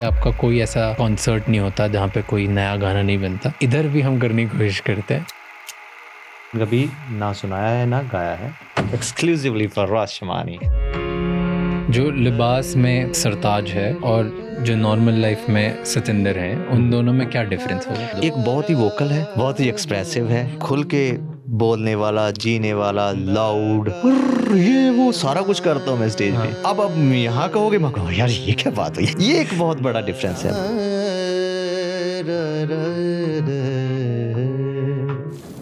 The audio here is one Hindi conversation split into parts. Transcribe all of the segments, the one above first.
आपका कोई ऐसा कॉन्सर्ट नहीं होता जहाँ पे कोई नया गाना नहीं बनता। इधर भी हम करने की कोशिश करते हैं। कभी ना सुनाया है ना गाया है, एक्सक्लूसिवली फॉर राशमानी। जो लिबास में सरताज है और जो नॉर्मल लाइफ में सतिंदर है, उन दोनों में क्या डिफरेंस होगा? एक बहुत ही वोकल है, बहुत ही एक्सप्रेसिव है, खुल के बोलने वाला, जीने वाला, लाउड, ये वो सारा कुछ करता हूँ मैं स्टेज पे। अब यहाँ कहोगे, मैं कहूँ यार ये क्या बात हुई। ये एक बहुत बड़ा डिफरेंस है।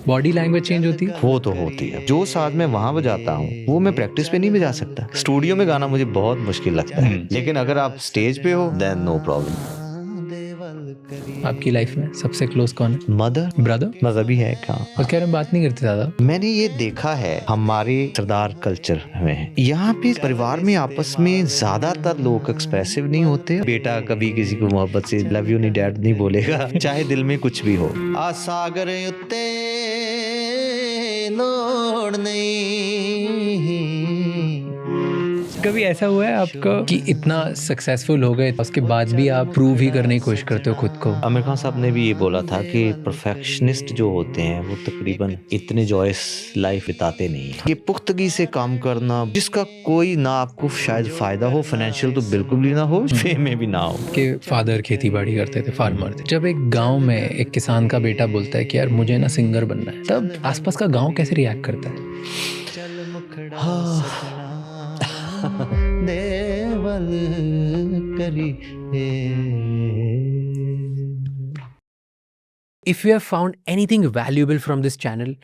बॉडी लैंग्वेज चेंज होती है। वो तो होती है। जो साथ में वहां बजाता हूँ वो मैं प्रैक्टिस पे नहीं बजा सकता। स्टूडियो में गाना मुझे बहुत मुश्किल लगता है, लेकिन अगर आप स्टेज पे हो देन नो प्रॉब्लम। आपकी लाइफ में सबसे क्लोज कौन है? Mother, brother? मजहबी है कहाँ। उसके बारे में बात नहीं करते ज्यादा। मैंने ये देखा है हमारे सरदार कल्चर में, यहाँ पे परिवार में आपस में ज्यादातर लोग एक्सप्रेसिव नहीं होते। बेटा कभी किसी को मोहब्बत से लव यू नहीं डैड नहीं बोलेगा, चाहे दिल में कुछ भी हो। आ सागर उत्ते लोड़ नहीं। कभी ऐसा हुआ है आपका कि इतना सक्सेसफुल हो गए उसके बाद भी आप प्रूव ही करने की कोशिश करते हो खुद को? आमिर खान साहब ने भी ये बोला था कि परफेक्शनिस्ट जो होते हैं वो तकरीबन इतने जॉयस लाइफ बिताते नहीं हैं। ये पुख्तगी से काम करना जिसका कोई ना आपको शायद फायदा हो, फाइनेंशियल तो बिल्कुल भी ना हो, फेम में भी ना हो। के फादर खेती बाड़ी करते थे, फार्मर थे। जब एक गांव में एक किसान का बेटा बोलता है कि यार मुझे ना सिंगर बनना है, तब आसपास का गांव कैसे रिएक्ट करता है? देवल करी। If you have found anything valuable from this channel,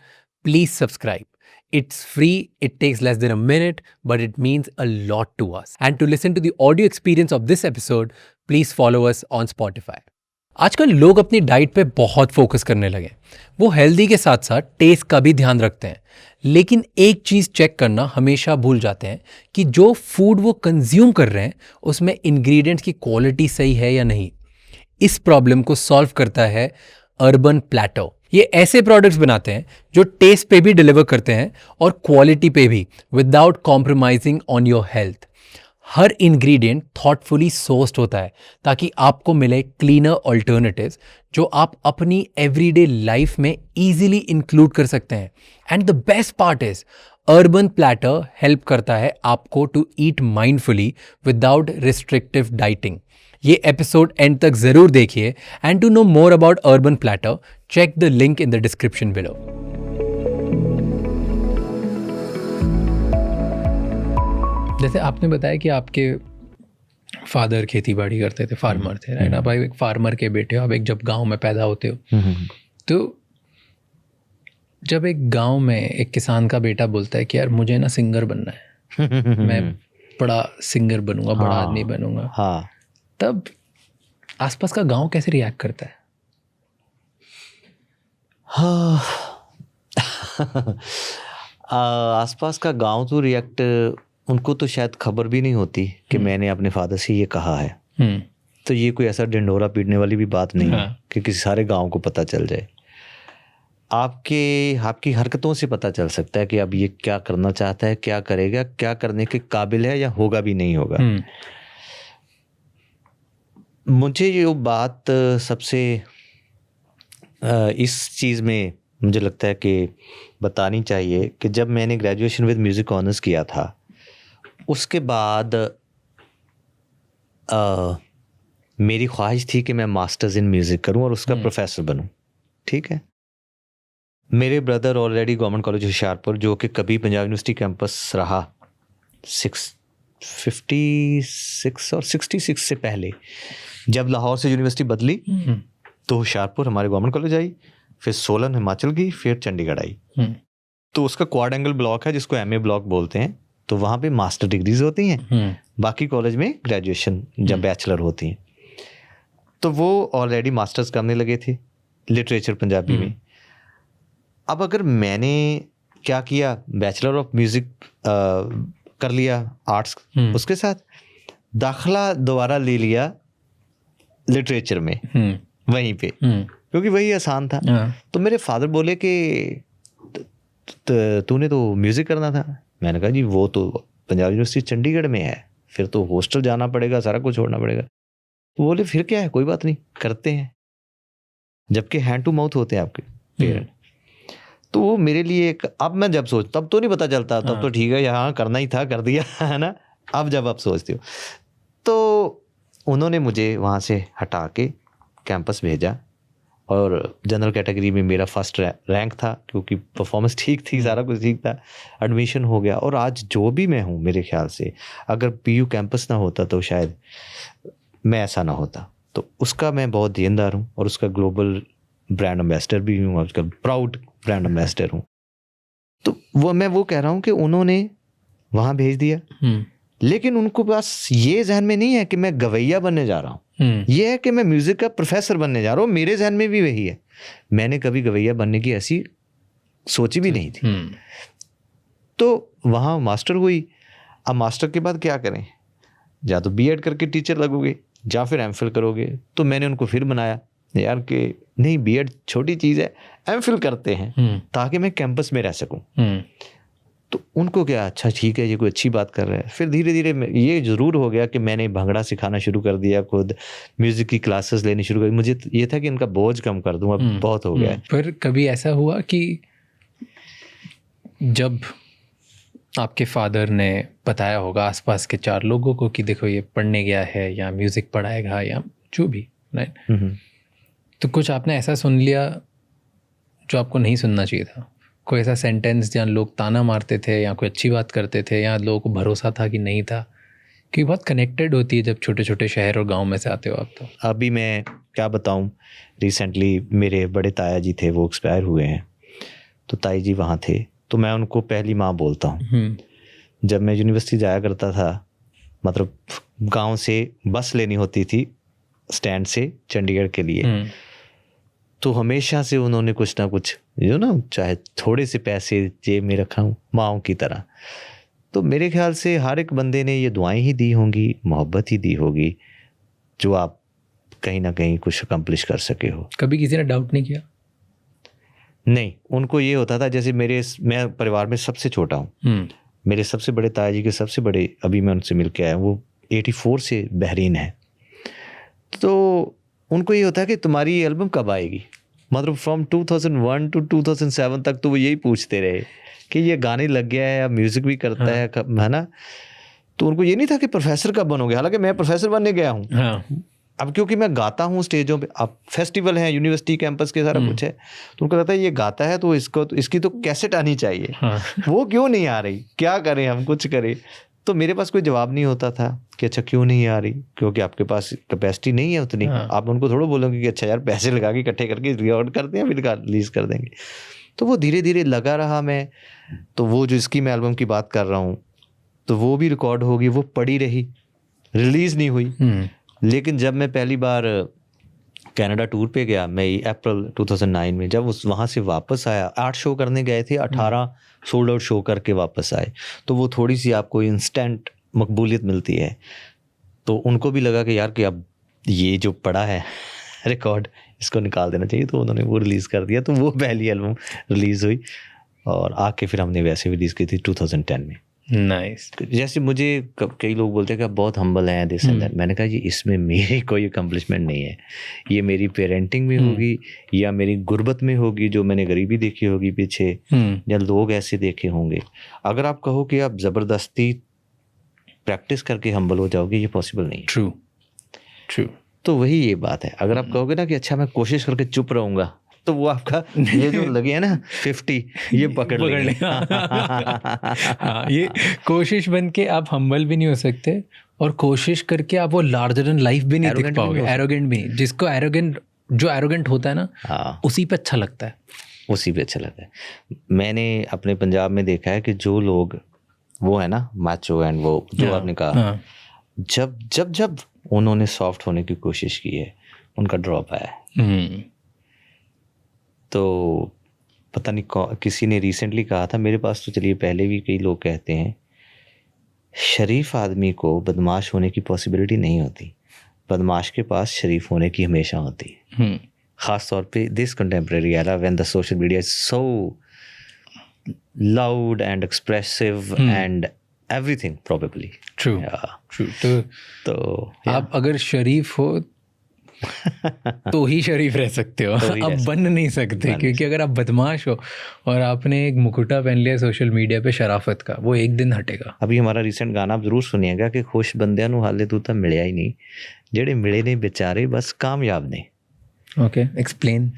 please subscribe. It's free, it takes less than a minute, but it means a lot to us. And to listen to the audio experience of this episode, please follow us on Spotify. आजकल लोग अपनी डाइट पे बहुत फोकस करने लगे। वो हेल्दी के साथ साथ टेस्ट का भी ध्यान रखते हैं, लेकिन एक चीज़ चेक करना हमेशा भूल जाते हैं कि जो फूड वो कंज्यूम कर रहे हैं उसमें इंग्रेडिएंट्स की क्वालिटी सही है या नहीं। इस प्रॉब्लम को सॉल्व करता है अर्बन प्लेटर। ये ऐसे प्रोडक्ट्स बनाते हैं जो टेस्ट पे भी डिलीवर करते हैं और क्वालिटी पे भी, without compromising on your health. Her ingredient thoughtfully sourced होता है ताकि आपको मिले क्लीनर ऑल्टरनेटिव्स जो आप अपनी एवरीडे लाइफ में इजीली इंक्लूड कर सकते हैं। And the best part is Urban Platter help करता है आपको to eat mindfully without restrictive dieting. ये एपिसोड एंड तक जरूर देखिए। And to know more about Urban Platter, check the link in the description below. जैसे आपने बताया कि आपके फादर खेती बाड़ी करते थे, फार्मर थे, राइट? आप एक फार्मर के बेटे हो, आप एक जब गांव में पैदा होते हो, तो जब एक गांव में एक किसान का बेटा बोलता है कि यार मुझे ना सिंगर बनना है, मैं बड़ा सिंगर बनूंगा, बड़ा आदमी बनूंगा, हाँ, तब आसपास का गांव कैसे रिएक्ट करता है? हाँ। आसपास का गांव तो रिएक्ट, उनको तो शायद खबर भी नहीं होती कि मैंने अपने फादर से ये कहा है। तो ये कोई ऐसा ढिंढोरा पीटने वाली भी बात नहीं है कि किसी सारे गांव को पता चल जाए। आपकी हरकतों से पता चल सकता है कि अब ये क्या करना चाहता है, क्या करेगा, क्या करने के काबिल है या होगा भी नहीं होगा। मुझे ये बात सबसे इस चीज़ में मुझे लगता है कि बतानी चाहिए कि जब मैंने ग्रेजुएशन विद म्यूज़िक ऑनर्स किया था, उसके बाद मेरी ख्वाहिश थी कि मैं मास्टर्स इन म्यूज़िक करूं और उसका प्रोफेसर बनूं। ठीक है, मेरे brother already government college Hoshiarpur, जो कि कभी पंजाब यूनिवर्सिटी कैंपस रहा 56 और 66 से पहले, जब लाहौर से यूनिवर्सिटी बदली तो होशियारपुर हमारे गवर्नमेंट कॉलेज आई, फिर सोलन हिमाचल गई, फिर चंडीगढ़ आई। तो उसका क्वाड एंगल ब्लॉक है जिसको एमए ब्लॉक बोलते हैं। तो वहाँ पे मास्टर डिग्रीज होती हैं, बाकी कॉलेज में ग्रेजुएशन जब बैचलर होती हैं। तो वो ऑलरेडी मास्टर्स करने लगे थे लिटरेचर पंजाबी में। अब अगर मैंने क्या किया, बैचलर ऑफ म्यूज़िक कर लिया आर्ट्स, उसके साथ दाखला दोबारा ले लिया लिटरेचर में वहीं पे, क्योंकि वही आसान था। तो मेरे फादर बोले कि तूने तो म्यूज़िक करना था। मैंने कहा जी वो तो पंजाब यूनिवर्सिटी चंडीगढ़ में है, फिर तो हॉस्टल जाना पड़ेगा, सारा कुछ छोड़ना पड़ेगा। वो बोले फिर क्या है, कोई बात नहीं, करते हैं। जबकि हैंड टू माउथ होते हैं आपके पेरेंट। तो वो मेरे लिए एक, अब मैं जब सोच, तब तो नहीं पता चलता, तब तो ठीक है यहाँ करना ही था, कर दिया है ना। अब जब आप सोचते हो, तो उन्होंने मुझे वहाँ से हटा के कैंपस भेजा, और जनरल कैटेगरी में मेरा फर्स्ट रैंक था, क्योंकि परफॉर्मेंस ठीक थी, सारा कुछ ठीक था, एडमिशन हो गया। और आज जो भी मैं हूँ, मेरे ख्याल से अगर पीयू कैंपस ना होता तो शायद मैं ऐसा ना होता। तो उसका मैं बहुत देनदार हूँ, और उसका ग्लोबल ब्रांड एम्बेसडर भी हूँ, आजकल प्राउड ब्रांड एम्बेसडर हूँ। तो वो कह रहा हूँ कि उन्होंने वहाँ भेज दिया, लेकिन उनको पास ये जहन में नहीं है कि मैं गवैया बनने जा रहा हूँ, ये है कि मैं म्यूजिक का प्रोफेसर बनने जा रहा हूँ। मेरे जहन में भी वही है, मैंने कभी गवैया बनने की ऐसी सोची भी नहीं थी। तो वहाँ मास्टर हुई। अब मास्टर के बाद क्या करें, या तो बीएड करके टीचर लगोगे, या फिर एमफिल करोगे। तो मैंने उनको फिर बनाया यार कि नहीं, बीएड छोटी चीज़ है, एमफिल करते हैं ताकि मैं कैंपस में रह सकूं। तो उनको क्या, अच्छा ठीक है, ये कोई अच्छी बात कर रहा है। फिर धीरे धीरे ये ज़रूर हो गया कि मैंने भंगड़ा सिखाना शुरू कर दिया, खुद म्यूज़िक की क्लासेस लेनी शुरू कर दी। मुझे ये था कि इनका बोझ कम कर दूँ, अब बहुत हो गया है। फिर कभी ऐसा हुआ कि जब आपके फादर ने बताया होगा आसपास के 4 लोगों को कि देखो ये पढ़ने गया है या म्यूज़िक पढ़ाएगा या जो भी, राइट, तो कुछ आपने ऐसा सुन लिया जो आपको नहीं सुनना चाहिए था? कोई ऐसा सेंटेंस जहाँ लोग ताना मारते थे या कोई अच्छी बात करते थे, या लोगों को भरोसा था कि नहीं था? क्योंकि बहुत कनेक्टेड होती है जब छोटे छोटे शहर और गांव में से आते हो आप। तो अभी मैं क्या बताऊं, रिसेंटली मेरे बड़े ताया जी थे, वो एक्सपायर हुए हैं। तो ताई जी वहाँ थे, तो मैं उनको पहली माँ बोलता हूँ। जब मैं यूनिवर्सिटी जाया करता था, मतलब गांव से बस लेनी होती थी स्टैंड से चंडीगढ़ के लिए, तो हमेशा से उन्होंने कुछ ना कुछ, जो ना, चाहे थोड़े से पैसे जेब में रखा हूँ, माँओं की तरह। तो मेरे ख्याल से हर एक बंदे ने ये दुआएं ही दी होंगी, मोहब्बत ही दी होगी, जो आप कहीं ना कहीं कुछ अकम्प्लिश कर सके हो। कभी किसी ने डाउट नहीं किया? नहीं, उनको ये होता था, जैसे मैं परिवार में सबसे छोटा हूँ। मेरे सबसे बड़े ताया जी के सबसे बड़े, अभी मैं उनसे मिल के आया, वो 84 से बहरीन है। तो उनको ये होता है कि तुम्हारी एल्बम कब आएगी, मतलब फ्रॉम 2001 to 2007 तक तो वो यही पूछते रहे कि ये गाने लग गया है, या म्यूज़िक भी करता है ना। तो उनको ये नहीं था कि प्रोफेसर कब बनोगे, हालांकि मैं प्रोफेसर बनने गया हूँ। अब क्योंकि मैं गाता हूँ स्टेजों पे, अब फेस्टिवल है, यूनिवर्सिटी कैंपस के सारा कुछ है, तो उनको लगता है ये गाता है तो इसकी तो कैसेट आनी चाहिए। वो क्यों नहीं आ रही, क्या करें हम, कुछ करें। तो मेरे पास कोई जवाब नहीं होता था कि अच्छा क्यों नहीं आ रही, क्योंकि आपके पास कैपेसिटी नहीं है उतनी। आप उनको थोड़ा बोलोगे कि अच्छा यार पैसे लगा के इकट्ठे करके रिकॉर्ड करते हैं, फिर रिलीज कर देंगे। तो वो धीरे धीरे लगा रहा मैं। तो वो जो इसकी मैं एल्बम की बात कर रहा हूँ, तो वो भी रिकॉर्ड होगी, वो पड़ी रही, रिलीज़ नहीं हुई। लेकिन जब मैं पहली बार कनाडा टूर पे गया, मई अप्रैल 2009 में, जब वहाँ से वापस आया, 8 शो करने गए थे, 18 सोल्ड आउट शो करके वापस आए, तो वो थोड़ी सी आपको इंस्टेंट मकबूलियत मिलती है। तो उनको भी लगा कि यार कि अब ये जो पड़ा है रिकॉर्ड, इसको निकाल देना चाहिए, तो उन्होंने वो रिलीज़ कर दिया। तो वो पहली एल्बम रिलीज़ हुई, और आके फिर हमने वैसे रिलीज़ की थी 2010 में। नाइस। जैसे मुझे कई लोग बोलते हैं कि आप बहुत हम्बल हैं, दिस एंड दैट। मैंने कहा जी इसमें मेरी कोई अकम्पलिशमेंट नहीं है, ये मेरी पेरेंटिंग में होगी, या मेरी गुर्बत में होगी, जो मैंने गरीबी देखी होगी पीछे, या लोग ऐसे देखे होंगे। अगर आप कहो कि आप ज़बरदस्ती प्रैक्टिस करके हम्बल हो जाओगे, ये पॉसिबल नहीं है। ट्रू। तो वही ये बात है, अगर आप कहोगे ना कि अच्छा मैं कोशिश करके चुप रहूँगा, तो वो आपका ये जो लगे है ना 50, ये पकड़ लेंगे। हाँ, ये कोशिश बन के आप हम्बल भी नहीं हो सकते, और कोशिश करके आप वो लार्जर देन लाइफ भी नहीं दिख पाओगे, एरोगेंट भी। जिसको जो एरोगेंट होता है ना, उसी पे अच्छा लगता है, उसी पे अच्छा लगता है। मैंने अपने पंजाब में देखा है कि जो लोग वो है ना माचो एंड वो जो आपने कहा, जब उन्होंने सॉफ्ट होने की कोशिश की है, उनका ड्रॉप आया है। तो पता नहीं किसी ने रिसेंटली कहा था मेरे पास, तो चलिए पहले भी कई लोग कहते हैं, शरीफ आदमी को बदमाश होने की पॉसिबिलिटी नहीं होती, बदमाश के पास शरीफ होने की हमेशा होती है। ख़ास तौर पे this contemporary era when the social media is so loud and expressive and everything probably. True Yeah. True. तो आप अगर शरीफ हो तो ही शरीफ रह सकते हो, तो ही रह अब बन नहीं सकते, क्योंकि अगर आप बदमाश हो और आपने एक मुकुटा पहन लिया सोशल मीडिया पे शराफत का, वो एक दिन हटेगा। अभी हमारा रिसेंट गाना आप जरूर सुनिएगा कि खुश बंदियां ਨੂੰ ਹਾਲੇ ਤੂੰ ਤਾਂ ਮਿਲਿਆ ਹੀ ਨਹੀਂ, ਜਿਹੜੇ ਮਿਲੇ ਨੇ ਵਿਚਾਰੇ ਬਸ ਕਾਮਯਾਬ ਨੇ। Okay, explain.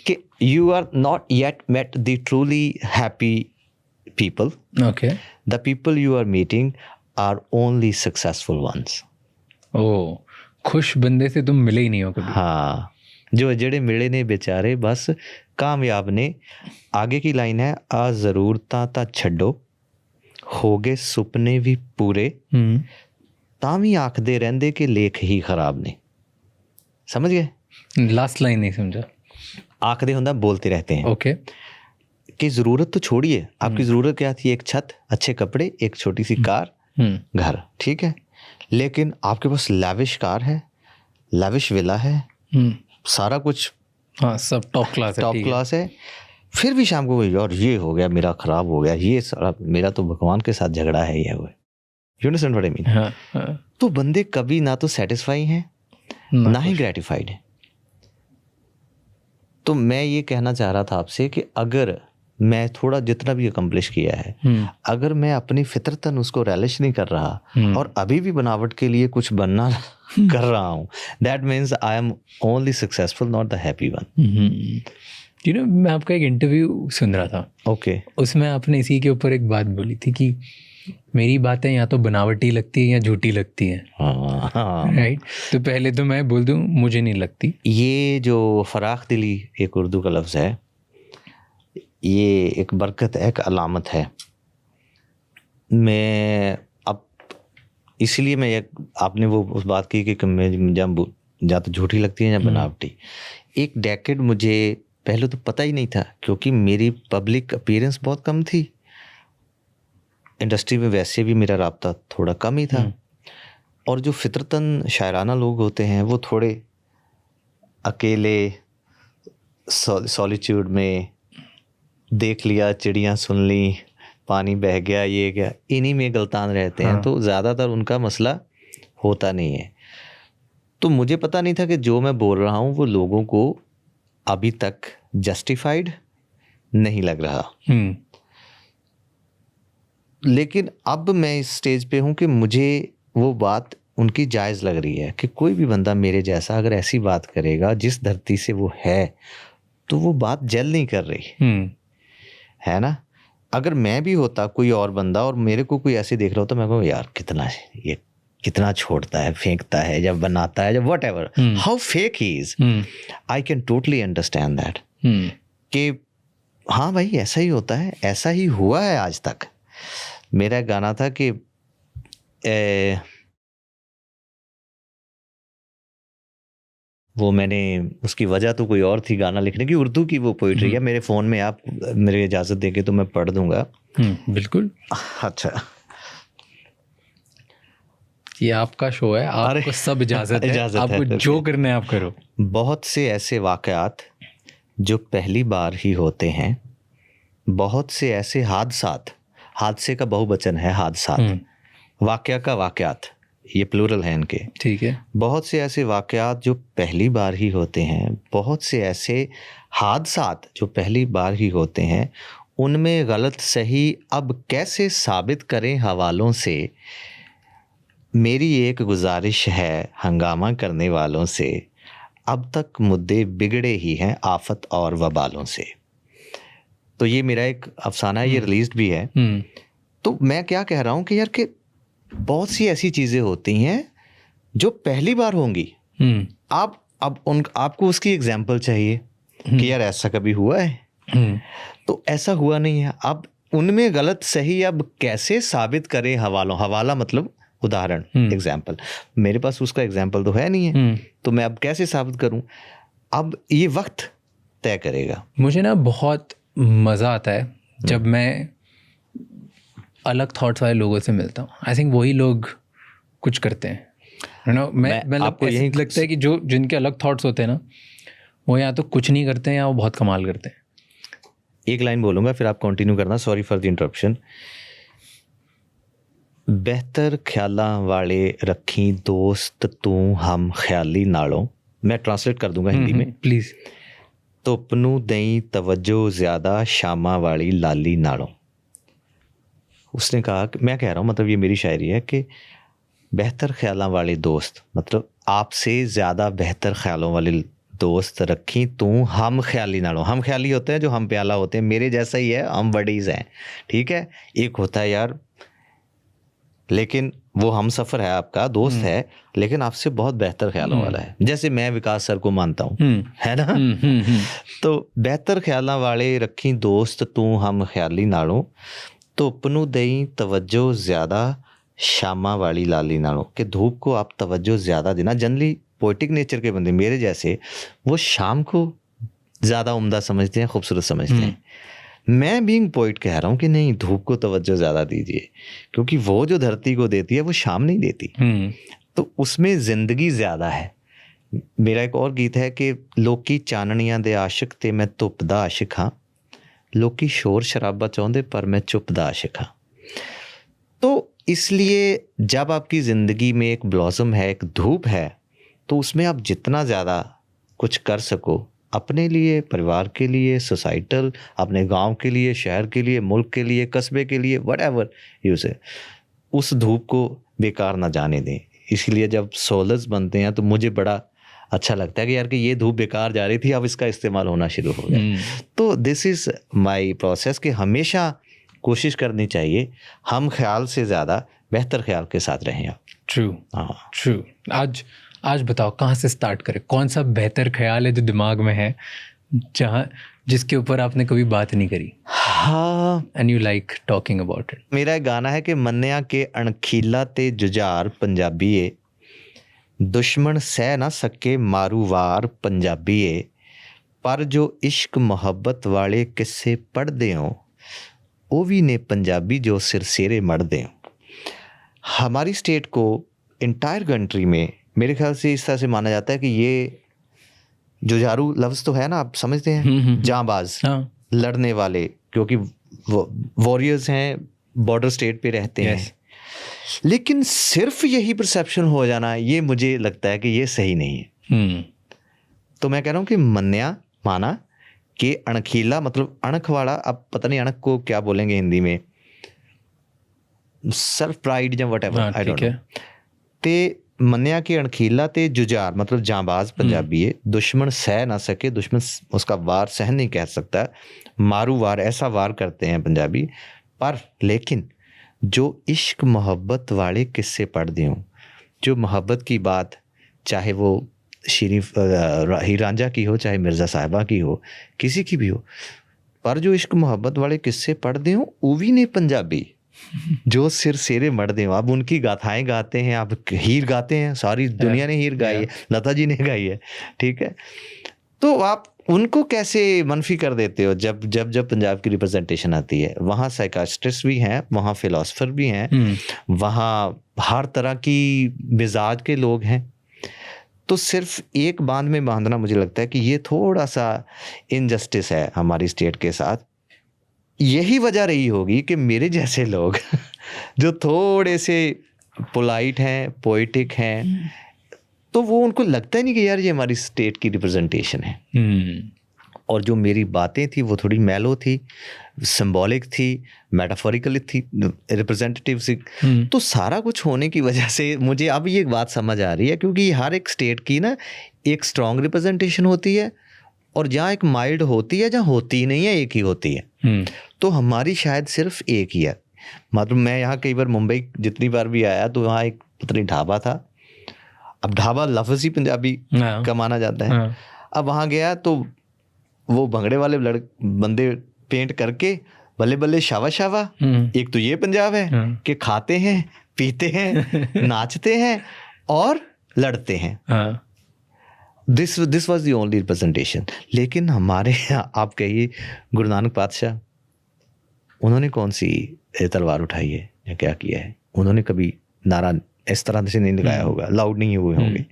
कि you are not yet met the truly happy people. Okay. The people you are meeting are only successful ones. ओ, खुश बंदे से तुम मिले ही नहीं हो कभी। हाँ, जो ਜਿਹੜੇ ਮਿਲੇ ਨੇ ਵਿਚਾਰੇ ਬਸ ਕਾਮਯਾਬ ਨੇ। आगे की लाइन है, आ ਜ਼ਰੂਰਤਾਂ ਤਾਂ ਛੱਡੋ, ਹੋ ਗਏ ਸੁਪਨੇ ਵੀ ਪੂਰੇ, ਤਾਂ ਵੀ ਆਖਦੇ ਰਹਿੰਦੇ ਕਿ ਲੇਖ ਹੀ ਖਰਾਬ ਨੇ। समझ गए? लास्ट लाइन नहीं समझा। आखदे ਹੁੰਦਾ बोलते रहते हैं। ओके। कि ज़रूरत तो छोड़िए, आपकी ज़रूरत क्या थी? एक छत, अच्छे कपड़े, एक छोटी सी कार, घर, ठीक है। लेकिन आपके पास लैविश कार है, लैविश विला है, सारा कुछ, हाँ, सब टॉप क्लास है, टॉप क्लास है। फिर भी शाम को यार ये हो गया, मेरा ख़राब हो गया, ये सारा मेरा तो भगवान के साथ झगड़ा है, ये हुआ। You understand what I mean? तो बंदे कभी ना तो सेटिस्फाई हैं ना ही ग्रेटिफाइड है। तो मैं ये कहना चाह रहा था आपसे कि अगर मैं थोड़ा जितना भी अकम्प्लिश किया है, अगर मैं अपनी फितरतन उसको रैलिश नहीं कर रहा और अभी भी बनावट के लिए कुछ बनना कर रहा हूँ, that means I am only successful, not the happy one. You know, मैं आपका एक इंटरव्यू सुन रहा था। ओके। उसमें आपने इसी के ऊपर एक बात बोली थी कि मेरी बातें या तो बनावटी लगती है या झूठी लगती है। हाँ, राइट। तो पहले तो मैं बोल दूं, मुझे नहीं लगती। ये जो फराख दिली एक उर्दू का लफ्ज़ है, ये एक बरकत है, एक अलामत है। मैं अब इसलिए मैं ये, आपने वो उस बात की कि मैं जब या तो झूठी लगती है या बनावटी, एक डेकेड मुझे पहले तो पता ही नहीं था, क्योंकि मेरी पब्लिक अपीयरेंस बहुत कम थी, इंडस्ट्री में वैसे भी मेरा राब्ता थोड़ा कम ही था, और जो फितरतन शायराना लोग होते हैं वो थोड़े अकेले सॉलिट्यूड में, देख लिया चिड़ियाँ, सुन ली, पानी बह गया, ये गया, इन्हीं में गलतान रहते हैं। तो ज़्यादातर उनका मसला होता नहीं है। तो मुझे पता नहीं था कि जो मैं बोल रहा हूँ वो लोगों को अभी तक जस्टिफाइड नहीं लग रहा। लेकिन अब मैं इस स्टेज पे हूँ कि मुझे वो बात उनकी जायज़ लग रही है कि कोई भी बंदा मेरे जैसा अगर ऐसी बात करेगा जिस धरती से वो है, तो वो बात जल नहीं कर रही है ना। अगर मैं भी होता कोई और बंदा और मेरे को कोई ऐसे देख रहा होता, मैं कहूँ यार कितना ये कितना छोड़ता है, फेंकता है, जब बनाता है, जब what ever, how fake he is, I can totally understand that कि हाँ भाई ऐसा ही होता है, ऐसा ही हुआ है आज तक। मेरा एक गाना था कि वो मैंने, उसकी वजह तो कोई और थी गाना लिखने की, उर्दू की वो पोइट्री है, मेरे फ़ोन में आप मेरे इजाज़त देंगे तो मैं पढ़ दूंगा। बिल्कुल। अच्छा, ये आपका शो है, आपको सब इजाज़त है, आपको जो करना है आप करो। बहुत से ऐसे वाक़यात जो पहली बार ही होते हैं, बहुत से ऐसे हादसात, हादसे का बहुवचन है हादसात, वाक़या का वाक़यात, ये प्लूरल है इनके, ठीक है। बहुत से ऐसे वाक़यात जो पहली बार ही होते हैं, बहुत से ऐसे हादसात जो पहली बार ही होते हैं, उनमें गलत सही अब कैसे साबित करें हवालों से। मेरी एक गुजारिश है हंगामा करने वालों से, अब तक मुद्दे बिगड़े ही हैं आफत और वबालों से। तो ये मेरा एक अफसाना है, ये रिलीज्ड भी है। तो मैं क्या कह रहा हूँ कि यार कि बहुत सी ऐसी चीज़ें होती हैं जो पहली बार होंगी, आप अब आपको उसकी एग्जाम्पल चाहिए कि यार ऐसा कभी हुआ है, तो ऐसा हुआ नहीं है। अब उनमें गलत सही अब कैसे साबित करें हवालों, हवाला मतलब उदाहरण, एग्जाम्पल। मेरे पास उसका एग्जाम्पल तो है नहीं है, तो मैं अब कैसे साबित करूं? अब ये वक्त तय करेगा। मुझे ना बहुत मज़ा आता है जब मैं अलग थॉट्स वाले लोगों से मिलता हूँ। आई थिंक वही लोग कुछ करते हैं, यू नो। मैं आपको यही लगता है कि जो जिनके अलग थॉट्स होते हैं ना, वो या तो कुछ नहीं करते हैं या वो बहुत कमाल करते हैं। एक लाइन बोलूँगा फिर आप कंटिन्यू करना, सॉरी फॉर द इंटरप्शन। ਬਿਹਤਰ ਖਿਆਲਾਂ ਵਾਲੇ ਰੱਖੀ ਦੋਸਤ ਤੂੰ ਹਮ ਖਿਆਲੀ ਨਾਲੋਂ, मैं ट्रांसलेट कर दूंगा हिंदी में, प्लीज। ਧੁੱਪ ਨੂੰ ਦਈ तवज्जो ज़्यादा शामा वाली लाली नालों। उसने कहा कि मैं कह रहा हूँ, मतलब ये मेरी शायरी है कि बेहतर ख्यालों वाले दोस्त, मतलब आपसे ज़्यादा बेहतर ख्यालों वाले दोस्त रखी तू हम ख्याली नालों। हम ख्याली होते हैं जो हम प्याला होते हैं, मेरे जैसा ही है, हम बडीज़ हैं, ठीक है। एक होता है यार, लेकिन वो हम सफ़र है, आपका दोस्त है, लेकिन आपसे बहुत बेहतर ख्यालों वाला है, जैसे मैं विकास सर को मानता हूँ, है ना। तो बेहतर ख्यालों वाले रखी दोस्त तू हम ख्याली नालों, धुप नूं दई तवज्जो ज़्यादा शामा वाली लाली नालों। कि धूप को आप तवज्जो ज़्यादा देना। जनरली पोइटिक नेचर के बंदे मेरे जैसे, वो शाम को ज़्यादा उम्दा समझते हैं, खूबसूरत समझते हैं। मैं बीइंग पोइट कह रहा हूँ कि नहीं, धूप को तवज्जो ज़्यादा दीजिए, क्योंकि वो जो धरती को देती है वो शाम नहीं देती, तो उसमें ज़िंदगी ज़्यादा है। मेरा एक और गीत है कि लोकी चानणियां दे आशिक ते मैं धुप दा आशिक हाँ, लोकी शोर शराबा चाहुंदे पर मैं चुप दा आशिक हाँ। तो इसलिए जब आपकी ज़िंदगी में एक ब्लॉसम है, एक धूप है, तो उसमें आप जितना ज़्यादा कुछ कर सको अपने लिए, परिवार के लिए, सोसाइटल, अपने गांव के लिए, शहर के लिए, मुल्क के लिए, कस्बे के लिए, व्हाटएवर यू से, उस धूप को बेकार ना जाने दें। इसलिए जब सोलर्स बनते हैं तो मुझे बड़ा अच्छा लगता है कि यार कि ये धूप बेकार जा रही थी, अब इसका इस्तेमाल होना शुरू हो गया। तो दिस इज़ माई प्रोसेस कि हमेशा कोशिश करनी चाहिए हम ख्याल से ज़्यादा बेहतर ख्याल के साथ रहें आप। ट्रू, हाँ ट्रू। आज बताओ कहाँ से स्टार्ट करें? कौन सा बेहतर ख्याल है जो दिमाग में है, जिसके ऊपर आपने कभी बात नहीं करी? हाँ, and you like talking about it. मेरा एक गाना है कि मन्निया के अणखीला ते जुझार पंजाबीए, दुश्मन सह ना सके मारू वार पंजाबीए, पर जो इश्क मोहब्बत वाले किस्से पढ़दे हो वो भी ने पंजाबी जो सिरसेरे मढ़दे हो। हमारी स्टेट को इंटायर कंट्री में मेरे ख्याल से इस तरह से माना जाता है कि ये जुझारू लफ्ज़ तो है ना, आप समझते हैं, जांबाज, लड़ने वाले, क्योंकि वॉरियर्स हैं, बॉर्डर स्टेट पे रहते हैं। लेकिन सिर्फ यही परसेप्शन हो जाना, ये मुझे लगता है कि ये सही नहीं है। तो मैं कह रहा हूँ कि मन्या माना कि अणखीला, मतलब अणख वाला, अब पता नहीं अणख को क्या बोलेंगे हिंदी में, सेल्फ प्राइड या what ever, I don't know. ते मन्या के अणखीला ते जुझार मतलब जांबाज पंजाबी है, दुश्मन सह ना सके, दुश्मन उसका वार सहन नहीं कह सकता, मारू वार, ऐसा वार करते हैं पंजाबी, पर लेकिन जो इश्क मोहब्बत वाले किस्से पढ़ते हों, जो मोहब्बत की बात, चाहे वो शरीफ हीर रांझा की हो, चाहे मिर्ज़ा साहिबा की हो, किसी की भी हो, पर जो इश्क मोहब्बत वाले किस्से पढ़ते हों वो भी ने पंजाबी जो सिर सेरे मढ़ते हो। आप उनकी गाथाएं गाते हैं, आप हीर गाते हैं, सारी दुनिया ने हीर गाई है, लता जी ने गाई है, ठीक है। तो आप उनको कैसे मनफी कर देते हो? जब जब जब पंजाब की रिप्रेजेंटेशन आती है, वहाँ साइकाट्रिस्ट भी हैं, वहाँ फिलोसफर भी हैं, वहाँ हर तरह की मिजाज के लोग हैं। तो सिर्फ एक बांध में बांधना, मुझे लगता है कि ये थोड़ा सा इनजस्टिस है हमारी स्टेट के साथ। यही वजह रही होगी कि मेरे जैसे लोग जो थोड़े से पोलाइट हैं, पोइटिक हैं, तो वो उनको लगता ही नहीं कि यार ये हमारी स्टेट की रिप्रेजेंटेशन है। और जो मेरी बातें थी वो थोड़ी मैलो थी, सिंबॉलिक थी, मेटाफोरिकल थी, रिप्रेजेंटेटिव सी। तो सारा कुछ होने की वजह से मुझे अब ये बात समझ आ रही है, क्योंकि हर एक स्टेट की ना एक स्ट्रॉन्ग रिप्रेजेंटेशन होती है, और जहाँ एक माइल्ड होती है, जहाँ होती ही नहीं है, एक ही होती है। तो हमारी शायद सिर्फ एक ही है। मतलब मैं यहाँ कई बार मुंबई जितनी बार भी आया तो वहाँ एक पता नहीं ढाबा था, अब ढाबा लफ्ज़ ही पंजाबी का माना जाता है। अब वहाँ गया तो वो भंगड़े वाले बंदे पेंट करके बल्ले बल्ले शावा शावा, एक तो ये पंजाब है कि खाते हैं, पीते हैं, नाचते हैं और लड़ते हैं। This was the only representation. लेकिन हमारे आप कहिए गुरु नानक पातशाह, उन्होंने कौन सी तलवार उठाई है या क्या किया है? उन्होंने कभी नारा इस तरह से नहीं लगाया होगा, लाउड नहीं हुए होंगे।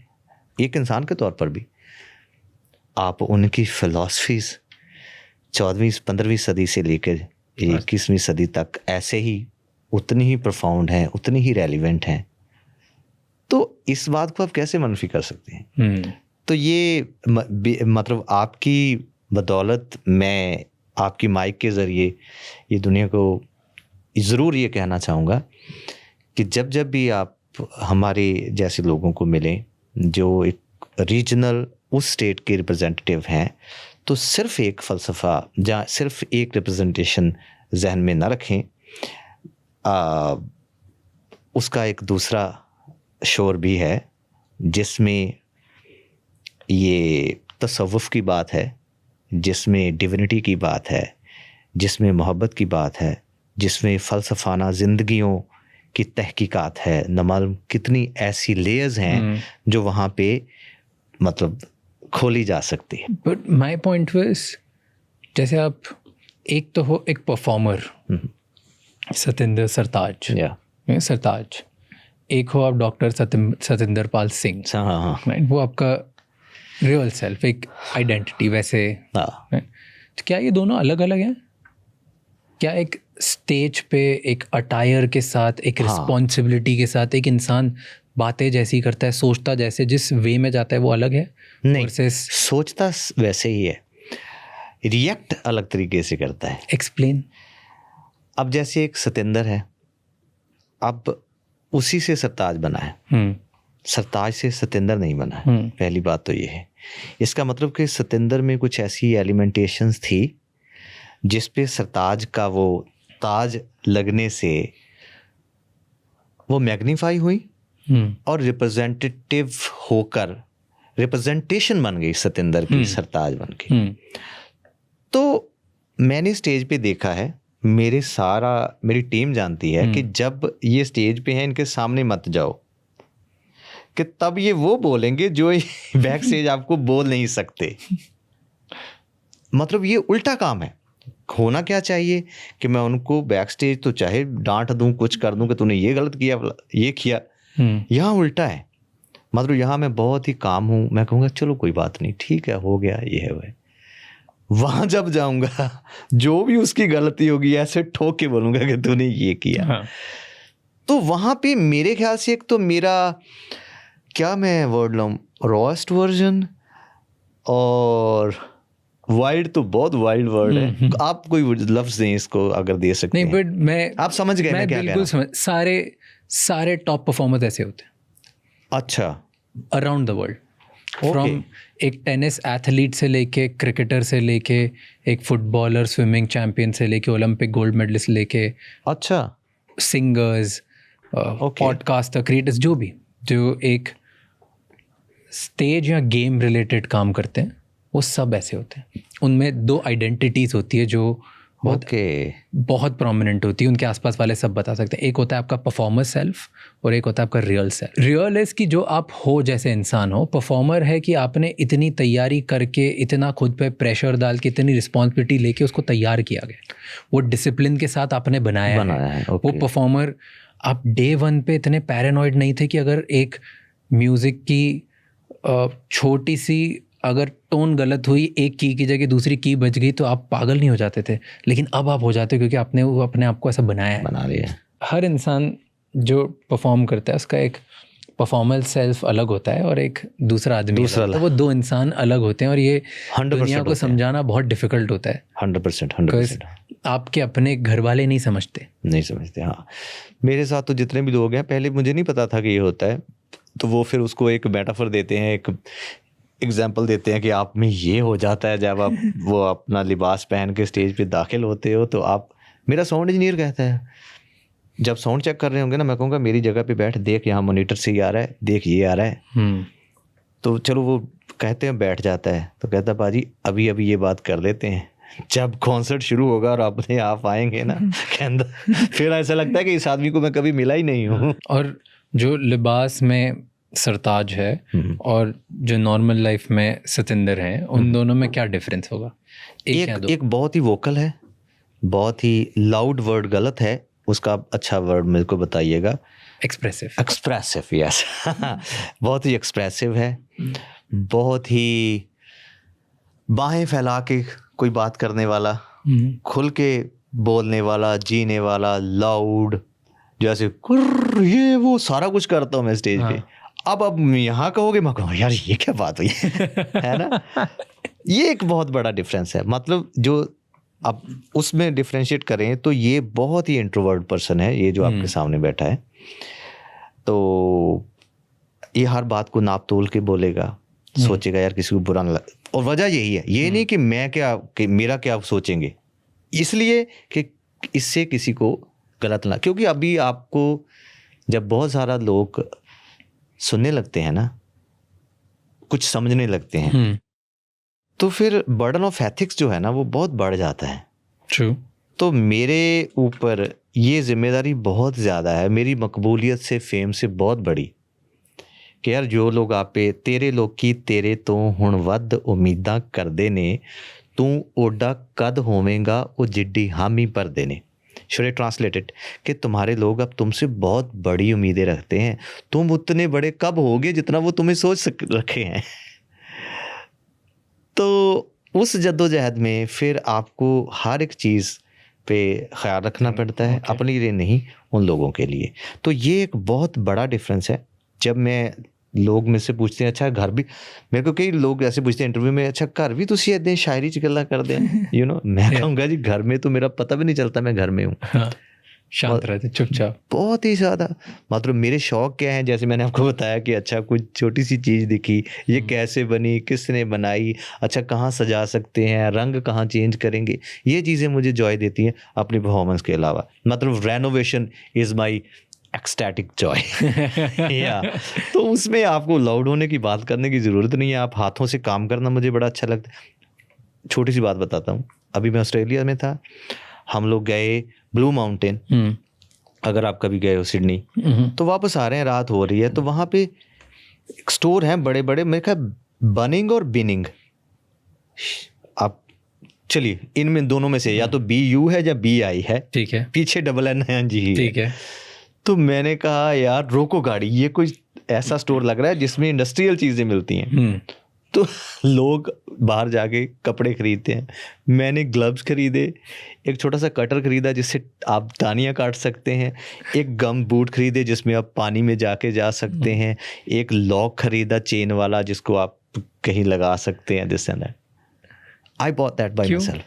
एक इंसान के तौर पर भी आप उनकी फिलॉसफीज 14वीं 15वीं सदी से लेकर 21वीं सदी तक ऐसे ही उतनी ही प्रोफाउंड हैं, उतनी ही रेलिवेंट हैं। तो इस बात को आप कैसे मनफी कर सकते हैं? तो ये मतलब आपकी बदौलत मैं आपकी माइक के ज़रिए ये दुनिया को ज़रूर ये कहना चाहूँगा कि जब जब भी आप हमारे जैसे लोगों को मिलें जो एक रीजनल उस स्टेट के रिप्रेजेंटेटिव हैं, तो सिर्फ एक फ़लसफ़ा या सिर्फ एक रिप्रेजेंटेशन जहन में ना रखें, उसका एक दूसरा शोर भी है जिसमें ये तसव्वुफ़ की बात है, जिसमें डिविनिटी की बात है, जिसमें मोहब्बत की बात है, जिसमें फ़लसफ़ाना ज़िंदगियों की तहकीकात है। न मालूम कितनी ऐसी लेयर्स हैं जो वहाँ पे मतलब खोली जा सकती है। बट माई पॉइंट वाज, जैसे आप एक तो हो एक परफॉर्मर सतिंदर सरताज, सरताज, एक हो आप डॉक्टर सतिंदर पाल सिंह, राइट, वो आपका रियल सेल्फ, एक आइडेंटिटी वैसे। तो क्या ये दोनों अलग अलग हैं? क्या एक स्टेज पे एक अटायर के साथ, एक रिस्पॉन्सिबिलिटी के साथ एक इंसान बातें जैसी करता है, सोचता जैसे, जिस वे में जाता है वो अलग है? नहीं, सोचता वैसे ही है, रिएक्ट अलग तरीके से करता है। एक्सप्लेन। अब जैसे एक सतिंदर है, अब उसी से सरताज बना है, सरताज से सतिंदर नहीं बना है। पहली बात तो ये है। इसका मतलब कि सतिंदर में कुछ ऐसी एलिमेंटेशंस थी जिस पे सरताज का वो ताज लगने से वो मैग्नीफाई हुई और रिप्रेजेंटेटिव होकर रिप्रेजेंटेशन बन गई सतिंदर की, सरताज बन गई। तो मैंने स्टेज पे देखा है, मेरी टीम जानती है कि जब ये स्टेज पे हैं इनके सामने मत जाओ, कि तब ये वो बोलेंगे जो बैक स्टेज आपको बोल नहीं सकते। मतलब ये उल्टा काम है। होना क्या चाहिए कि मैं उनको बैक स्टेज तो चाहे डांट दूं, कुछ कर दूं कि तूने ये गलत किया, ये किया। यहाँ उल्टा है। मतलब यहाँ मैं बहुत ही काम हूँ, मैं कहूँगा चलो कोई बात नहीं, ठीक है, हो गया, ये है वह। वहाँ जब जाऊँगा जो भी उसकी गलती होगी ऐसे ठोक के बोलूँगा कि तूने ये किया। तो वहाँ पे मेरे ख्याल से एक तो मेरा क्या मैं वर्ड लाऊं, रॉस्ट वर्जन और वाइल्ड, तो बहुत वाइल्ड वर्ड है। आप कोई लफ्ज दें इसको अगर दे सकते हैं। नहीं, बट मैं, आप समझ गए मैं क्या बिल्कुल समझ। सारे टॉप परफॉर्मर्स ऐसे होते हैं। अच्छा, अराउंड द वर्ल्ड, फ्रॉम एक टेनिस एथलीट से लेके क्रिकेटर से लेके एक फुटबॉलर, स्विमिंग चैंपियन से लेके ओलंपिक गोल्ड मेडलिस्ट लेके, अच्छा, सिंगर्स, पॉडकास्टर, क्रिएटर्स, जो एक स्टेज या गेम रिलेटेड काम करते हैं, वो सब ऐसे होते हैं। उनमें दो आइडेंटिटीज़ होती है जो बहुत प्रोमिनेंट होती है। उनके आसपास वाले सब बता सकते हैं। एक होता है आपका परफॉर्मर सेल्फ और एक होता है आपका रियल सेल्फ। रियल इज़ कि जो आप हो जैसे इंसान हो। परफॉर्मर है कि आपने इतनी तैयारी करके, इतना खुद पे प्रेशर डाल के, इतनी रिस्पॉन्सिबिलिटी लेके उसको तैयार किया गया, वो डिसिप्लिन के साथ आपने बनाया है। वो परफॉर्मर, आप डे वन पे इतने पैरानॉइड नहीं थे कि अगर एक म्यूज़िक की छोटी सी अगर टोन गलत हुई, एक की जगह दूसरी की बज गई, तो आप पागल नहीं हो जाते थे। लेकिन अब आप हो जाते हो क्योंकि आपने वो अपने आप को ऐसा बना लिया। हर इंसान जो परफॉर्म करता है उसका एक परफॉर्मर सेल्फ अलग होता है और एक दूसरा आदमी अलग। तो वो दो इंसान अलग होते हैं और ये दुनिया को समझाना बहुत डिफिकल्ट होता है। 100%। आपके अपने घर वाले नहीं समझते। हाँ, मेरे साथ तो जितने भी लोग हैं, पहले मुझे नहीं पता था कि ये होता है, तो वो फिर उसको एक मेटाफर देते हैं, एक एग्जाम्पल देते हैं कि आप में ये हो जाता है जब आप वो अपना लिबास पहन के स्टेज पे दाखिल होते हो। तो आप, मेरा साउंड इंजीनियर कहता है जब साउंड चेक कर रहे होंगे ना, मैं कहूँगा मेरी जगह पे बैठ, देख यहाँ मॉनिटर से ही आ रहा है, देख ये आ रहा है। तो चलो वो कहते हैं बैठ जाता है, तो कहता पाजी अभी ये बात कर लेते हैं, जब कॉन्सर्ट शुरू होगा और अपने आप आएंगे ना कहता, फिर ऐसा लगता है कि इस आदमी को मैं कभी मिला ही नहीं हूँ। और जो लिबास में सरताज है और जो नॉर्मल लाइफ में सतिंदर हैं, उन दोनों में क्या डिफरेंस होगा? एक बहुत ही वोकल है, बहुत ही लाउड वर्ड गलत है, उसका अच्छा वर्ड मेरे को बताइएगा। Expressive, yes. बहुत ही एक्सप्रेसिव है, बहुत ही बाहें फैला के कोई बात करने वाला, खुल के बोलने वाला, जीने वाला, लाउड, जैसे कुर्र, ये वो सारा कुछ करता हूँ मैं स्टेज पे। अब यहाँ कहोगे, मैं कहूँ यार ये क्या बात हुई है ना। ये एक बहुत बड़ा डिफरेंस है। मतलब जो अब उसमें डिफरेंशिएट करें तो ये बहुत ही इंट्रोवर्ट पर्सन है, ये जो आपके सामने बैठा है। तो ये हर बात को नाप तोल के बोलेगा, सोचेगा यार किसी को बुरा ना लगे। और वजह यही है, ये नहीं कि मैं क्या, कि मेरा क्या सोचेंगे, इसलिए कि इससे किसी को गलत ना, क्योंकि अभी आपको जब बहुत सारा लोग सुनने लगते हैं ना, कुछ समझने लगते हैं, तो फिर बर्डन ऑफ एथिक्स जो है ना वो बहुत बढ़ जाता है। ट्रू। तो मेरे ऊपर ये जिम्मेदारी बहुत ज़्यादा है, मेरी मकबूलियत से, फेम से बहुत बड़ी, कि यार जो लोग आपे तेरे लोकी तेरे तो हुण वध उम्मीदां करदे ने, तू ओडा कद होवेगा वो जिड्डी हामी भरदे ने। शुड आई ट्रांसलेटेड कि तुम्हारे लोग अब तुमसे बहुत बड़ी उम्मीदें रखते हैं, तुम उतने बड़े कब होगे जितना वो तुम्हें सोच रखे हैं। तो उस जद्दोजहद में फिर आपको हर एक चीज़ पे ख्याल रखना पड़ता है, अपने लिए नहीं, उन लोगों के लिए। तो ये एक बहुत बड़ा डिफरेंस है। जब मैं लोग में से पूछते हैं अच्छा घर भी, मेरे को कई लोग ऐसे पूछते हैं इंटरव्यू में, अच्छा घर भी तुसी इदां शायरी च गल्लां करदे हैं, यू नो। मैं कहूँगा जी घर में तो मेरा पता भी नहीं चलता मैं घर में हूँ। शांत रहते, चुपचाप, बहुत ही ज़्यादा। मतलब मेरे शौक क्या हैं, जैसे मैंने आपको बताया कि अच्छा कुछ छोटी सी चीज़ दिखी, ये कैसे बनी, किसने बनाई, अच्छा कहाँ सजा सकते हैं, रंग कहाँ चेंज करेंगे, ये चीज़ें मुझे जॉय देती हैं अपनी परफॉर्मेंस के अलावा। मतलब renovation is my ecstatic Joy. या तो उसमें आपको लाउड होने की बात करने की ज़रूरत नहीं है, आप हाथों से काम करना मुझे बड़ा अच्छा लगता है। छोटी सी बात बताता हूँ, अभी मैं ऑस्ट्रेलिया में था, हम लोग गए ब्लू माउंटेन। अगर आप कभी गए हो सिडनी, तो वापस आ रहे हैं, रात हो रही है, तो वहाँ पे एक स्टोर हैं बड़े बड़े, मेरे ख्याल बनिंग और बिनिंग, आप चलिए इनमें दोनों में से या तो BU है या BI है, ठीक है, पीछे DNN है जी, ठीक है। तो मैंने कहा यार रोको गाड़ी, ये कोई ऐसा स्टोर लग रहा है जिसमें इंडस्ट्रियल चीज़ें मिलती हैं। तो लोग बाहर जाके कपड़े खरीदते हैं, मैंने ग्लव्स खरीदे, एक छोटा सा कटर खरीदा जिससे आप दानियाँ काट सकते हैं, एक गम बूट खरीदे जिसमें आप पानी में जाके जा सकते हैं, एक लॉक खरीदा चेन वाला जिसको आप कहीं लगा सकते हैं, this and that. I bought that bye my self.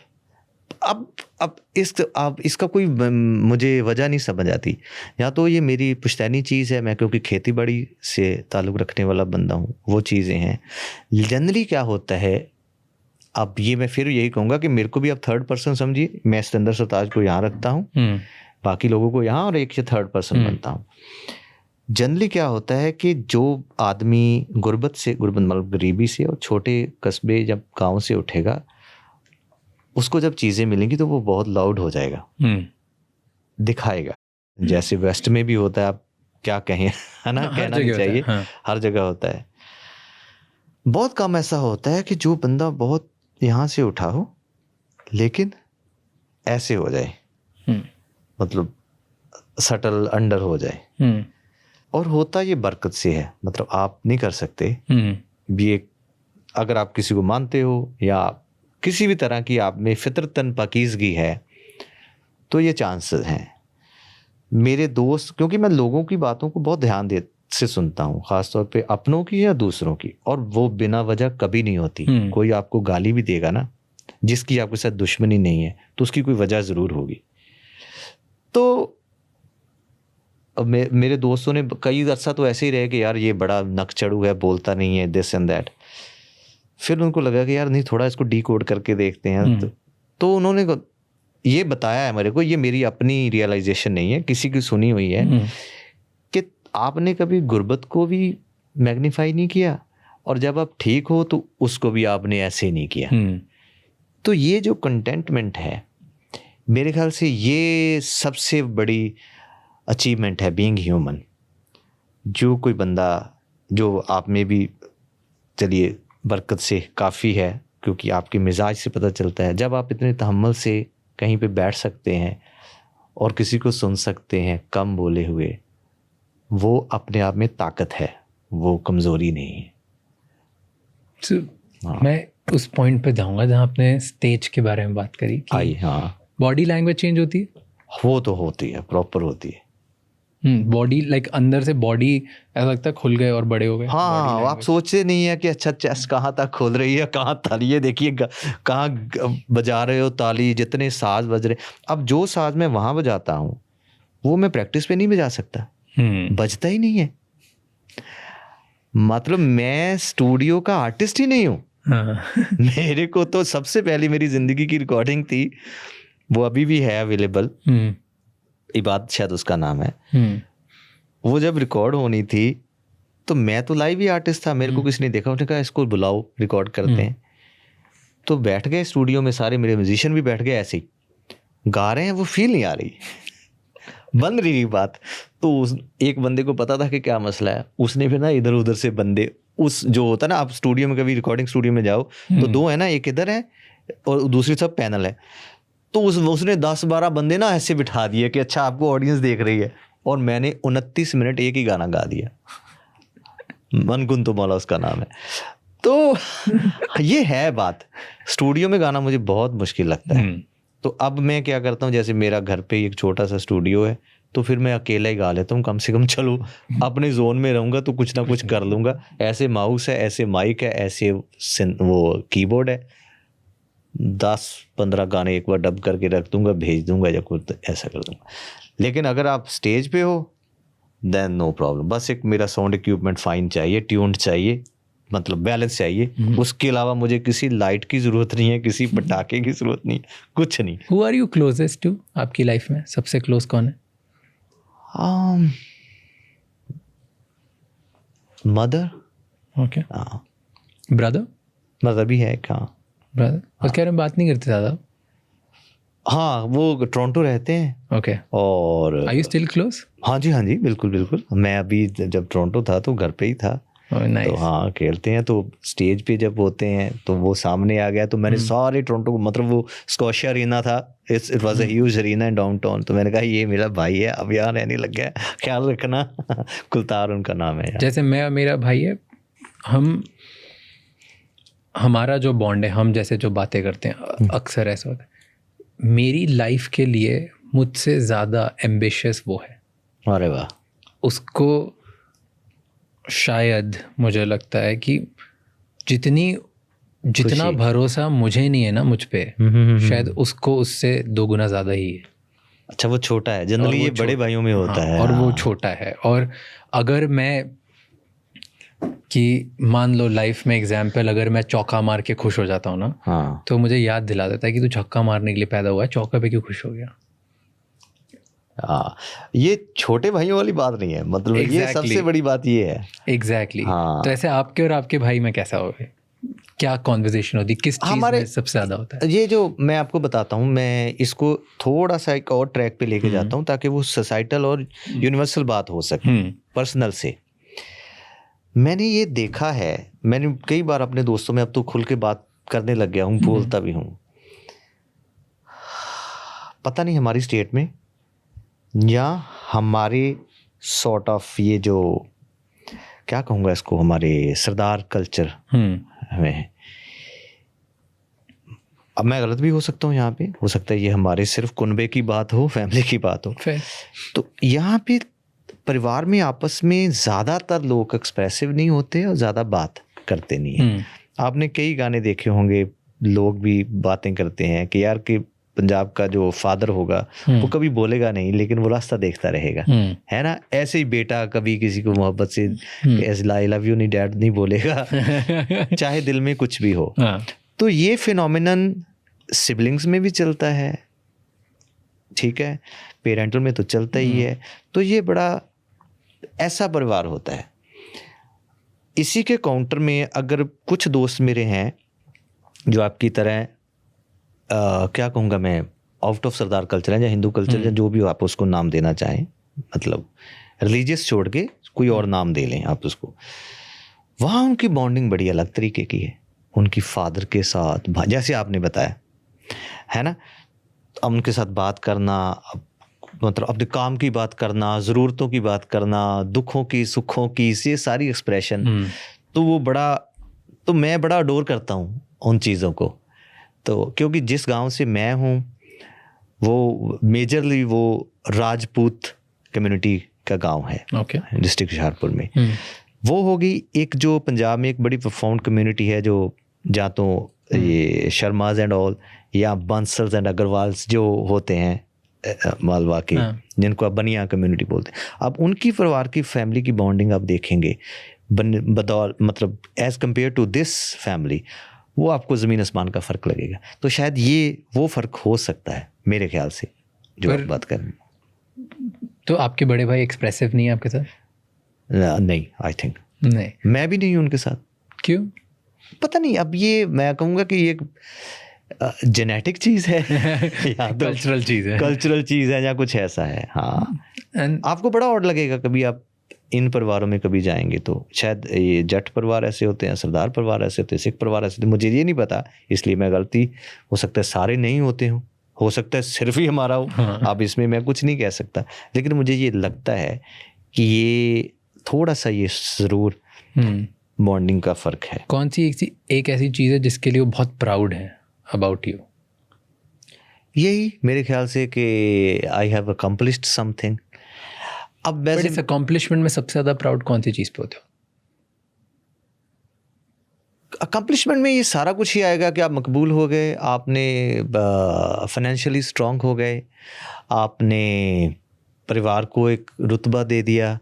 अब इसका कोई मुझे वजह नहीं समझ आती। या तो ये मेरी पुश्तैनी चीज़ है, मैं क्योंकि खेती बाड़ी से ताल्लुक़ रखने वाला बंदा हूँ, वो चीज़ें हैं। जनरली क्या होता है, अब ये मैं फिर यही कहूँगा कि मेरे को भी अब थर्ड पर्सन समझिए, मैं सिकंदर सरताज को यहाँ रखता हूँ, बाकी लोगों को यहाँ, और एक से थर्ड पर्सन बनता हूँ। जनरली क्या होता है कि जो आदमी गुर्बत मतलब गरीबी से और छोटे कस्बे जब गाँव से उठेगा, उसको जब चीज़ें मिलेंगी तो वो बहुत लाउड हो जाएगा, दिखाएगा। जैसे वेस्ट में भी होता है, आप क्या कहें, है ना, कहना नहीं चाहिए, हर जगह होता है। बहुत कम ऐसा होता है कि जो बंदा बहुत यहाँ से उठा हो लेकिन ऐसे हो जाए, मतलब सटल अंडर हो जाए। और होता ये बरकत से है, मतलब आप नहीं कर सकते भी। एक अगर आप किसी को मानते हो या किसी भी तरह की आप में फितरतन पाकीज़गी है तो ये चांसेस हैं। मेरे दोस्त, क्योंकि मैं लोगों की बातों को बहुत ध्यान से सुनता हूँ, ख़ासतौर पे अपनों की या दूसरों की, और वो बिना वजह कभी नहीं होती। कोई आपको गाली भी देगा ना, जिसकी आपके साथ दुश्मनी नहीं है, तो उसकी कोई वजह ज़रूर होगी। तो अब मेरे दोस्तों ने कई अर्सा तो ऐसे ही रहे कि यार ये बड़ा नकचड़ू है, बोलता नहीं है, दिस एंड दैट। फिर उनको लगा कि यार नहीं, थोड़ा इसको डीकोड करके देखते हैं। तो उन्होंने ये बताया है मेरे को, ये मेरी अपनी रियलाइजेशन नहीं है, किसी की सुनी हुई है, कि आपने कभी गुर्बत को भी मैग्नीफाई नहीं किया, और जब आप ठीक हो तो उसको भी आपने ऐसे नहीं किया। तो ये जो कंटेंटमेंट है, मेरे ख्याल से ये सबसे बड़ी अचीवमेंट है, बीइंग ह्यूमन। जो कोई बंदा, जो आप में भी चलिए बरकत से काफ़ी है, क्योंकि आपके मिजाज से पता चलता है, जब आप इतने तहम्मुल से कहीं पे बैठ सकते हैं और किसी को सुन सकते हैं कम बोले हुए, वो अपने आप में ताकत है, वो कमज़ोरी नहीं है। मैं उस पॉइंट पे जाऊंगा जहाँ आपने स्टेज के बारे में बात करी कि बॉडी लैंग्वेज चेंज होती है। वो तो होती है, प्रॉपर होती है। बॉडी लाइक अंदर से बॉडी ऐसा लगता है खुल गए और बड़े हो गए। हाँ, आप सोचते नहीं है कि अच्छा चेस्ट कहाँ तक खोल रही है, कहाँ ताली है, देखिए कहाँ बजा रहे हो ताली, जितने साज बज रहे। अब जो साज मैं वहाँ बजाता हूँ वो मैं प्रैक्टिस पे नहीं बजा सकता, बजता ही नहीं है। मतलब मैं स्टूडियो का आर्टिस्ट ही नहीं हूँ। मेरे को तो सबसे पहली मेरी जिंदगी की रिकॉर्डिंग थी, वो अभी भी है अवेलेबल, इबादत शायद उसका नाम है। वो जब रिकॉर्ड होनी थी तो मैं तो लाइव ही आर्टिस्ट था, मेरे को किसी ने देखा, उसने कहा इसको बुलाओ रिकॉर्ड करते हैं। तो बैठ गए स्टूडियो में, सारे मेरे म्यूजिशियन भी बैठ गए, ऐसे ही गा रहे हैं, वो फील नहीं आ रही, बन रही बात। तो एक बंदे को पता था कि क्या मसला है, उसने फिर ना इधर उधर से बंदे, उस जो होता है ना, आप स्टूडियो में कभी रिकॉर्डिंग स्टूडियो में जाओ तो दो है ना, एक इधर है और दूसरी सब पैनल है, तो उसने 10-12 बंदे ना ऐसे बिठा दिए कि अच्छा आपको ऑडियंस देख रही है, और मैंने 29 मिनट एक ही गाना गा दिया, मन कुन तो मौला उसका नाम है। तो ये है बात, स्टूडियो में गाना मुझे बहुत मुश्किल लगता है। तो अब मैं क्या करता हूँ, जैसे मेरा घर पे एक छोटा सा स्टूडियो है, तो फिर मैं अकेला ही गा लेता हूँ, कम से कम चलो अपने जोन में रहूँगा तो कुछ ना कुछ कर लूँगा। ऐसे माउस है, ऐसे माइक है, ऐसे वो कीबोर्ड है, 10-15 गाने एक बार डब करके रख दूंगा, भेज दूंगा या कुछ ऐसा कर दूंगा। लेकिन अगर आप स्टेज पे हो देन नो प्रॉब्लम, बस एक मेरा साउंड इक्विपमेंट फाइन चाहिए, ट्यून्ड चाहिए, मतलब बैलेंस चाहिए। उसके अलावा मुझे किसी लाइट की ज़रूरत नहीं है, किसी पटाखे की ज़रूरत नहीं, कुछ नहीं। Who are you closest to, आपकी लाइफ में सबसे क्लोज कौन है? मदर। ओके। हाँ, ब्रदर? मदर भी है। हाँ, ब्रदर उसके बारे में बात नहीं करते ज़्यादा? हाँ, वो टोरंटो रहते हैं। ओके। और आर यू स्टिल क्लोज? हाँ जी, हाँ जी, बिल्कुल बिल्कुल। मैं अभी जब टोरंटो था तो घर पे ही था। nice. तो हाँ, खेलते हैं, तो स्टेज पे जब होते हैं तो वो सामने आ गया, तो मैंने सारे टोरंटो को, मतलब वो स्कॉशिया अरीना था, it was a huge arena in downtown, तो मैंने कहा ये मेरा भाई है, अब यहाँ रहने लग गया, ख्याल रखना। कुलतार उनका नाम है। जैसे मैं और मेरा भाई है, हमारा जो बॉन्ड है, हम जैसे जो बातें करते हैं अक्सर ऐसा होता है, मेरी लाइफ के लिए मुझसे ज़्यादा एम्बिशियस वो है। अरे वाह। उसको शायद मुझे लगता है कि जितना भरोसा मुझे नहीं है ना मुझ पे, शायद उसको उससे 2 गुना ज़्यादा ही है। अच्छा, वो छोटा है, जनरली ये बड़े भाइयों में होता है। और वो छोटा है। और अगर मैं, कि मान लो लाइफ में एग्जाम्पल, अगर मैं चौका मार के खुश हो जाता हूँ ना, हाँ, तो मुझे याद दिला देता है कि तू छक्का मारने के लिए पैदा हुआ है, चौका पे क्यों खुश हो गया। हाँ, ये छोटे भाइयों वाली बात नहीं है, मतलब ये सबसे बड़ी बात ये है। एग्जैक्टली। हाँ। तो ऐसे आपके और आपके भाई में कैसा हो, क्या कॉन्वर्सेशन होती, किस चीज़ में सबसे ज़्यादा होता है? ये जो मैं आपको बताता हूँ, मैं इसको थोड़ा सा एक और ट्रैक पे लेके जाता हूँ ताकि वो सोसाइटल और यूनिवर्सल बात हो सके पर्सनल से। मैंने ये देखा है, मैंने कई बार अपने दोस्तों में, अब तो खुल के बात करने लग गया हूँ, बोलता भी हूँ। पता नहीं हमारी स्टेट में या हमारे सॉर्ट ऑफ ये जो क्या कहूँगा इसको, हमारे सरदार कल्चर में, अब मैं गलत भी हो सकता हूँ यहाँ पे, हो सकता है ये हमारे सिर्फ कुनबे की बात हो, फैमिली की बात हो। तो यहाँ पे परिवार में आपस में ज़्यादातर लोग एक्सप्रेसिव नहीं होते और ज़्यादा बात करते नहीं हैं। आपने कई गाने देखे होंगे, लोग भी बातें करते हैं कि यार कि पंजाब का जो फादर होगा वो कभी बोलेगा नहीं, लेकिन वो रास्ता देखता रहेगा, है ना। ऐसे ही बेटा कभी किसी को मोहब्बत से ऐसे आई लव यू नहीं डैड नहीं बोलेगा, चाहे दिल में कुछ भी हो। तो ये फिनोमिनन सिबलिंग्स में भी चलता है, ठीक है, पेरेंटल में तो चलता ही है। तो ये बड़ा ऐसा परिवार होता है। इसी के काउंटर में अगर कुछ दोस्त मेरे हैं जो आपकी तरह क्या कहूँगा मैं, आउट ऑफ सरदार कल्चर है या हिंदू कल्चर या जो भी हो आप उसको नाम देना चाहें, मतलब रिलीजियस छोड़ के कोई और नाम दे लें आप उसको, वहाँ उनकी बॉन्डिंग बड़ी अलग तरीके की है उनकी फादर के साथ, जैसे आपने बताया है ना। अब उनके साथ बात करना, मतलब अपने काम की बात करना, ज़रूरतों की बात करना, दुखों की सुखों की, ये सारी एक्सप्रेशन, तो वो बड़ा, तो मैं बड़ा अडोर करता हूँ उन चीज़ों को। तो क्योंकि जिस गांव से मैं हूँ वो मेजरली वो राजपूत कम्युनिटी का गांव है ओके डिस्ट्रिक्ट हुशियारपुर में। वो होगी एक जो पंजाब में एक बड़ी प्रोफाउंड कम्युनिटी है जो जहाँ तो ये शर्माज एंड ऑल या बंसल्स एंड अग्रवाल्स जो होते हैं मालवा के, जिनको आप बनिया कम्युनिटी बोलते हैं। अब उनकी परिवार की फैमिली की बॉन्डिंग आप देखेंगे बदौर मतलब as compared to this family, वो आपको ज़मीन आसमान का फ़र्क लगेगा। तो शायद ये वो फ़र्क हो सकता है मेरे ख्याल से जो आप बात कर रहे हैं। तो आपके बड़े भाई एक्सप्रेसिव नहीं है आपके साथ? नहीं, आई थिंक नहीं। मैं भी नहीं हूँ उनके साथ। क्यों? पता नहीं, अब ये मैं कहूँगा कि ये जेनेटिक चीज़ है या तो कल्चरल चीज़ है, कल्चरल चीज़ है या कुछ ऐसा है। हाँ, आपको बड़ा ऑड लगेगा कभी आप इन परिवारों में कभी जाएंगे तो। शायद ये जट परिवार ऐसे होते हैं, सरदार परिवार ऐसे होते हैं, सिख परिवार ऐसे होते हैं, मुझे ये नहीं पता, इसलिए मैं गलती हो सकता है सारे नहीं होते हों, हो सकता है सिर्फ ही हमारा हो। हाँ। अब इसमें मैं कुछ नहीं कह सकता, लेकिन मुझे ये लगता है कि ये थोड़ा सा ये ज़रूर बॉन्डिंग का फ़र्क है। कौन सी एक ऐसी चीज़ है जिसके लिए वो बहुत प्राउड है अबाउट यू? यही मेरे ख्याल से कि आई हैव अकम्प्लिश्ड समथिंग। अब वैसे इस अकम्पलिशमेंट में सबसे ज़्यादा प्राउड कौन सी चीज़ पे होते हो? अकम्पलिशमेंट में ये सारा कुछ ही आएगा कि आप मकबूल हो गए, आपने फाइनेंशियली स्ट्रांग हो गए, आपने परिवार को एक रुतबा दे दिया।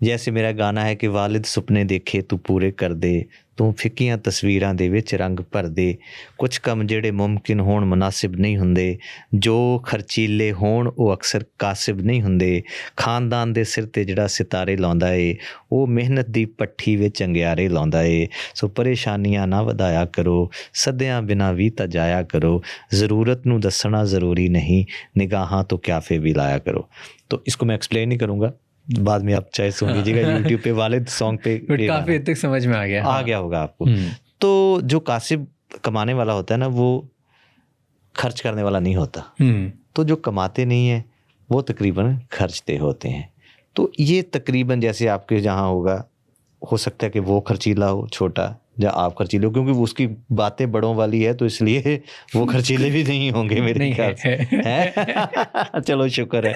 जैसे मेरा गाना है कि वालिद सुपने देखे तू पूरे कर दे, तू फिक्कियां तस्वीरां दे विच रंग भर दे, कुछ कम जेड़े मुमकिन होण मुनासिब नहीं हुंदे, जो खर्चीले होण वो अक्सर कासिब नहीं हुंदे, खानदान दे सिर ते जिहड़ा सितारे लाउंदा ए वो मेहनत दी पट्ठी विच अंगियारे लाउंदा ए, सो परेशानियां ना वधाया करो, सदियां बिना भी ता जाया करो, ज़रूरत नूं दसना ज़रूरी नहीं, निगाहां तो क्याफे भी लाया करो। तो इसको मैं एक्सप्लेन नहीं करूँगा, बाद में आप चाहे सुन लीजिएगा यूट्यूब पे वालिद सॉन्ग पे। काफ़ी हद तक समझ में आ गया होगा आपको। तो जो कासिब कमाने वाला होता है ना, वो खर्च करने वाला नहीं होता। तो जो कमाते नहीं है वो तकरीबन खर्चते होते हैं। तो ये तकरीबन जैसे आपके जहाँ होगा, हो सकता है कि वो खर्चीला हो छोटा या आप खर्चीले हो, क्योंकि उसकी बातें बड़ों वाली है तो इसलिए वो खर्चीले भी नहीं होंगे मेरे ख्याल से। है चलो शुक्र है।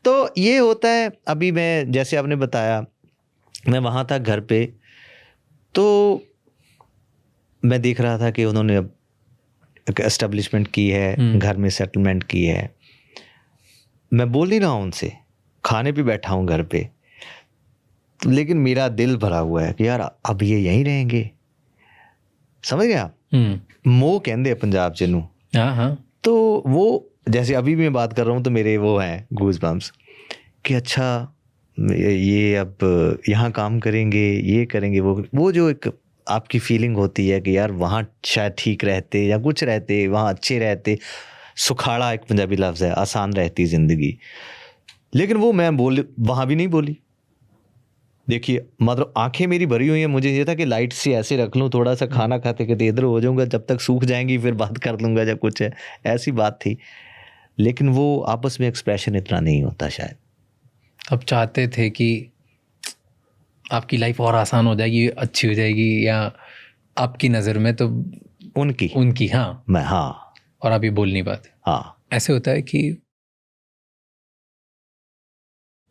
तो ये होता है। अभी मैं जैसे आपने बताया, मैं वहाँ था घर पे, तो मैं देख रहा था कि उन्होंने अब एस्टेब्लिशमेंट की है, घर में सेटलमेंट की है। मैं बोल नहीं रहा हूँ उनसे, खाने पे बैठा हूँ घर पे, लेकिन मेरा दिल भरा हुआ है कि यार अब ये यहीं रहेंगे। समझ गया? मोह कहते हैं पंजाब च नूं। हाँ। तो वो जैसे अभी भी मैं बात कर रहा हूँ तो मेरे वो हैं गूज बम्स कि अच्छा ये अब यहाँ काम करेंगे, ये करेंगे, वो जो एक आपकी फीलिंग होती है कि यार वहाँ शायद ठीक रहते या कुछ रहते, वहाँ अच्छे रहते, सुखाड़ा एक पंजाबी लफ्ज़ है, आसान रहती ज़िंदगी। लेकिन वो मैं वहाँ भी नहीं बोली। देखिए मतलब आंखें मेरी भरी हुई हैं, मुझे ये था कि लाइट से ऐसे रख लूँ, थोड़ा सा खाना खाते खाते इधर हो जाऊँगा, जब तक सूख जाएंगी फिर बात कर लूँगा जब कुछ है, ऐसी बात थी। लेकिन वो आपस में एक्सप्रेशन इतना नहीं होता शायद। अब चाहते थे कि आपकी लाइफ और आसान हो जाएगी, अच्छी हो जाएगी, या आपकी नज़र में तो उनकी हाँ, मैं हाँ, और आप ये बोल नहीं पाते। हाँ, ऐसे होता है कि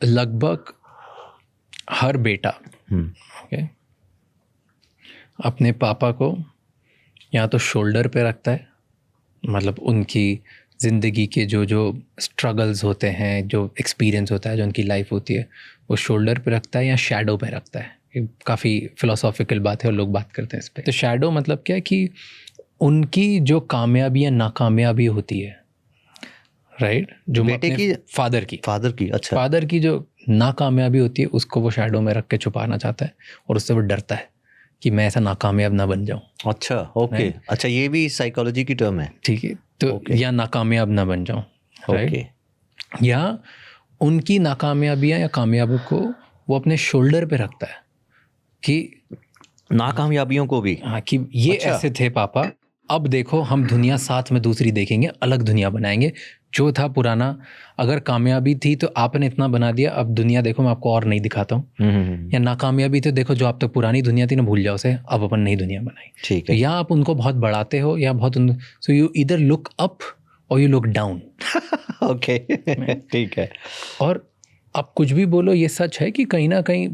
लगभग हर बेटा ओके अपने पापा को या तो शोल्डर पे रखता है, मतलब उनकी ज़िंदगी के जो स्ट्रगल्स होते हैं, जो एक्सपीरियंस होता है, जो उनकी लाइफ होती है, वो शोल्डर पे रखता है या शैडो पे रखता है। काफ़ी फिलोसॉफिकल बात है और लोग बात करते हैं इस पे। तो शैडो मतलब क्या है कि उनकी जो कामयाबी या नाकामयाबी होती है, राइट, जो बेटे की, फादर की अच्छा, फादर की जो नाकामयाबी होती है उसको वो शैडो में रख के छुपाना चाहता है, और उससे वो डरता है कि मैं ऐसा नाकामयाब ना बन जाऊं। अच्छा, ओके, अच्छा, ये भी साइकोलॉजी की टर्म है, ठीक है। तो या नाकामयाब ना बन जाऊं, ओके, या उनकी नाकामयाबियां या कामयाबी को वो अपने शोल्डर पे रखता है कि नाकामयाबियों को भी, हाँ, कि ये अच्छा, ऐसे थे पापा, अब देखो हम दुनिया साथ में दूसरी देखेंगे, अलग दुनिया बनाएंगे। जो था पुराना, अगर कामयाबी थी तो आपने इतना बना दिया, अब दुनिया देखो मैं आपको और नहीं दिखाता हूँ। या नाकामयाबी थी, देखो जो आप तक पुरानी दुनिया थी ना, भूल जाओ उसे, अब अपन नई दुनिया बनाई। ठीक है। या आप उनको बहुत बढ़ाते हो या बहुत so you either look up और यू लुक डाउन। ओके, ठीक है। और आप कुछ भी बोलो, ये सच है कि कहीं ना कहीं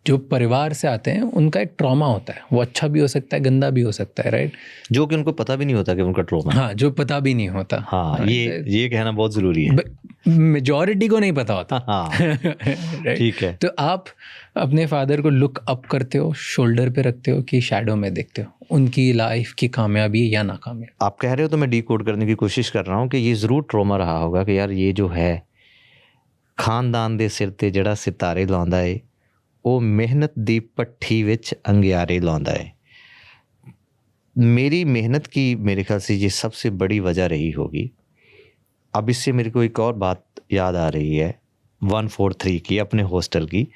जो परिवार से आते हैं उनका एक ट्रॉमा होता है, वो अच्छा भी हो सकता है, गंदा भी हो सकता है, राइट? जो कि उनको पता भी नहीं होता कि उनका ट्रॉमा। हाँ, जो पता भी नहीं होता। हाँ, ये कहना बहुत ज़रूरी है। मेजॉरिटी को नहीं पता होता। हाँ, right? ठीक है। तो आप अपने फादर को लुक अप करते हो, शोल्डर पे रखते हो कि शैडो में देखते हो उनकी लाइफ की कामयाबी या नाकामयाबी? आप कह रहे हो तो मैं डीकोड करने की कोशिश कर रहा हूँ कि ये ज़रूर ट्रॉमा रहा होगा कि यार ये जो है खानदान ਦੇ ਸਿਰ ਤੇ ਜਿਹੜਾ ਸਿਤਾਰੇ ਲਾਉਂਦਾ ਏ ਉਹ ਮਿਹਨਤ ਦੀ ਭੱਠੀ ਵਿੱਚ अंगियारे ਲਾਉਂਦਾ ਏ। मेरी मेहनत की मेरे ख्याल से ये सबसे बड़ी वजह रही होगी। अब इससे मेरे को एक और बात याद आ रही है 143 की, अपने हॉस्टल की।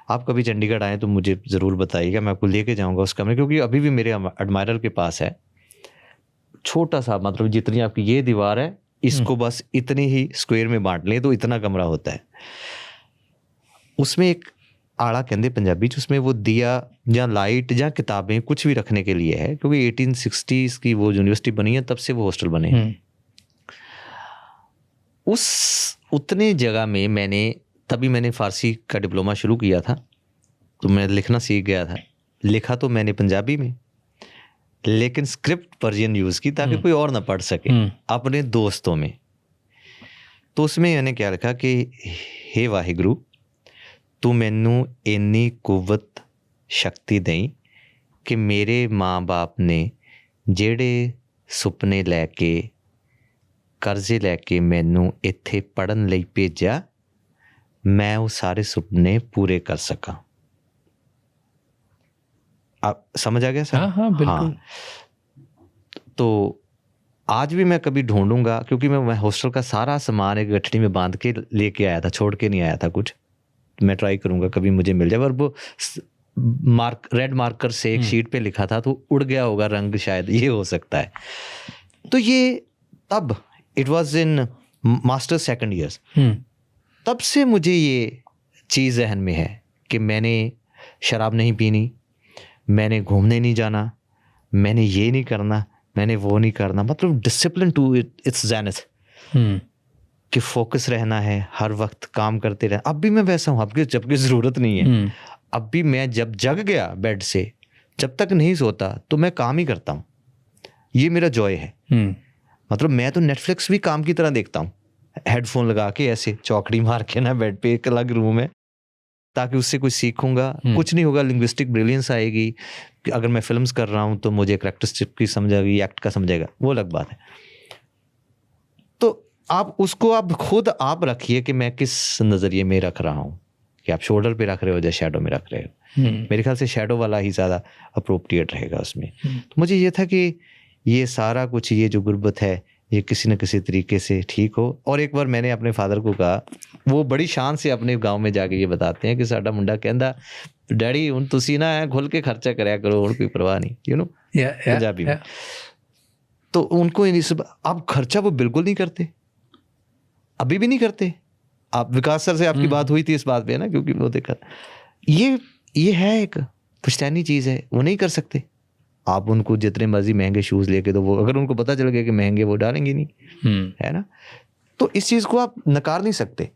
आप कभी चंडीगढ़ आएँ तो मुझे ज़रूर बताइएगा, मैं आपको लेके जाऊंगा उस कमरे, क्योंकि अभी भी मेरे एडमायरर के पास है। छोटा सा, मतलब जितनी आपकी ये दीवार है इसको बस इतनी ही स्क्वायर में बांट लें तो इतना कमरा होता है। उसमें एक आड़ा कहते पंजाबी च, उसमें वो दिया या लाइट या किताबें कुछ भी रखने के लिए है, क्योंकि 1860s की वो यूनिवर्सिटी बनी है, तब से वो हॉस्टल बने हैं। उस उतने जगह में तभी मैंने फ़ारसी का डिप्लोमा शुरू किया था, तो मैं लिखना सीख गया था। लिखा तो मैंने पंजाबी में, लेकिन स्क्रिप्ट वर्जन यूज़ की ताकि कोई और ना पढ़ सके, अपने दोस्तों में। तो उसमें मैंने क्या लिखा कि हे वाहिगुरु, तू मैनू इन्नी कुव्वत शक्ति दें कि मेरे माँ बाप ने जेड़े सुपने लैके कर्जे लैके मैनू इत्थे पढ़न लई भेजा, मैं वो सारे सुपने पूरे कर सका। आप समझ आ गया सर? हाँ, बिल्कुल। तो आज भी मैं कभी ढूंढूंगा, क्योंकि मैं हॉस्टल का सारा सामान एक गठड़ी में बांध के लेके आया था, छोड़ के नहीं आया था कुछ। मैं ट्राई करूंगा कभी मुझे मिल जाए। और वो रेड मार्कर से एक शीट पे लिखा था, तो उड़ गया होगा रंग, शायद ये हो सकता है। तो ये तब it was in master second years, तब से मुझे ये चीज़ जहन में है कि मैंने शराब नहीं पीनी, मैंने घूमने नहीं जाना, मैंने ये नहीं करना, मैंने वो नहीं करना। मतलब डिसिप्लिन टू इट्स ज़ेनिथ, कि फोकस रहना है, हर वक्त काम करते रहना। अब भी मैं वैसा हूँ, अब जबकि ज़रूरत नहीं है। अब भी मैं जब जग गया बेड से, जब तक नहीं सोता तो मैं काम ही करता हूँ। ये मेरा जॉय है। मतलब मैं तो नेटफ्लिक्स भी काम की तरह देखता हूँ, हेडफोन लगा के ऐसे चौकड़ी मार के ना बेड पे, एक अलग रूम है, ताकि उससे कुछ सीखूंगा। कुछ नहीं होगा, लिंग्विस्टिक ब्रिलियंस आएगी। अगर मैं फिल्म्स कर रहा हूँ तो मुझे करैक्टरिस्टिक की समझ आएगी, एक्ट का समझेगा, वो अलग बात है। तो आप उसको आप खुद आप रखिए कि मैं किस नज़रिए में रख रहा हूँ, कि आप शोल्डर पे रख रहे हो या शैडो में रख रहे हो। मेरे ख्याल से शैडो वाला ही ज़्यादा अप्रोप्रिएट रहेगा उसमें। तो मुझे ये था कि ये सारा कुछ, ये जो गुर्बत है, ये किसी न किसी तरीके से ठीक हो। और एक बार मैंने अपने फादर को कहा, वो बड़ी शान से अपने गांव में जाके ये बताते हैं कि साडा मुंडा कहंदा, डैडी हुण तुसी ना है खुल के खर्चा करया करो, हुण कोई परवाह नहीं, यू नो, पंजाबी में। तो उनको अब खर्चा वो बिल्कुल नहीं करते, अभी भी नहीं करते। आप विकास सर से आपकी बात हुई थी इस बात पे ना, क्योंकि वो देखा, ये है एक पुश्तैनी चीज़ है, वो नहीं कर सकते। आप उनको जितने मर्जी महंगे शूज़ लेके दो, वो अगर उनको पता चल गया कि महंगे, वो डालेंगे नहीं, है ना। तो इस चीज़ को आप नकार नहीं सकते,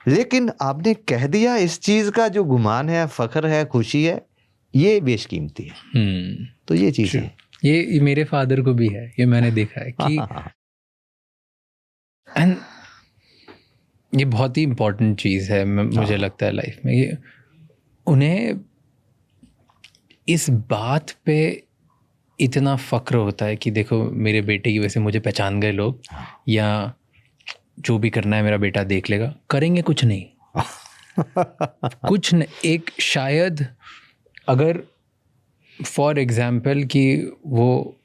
लेकिन आपने कह दिया इस चीज़ का जो गुमान है, फ़ख्र है, खुशी है, ये बेशकीमती है। तो ये चीज़ है, ये मेरे फादर को भी है, ये मैंने देखा है कि एंड ये बहुत ही इम्पोर्टेंट चीज़ है मुझे लगता है लाइफ में। ये उन्हें इस बात पे इतना फ़ख्र होता है कि देखो मेरे बेटे की वजह से मुझे पहचान गए लोग, या जो भी करना है मेरा बेटा देख लेगा। करेंगे कुछ नहीं कुछ नहीं। एक शायद अगर फॉर एग्ज़ाम्पल कि वो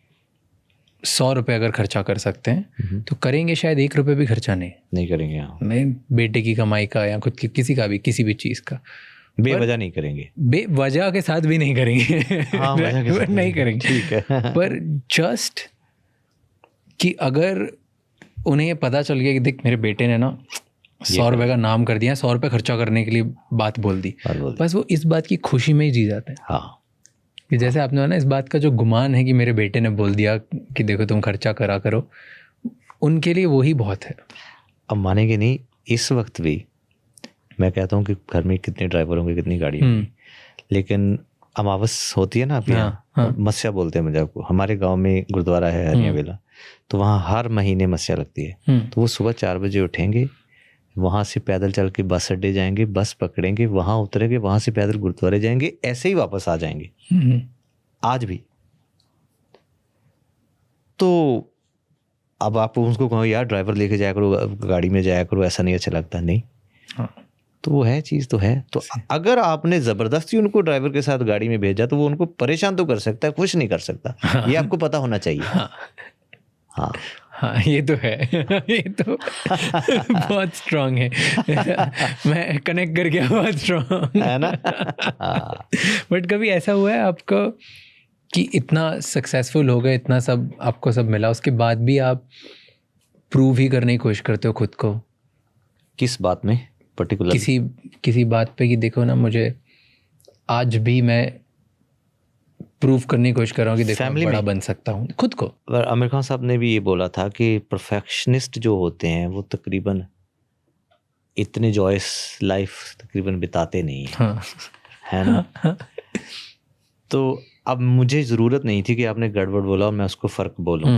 100 रुपये अगर खर्चा कर सकते हैं तो करेंगे शायद 1 रुपये भी खर्चा नहीं करेंगे। नहीं, बेटे की कमाई का या खुद की किसी का भी, किसी भी चीज़ का बेवजह नहीं करेंगे, बेवजह के साथ भी नहीं करेंगे। हाँ, नहीं करेंगे, ठीक है। पर जस्ट कि अगर उन्हें ये पता चल गया कि देख मेरे बेटे ने ना 100 रुपये का नाम कर दिया, 100 रुपये खर्चा करने के लिए बात बोल दी, बस वो इस बात की खुशी में ही जी जाते हैं। हाँ, कि जैसे आपने ना इस बात का जो गुमान है कि मेरे बेटे ने बोल दिया कि देखो तुम खर्चा करा करो, उनके लिए वही बहुत है। अब मानेंगे नहीं, इस वक्त भी मैं कहता हूँ कि घर में कितने ड्राइवर होंगे, कितनी गाड़ी होंगी, लेकिन अमावस होती है ना आपके यहाँ, मस्या बोलते हैं पंजाब को, हमारे गांव में गुरुद्वारा है हरिया वेला, तो वहाँ हर महीने मस्या लगती है। तो वो सुबह 4 बजे उठेंगे, वहाँ से पैदल चल के बस अड्डे जाएंगे, बस पकड़ेंगे, वहाँ उतरेंगे, वहाँ से पैदल गुरुद्वारे जाएंगे, ऐसे ही वापस आ जाएंगे आज भी। तो अब आप उनको कहो यार ड्राइवर लेके जाया करो, गाड़ी में जाया करो, ऐसा नहीं अच्छा लगता, नहीं। तो वो है, चीज़ तो है। तो अगर आपने ज़बरदस्ती उनको ड्राइवर के साथ गाड़ी में भेजा तो वो उनको परेशान तो कर सकता है, खुश नहीं कर सकता। ये आपको पता होना चाहिए। हाँ हाँ, ये तो है। ये तो बहुत स्ट्रांग है। मैं कनेक्ट कर गया, बहुत स्ट्रांग है ना। बट कभी ऐसा हुआ है आपको कि इतना सक्सेसफुल हो गए, इतना सब आपको सब मिला, उसके बाद भी आप प्रूव ही करने की कोशिश करते हो खुद को? किस बात में पर्टिकुलर? किसी बात पे कि देखो ना, मुझे आज भी मैं प्रूव करने की कोशिश कर रहा हूँ कि देखो मैं बड़ा बन सकता हूँ खुद को। आमिर खान साहब ने भी ये बोला था कि परफेक्शनिस्ट जो होते हैं वो तकरीबन इतने जॉयस लाइफ तकरीबन बिताते नहीं हैं। हाँ। है ना। तो अब मुझे ज़रूरत नहीं थी कि आपने गड़बड़ बोला और मैं उसको फ़र्क बोलूँ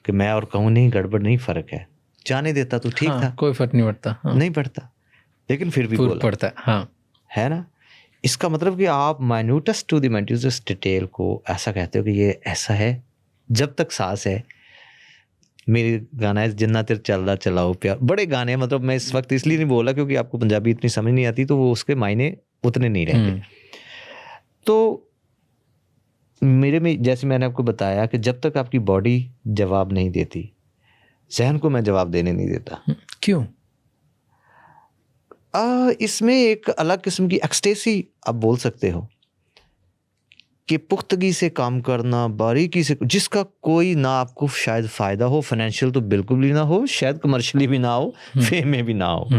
कि मैं और कहूँ नहीं गड़बड़ नहीं, फ़र्क है, जाने देता तो ठीक था, कोई फ़र्क नहीं पड़ता। नहीं पड़ता, लेकिन फिर भी बोला पड़ता है। हाँ, है ना। इसका मतलब कि आप minutest to the minutest detail को ऐसा कहते हो कि ये ऐसा है। जब तक सांस है, मेरी गाना है जिन्ना तेरे चलदा चलाओ प्यार, बड़े गाने हैं। मतलब मैं इस वक्त इसलिए नहीं बोला क्योंकि आपको पंजाबी इतनी समझ नहीं आती, तो वो उसके मायने उतने नहीं रहते। तो मेरे में, जैसे मैंने आपको बताया कि जब तक आपकी बॉडी जवाब नहीं देती, जहन को मैं जवाब देने नहीं देता। क्यों? इसमें एक अलग किस्म की एक्सटेसी आप बोल सकते हो कि पुख्तगी से काम करना, बारीकी से, जिसका कोई ना आपको शायद फ़ायदा हो, फाइनेंशियल तो बिल्कुल भी ना हो, शायद कमर्शियली भी ना हो, फेम में भी ना हो,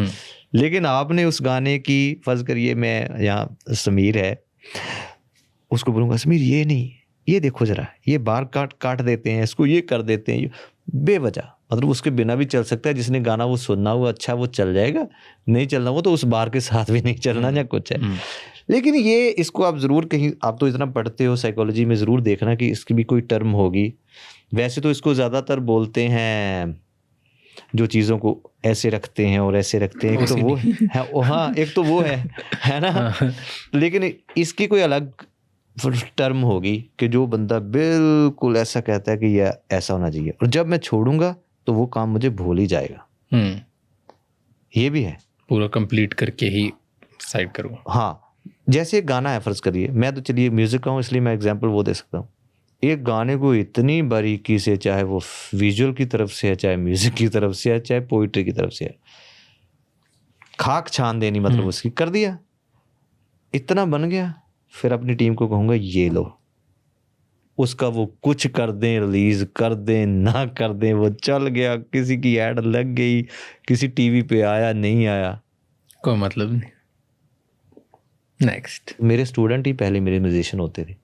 लेकिन आपने उस गाने की, फर्ज करिए मैं यहाँ समीर है, उसको बोलूँगा समीर ये नहीं, ये देखो ज़रा, ये बार काट देते हैं, इसको ये कर देते हैं, बेवजह। मतलब उसके बिना भी चल सकता है, जिसने गाना वो सुनना हुआ अच्छा वो चल जाएगा, नहीं चलना वो तो उस बार के साथ भी नहीं चलना या कुछ है। लेकिन ये, इसको आप ज़रूर कहीं, आप तो इतना पढ़ते हो साइकोलॉजी में, ज़रूर देखना कि इसकी भी कोई टर्म होगी। वैसे तो इसको ज़्यादातर बोलते हैं जो चीज़ों को ऐसे रखते हैं और ऐसे रखते हैं, एक तो वो है, हाँ एक तो वो है ना। लेकिन इसकी कोई अलग टर्म होगी कि जो बंदा बिल्कुल ऐसा कहता है कि यह ऐसा होना चाहिए, और जब मैं छोड़ूंगा तो वो काम मुझे भूल ही जाएगा। ये भी है, पूरा कंप्लीट करके ही साइड करूँगा। हाँ, जैसे एक गाना है, फर्ज करिए, मैं तो चलिए म्यूजिक का हूँ इसलिए मैं एग्जांपल वो दे सकता हूँ। एक गाने को इतनी बारीकी से, चाहे वो विजुअल की तरफ से है, चाहे म्यूजिक की तरफ से है, चाहे पोइट्री की तरफ से है, खाक छान देनी, मतलब उसकी कर दिया, इतना बन गया। फिर अपनी टीम को कहूँगा ये लो, उसका वो कुछ कर दें, रिलीज कर दें, ना कर दें, वो चल गया, किसी की ऐड लग गई, किसी टीवी पे आया, नहीं आया, कोई मतलब नहीं। नेक्स्ट, मेरे स्टूडेंट ही पहले मेरे म्यूजिशियन होते थे।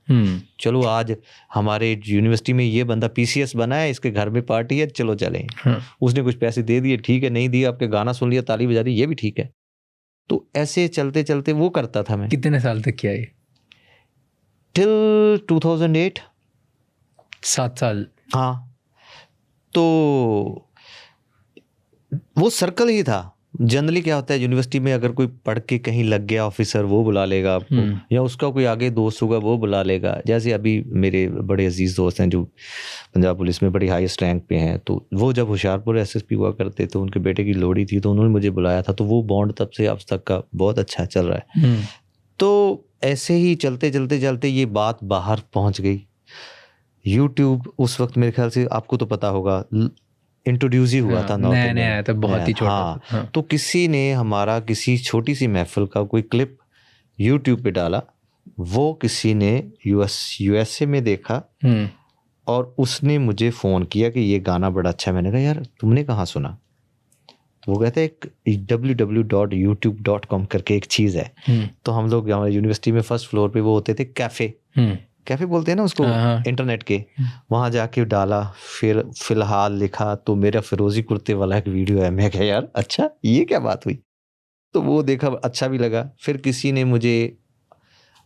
चलो आज हमारे यूनिवर्सिटी में ये बंदा पीसीएस बना है, इसके घर में पार्टी है, चलो चलें। उसने कुछ पैसे दे दिए, ठीक है, नहीं दिए, आपके गाना सुन लिया, ताली बजा दी, ये भी ठीक है। तो ऐसे चलते चलते वो करता था मैं। कितने साल तक किया ये? टिल 2008, 7 साल। हाँ, तो वो सर्कल ही था। जनरली क्या होता है यूनिवर्सिटी में, अगर कोई पढ़ के कहीं लग गया ऑफिसर, वो बुला लेगा आपको, या उसका कोई आगे दोस्त होगा वो बुला लेगा। जैसे अभी मेरे बड़े अजीज दोस्त हैं जो पंजाब पुलिस में बड़ी हाईएस्ट रैंक पे हैं, तो वो जब होशियारपुर एसएसपी हुआ करते तो उनके बेटे की लोहड़ी थी, तो उन्होंने मुझे बुलाया था। तो वो बॉन्ड तब से अब तक का बहुत अच्छा चल रहा है। तो ऐसे ही चलते चलते चलते ये बात बाहर पहुंच गई। यूट्यूब उस वक्त मेरे ख्याल से, आपको तो पता होगा, इंट्रोड्यूस ही हुआ था, नया आया था, बहुत ही छोटा। हाँ, तो किसी ने हमारा किसी छोटी सी महफिल का कोई क्लिप यूट्यूब पे डाला, वो किसी ने यूएसए में देखा और उसने मुझे फ़ोन किया कि ये गाना बड़ा अच्छा है। मैंने कहा यार तुमने कहाँ सुना? वो कहते हैं एक www.youtube.com करके एक चीज़ है। तो हम लोग हमारे यूनिवर्सिटी में फर्स्ट फ्लोर पे वो होते थे कैफ़े बोलते हैं ना उसको, इंटरनेट के, वहाँ जाके डाला, फिर फ़िलहाल लिखा तो मेरा फिरोजी कुर्ते वाला एक वीडियो है। मैं कहा यार अच्छा ये क्या बात हुई। तो वो देखा, अच्छा भी लगा। फिर किसी ने मुझे,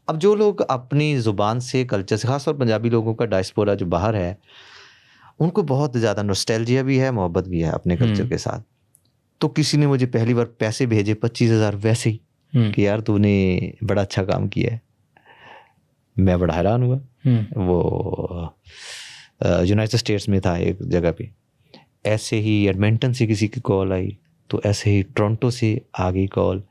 अब जो लोग अपनी ज़ुबान से, कल्चर से, खासतौर पंजाबी लोगों का डायस्पोरा जो बाहर है, उनको बहुत ज़्यादा नॉस्टैल्जिया भी है, मोहब्बत भी है अपने कल्चर के साथ। तो किसी ने मुझे पहली बार पैसे भेजे 25,000 वैसे ही कि यार तूने बड़ा अच्छा काम किया है। मैं बड़ा हैरान हुआ। वो यूनाइटेड स्टेट्स में था एक जगह पे, ऐसे ही एडमिंटन से किसी की कॉल आई, तो ऐसे ही टोरंटो से आ गई कॉल,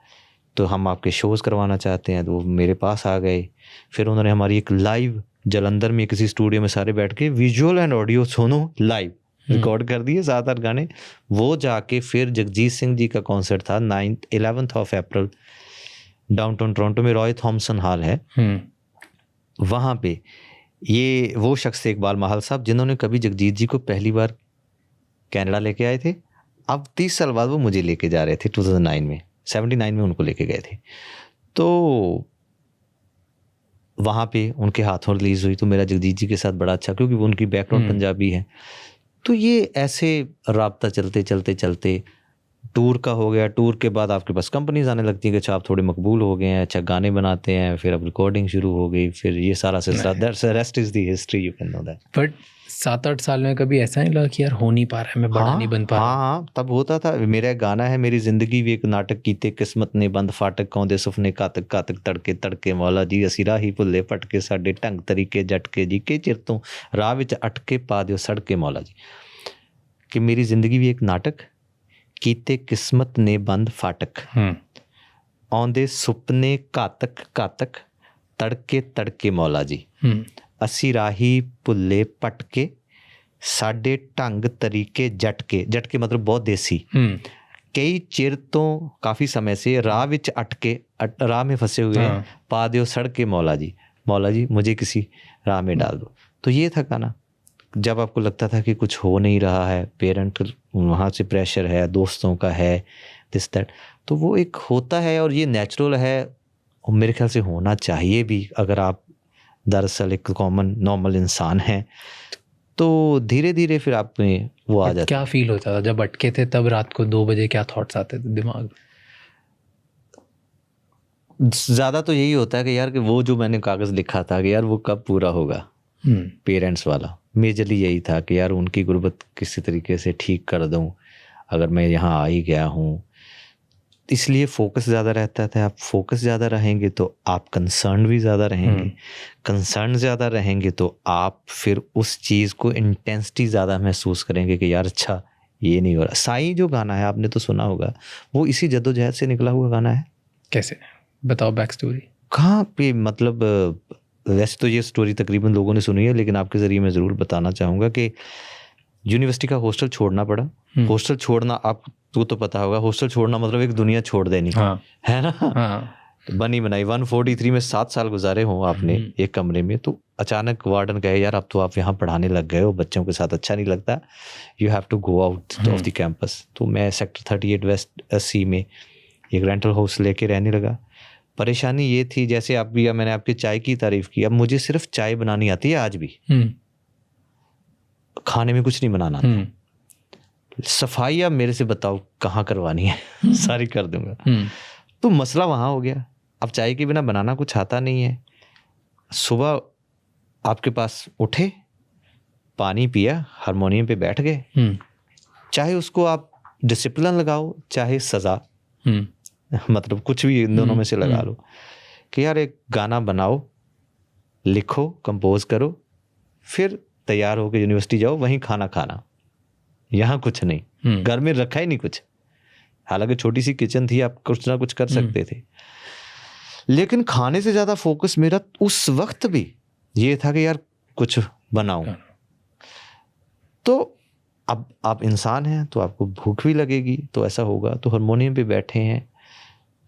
तो हम आपके शोज़ करवाना चाहते हैं। तो वो मेरे पास आ गए। फिर उन्होंने हमारी एक लाइव जलंधर में किसी स्टूडियो में सारे बैठ के विजुअल एंड ऑडियो सुनो लाइव रिकॉर्ड कर दिए 7-8 गाने। वो जाके फिर जगजीत सिंह जी का कॉन्सर्ट था 11th of April downtown Toronto में, रॉय थॉमसन हॉल है वहाँ पे। ये वो शख्स थे इकबाल माहल साहब, जिन्होंने कभी जगजीत जी को पहली बार कनाडा लेके आए थे। अब 30 साल बाद वो मुझे लेके जा रहे थे 2009 में, 79 में उनको लेके गए थे। तो वहाँ पे उनके हाथों रिलीज़ हुई, तो मेरा जगजीत जी के साथ बड़ा अच्छा, क्योंकि वो उनकी बैकग्राउंड पंजाबी है। तो ये ऐसे राब्ता चलते चलते चलते टूर का हो गया। टूर के बाद आपके पास कंपनीज आने लगती हैं कि अच्छा आप थोड़े मकबूल हो गए हैं, अच्छा गाने बनाते हैं, फिर अब रिकॉर्डिंग शुरू हो गई, फिर ये सारा सिलसिला, that's rest is the history, you can know that. But 7-8 साल में कभी ऐसा नहीं लगा कि यार हो नहीं पा रहा है, मैं बड़ा नहीं बन पा रहा? हाँ, तब होता था। मेरा एक गाना है, मेरी जिंदगी भी एक नाटक कीते किस्मत ने बंद फाटक कौंदे सुफने कातक कातक तड़के तड़के मौला जी असी राही भुੱਲੇ ਭਟਕੇ ਸਾਡੇ ਢੰਗ ਤਰੀਕੇ ਜਟਕੇ ਜੀ ਕੇ ਚਿਰ ਤੋਂ ਰਾਹ ਵਿੱਚ ਅਟਕੇ ਪਾ ਦਿਓ ਸੜਕੇ ਮੌਲਾ जी, कि मेरी जिंदगी भी एक नाटक कीते किस्मत ने बंद फाटक आउंदे सुपने घातक घातक तड़के तड़के मौला जी असी राही भुੱਲੇ भटके साडे ढंग तरीके झटके, झटके मतलब बहुत देसी, कई चिर तो काफ़ी समय से राह विच अटके, राह में फंसे हुए हैं, पा दियो सड़के मौला जी मुझे किसी राह में डाल दो। तो ये था गाना। जब आपको लगता था कि कुछ हो नहीं रहा है, पेरेंट वहाँ से प्रेशर है, दोस्तों का है, दिस दैट, तो वो एक होता है और ये नेचुरल है और मेरे ख्याल से होना चाहिए भी। अगर आप दरअसल एक कॉमन नॉर्मल इंसान हैं तो धीरे धीरे फिर आप में वो आ जाता है। क्या फील होता था जब अटके थे तब रात को 2 बजे, क्या थॉट्स आते थे दिमाग? ज़्यादा तो यही होता है कि यार कि वो जो मैंने कागज़ लिखा था कि यार वो कब पूरा होगा, पेरेंट्स वाला मेजरली यही था कि यार उनकी गुर्बत किसी तरीके से ठीक कर दूं अगर मैं यहाँ आ ही गया हूँ। इसलिए फोकस ज़्यादा रहता था। आप फोकस ज़्यादा रहेंगे तो आप कंसर्न भी ज़्यादा रहेंगे, कंसर्न ज़्यादा रहेंगे तो आप फिर उस चीज़ को इंटेंसिटी ज़्यादा महसूस करेंगे कि यार अच्छा ये नहीं हो रहा। साईं जो गाना है आपने तो सुना होगा, वो इसी जद्दोजहद से निकला हुआ गाना है। कैसे, बताओ बैक स्टोरी। कहाँ पे, मतलब वैसे तो ये स्टोरी तकरीबन लोगों ने सुनी है, लेकिन आपके ज़रिए मैं ज़रूर बताना चाहूँगा कि यूनिवर्सिटी का हॉस्टल छोड़ना पड़ा। हॉस्टल छोड़ना आपको तो पता होगा, हॉस्टल छोड़ना मतलब एक दुनिया छोड़ देनी, है ना। तो बनी बनाई 143 में 7 साल गुजारे हों आपने एक कमरे में, तो अचानक वार्डन कहे यार अब तो आप यहाँ पढ़ाने लग गए हो, बच्चों के साथ अच्छा नहीं लगता, you have to go out of the campus. तो मैं सेक्टर 38 वेस्ट सी में एक रेंटल हाउस लेके रहने लगा। परेशानी ये थी, जैसे आप भी, मैंने आपकी चाय की तारीफ़ की, अब मुझे सिर्फ चाय बनानी आती है आज भी, खाने में कुछ नहीं बनाना आता। सफाई अब मेरे से बताओ कहाँ करवानी है, सारी कर दूंगा। तो मसला वहाँ हो गया। अब चाय के बिना बनाना कुछ आता नहीं है। सुबह आपके पास उठे, पानी पिया, हारमोनियम पे बैठ गए, चाहे उसको आप डिसिप्लिन लगाओ चाहे सज़ा, मतलब कुछ भी इन दोनों में से लगा लो, कि यार एक गाना बनाओ, लिखो, कंपोज करो, फिर तैयार होकर यूनिवर्सिटी जाओ, वहीं खाना खाना, यहाँ कुछ नहीं। घर में रखा ही नहीं कुछ, हालांकि छोटी सी किचन थी, आप कुछ ना कुछ कर सकते थे, लेकिन खाने से ज़्यादा फोकस मेरा उस वक्त भी ये था कि यार कुछ बनाऊं। तो अब आप इंसान हैं तो आपको भूख भी लगेगी, तो ऐसा होगा। तो हारमोनियम पे बैठे हैं,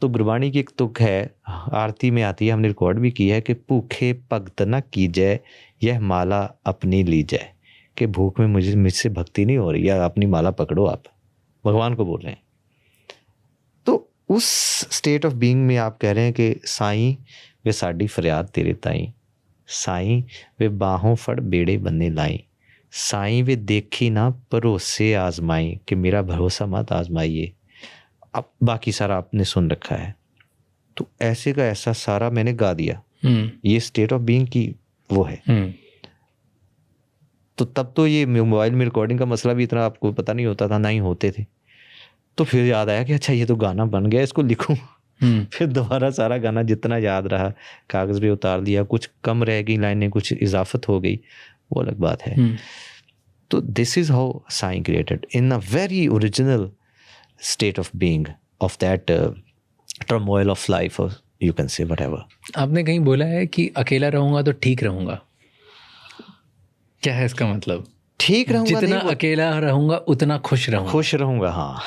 तो गुरबाणी की एक तुक है, आरती में आती है, हमने रिकॉर्ड भी की है कि भूखे भगत न कीजय यह माला अपनी ली जाए, कि भूख में मुझसे भक्ति नहीं हो रही, या अपनी माला पकड़ो, आप भगवान को बोल रहे हैं। तो उस स्टेट ऑफ बीइंग में आप कह रहे हैं कि साईं वे साड़ी फरियाद तेरे ताई, साईं वे बाहों फड़ बेड़े बनने लाई, साईं वे देखी ना भरोसे आजमाई, कि मेरा भरोसा मत आजमाइए। अब बाकी सारा आपने सुन रखा है, तो ऐसे का ऐसा सारा मैंने गा दिया। ये स्टेट ऑफ बीइंग की वो है। तो तब तो ये मोबाइल में रिकॉर्डिंग का मसला भी इतना आपको पता नहीं होता था, ना ही होते थे। तो फिर याद आया कि अच्छा ये तो गाना बन गया, इसको लिखूं। फिर दोबारा सारा गाना जितना याद रहा कागज़ पे उतार दिया, कुछ कम रह गई लाइनें, कुछ इजाफत हो गई, वो अलग बात है। तो this is how Sai created in a very original state of being of that turmoil of life, और यू कैन से व्हाटएवर। आपने कहीं बोला है कि अकेला रहूंगा तो ठीक रहूंगा, क्या है इसका मतलब? ठीक रहूंगा, जितना अकेला रहूंगा उतना खुश रहूंगा। खुश रहूंगा, हाँ।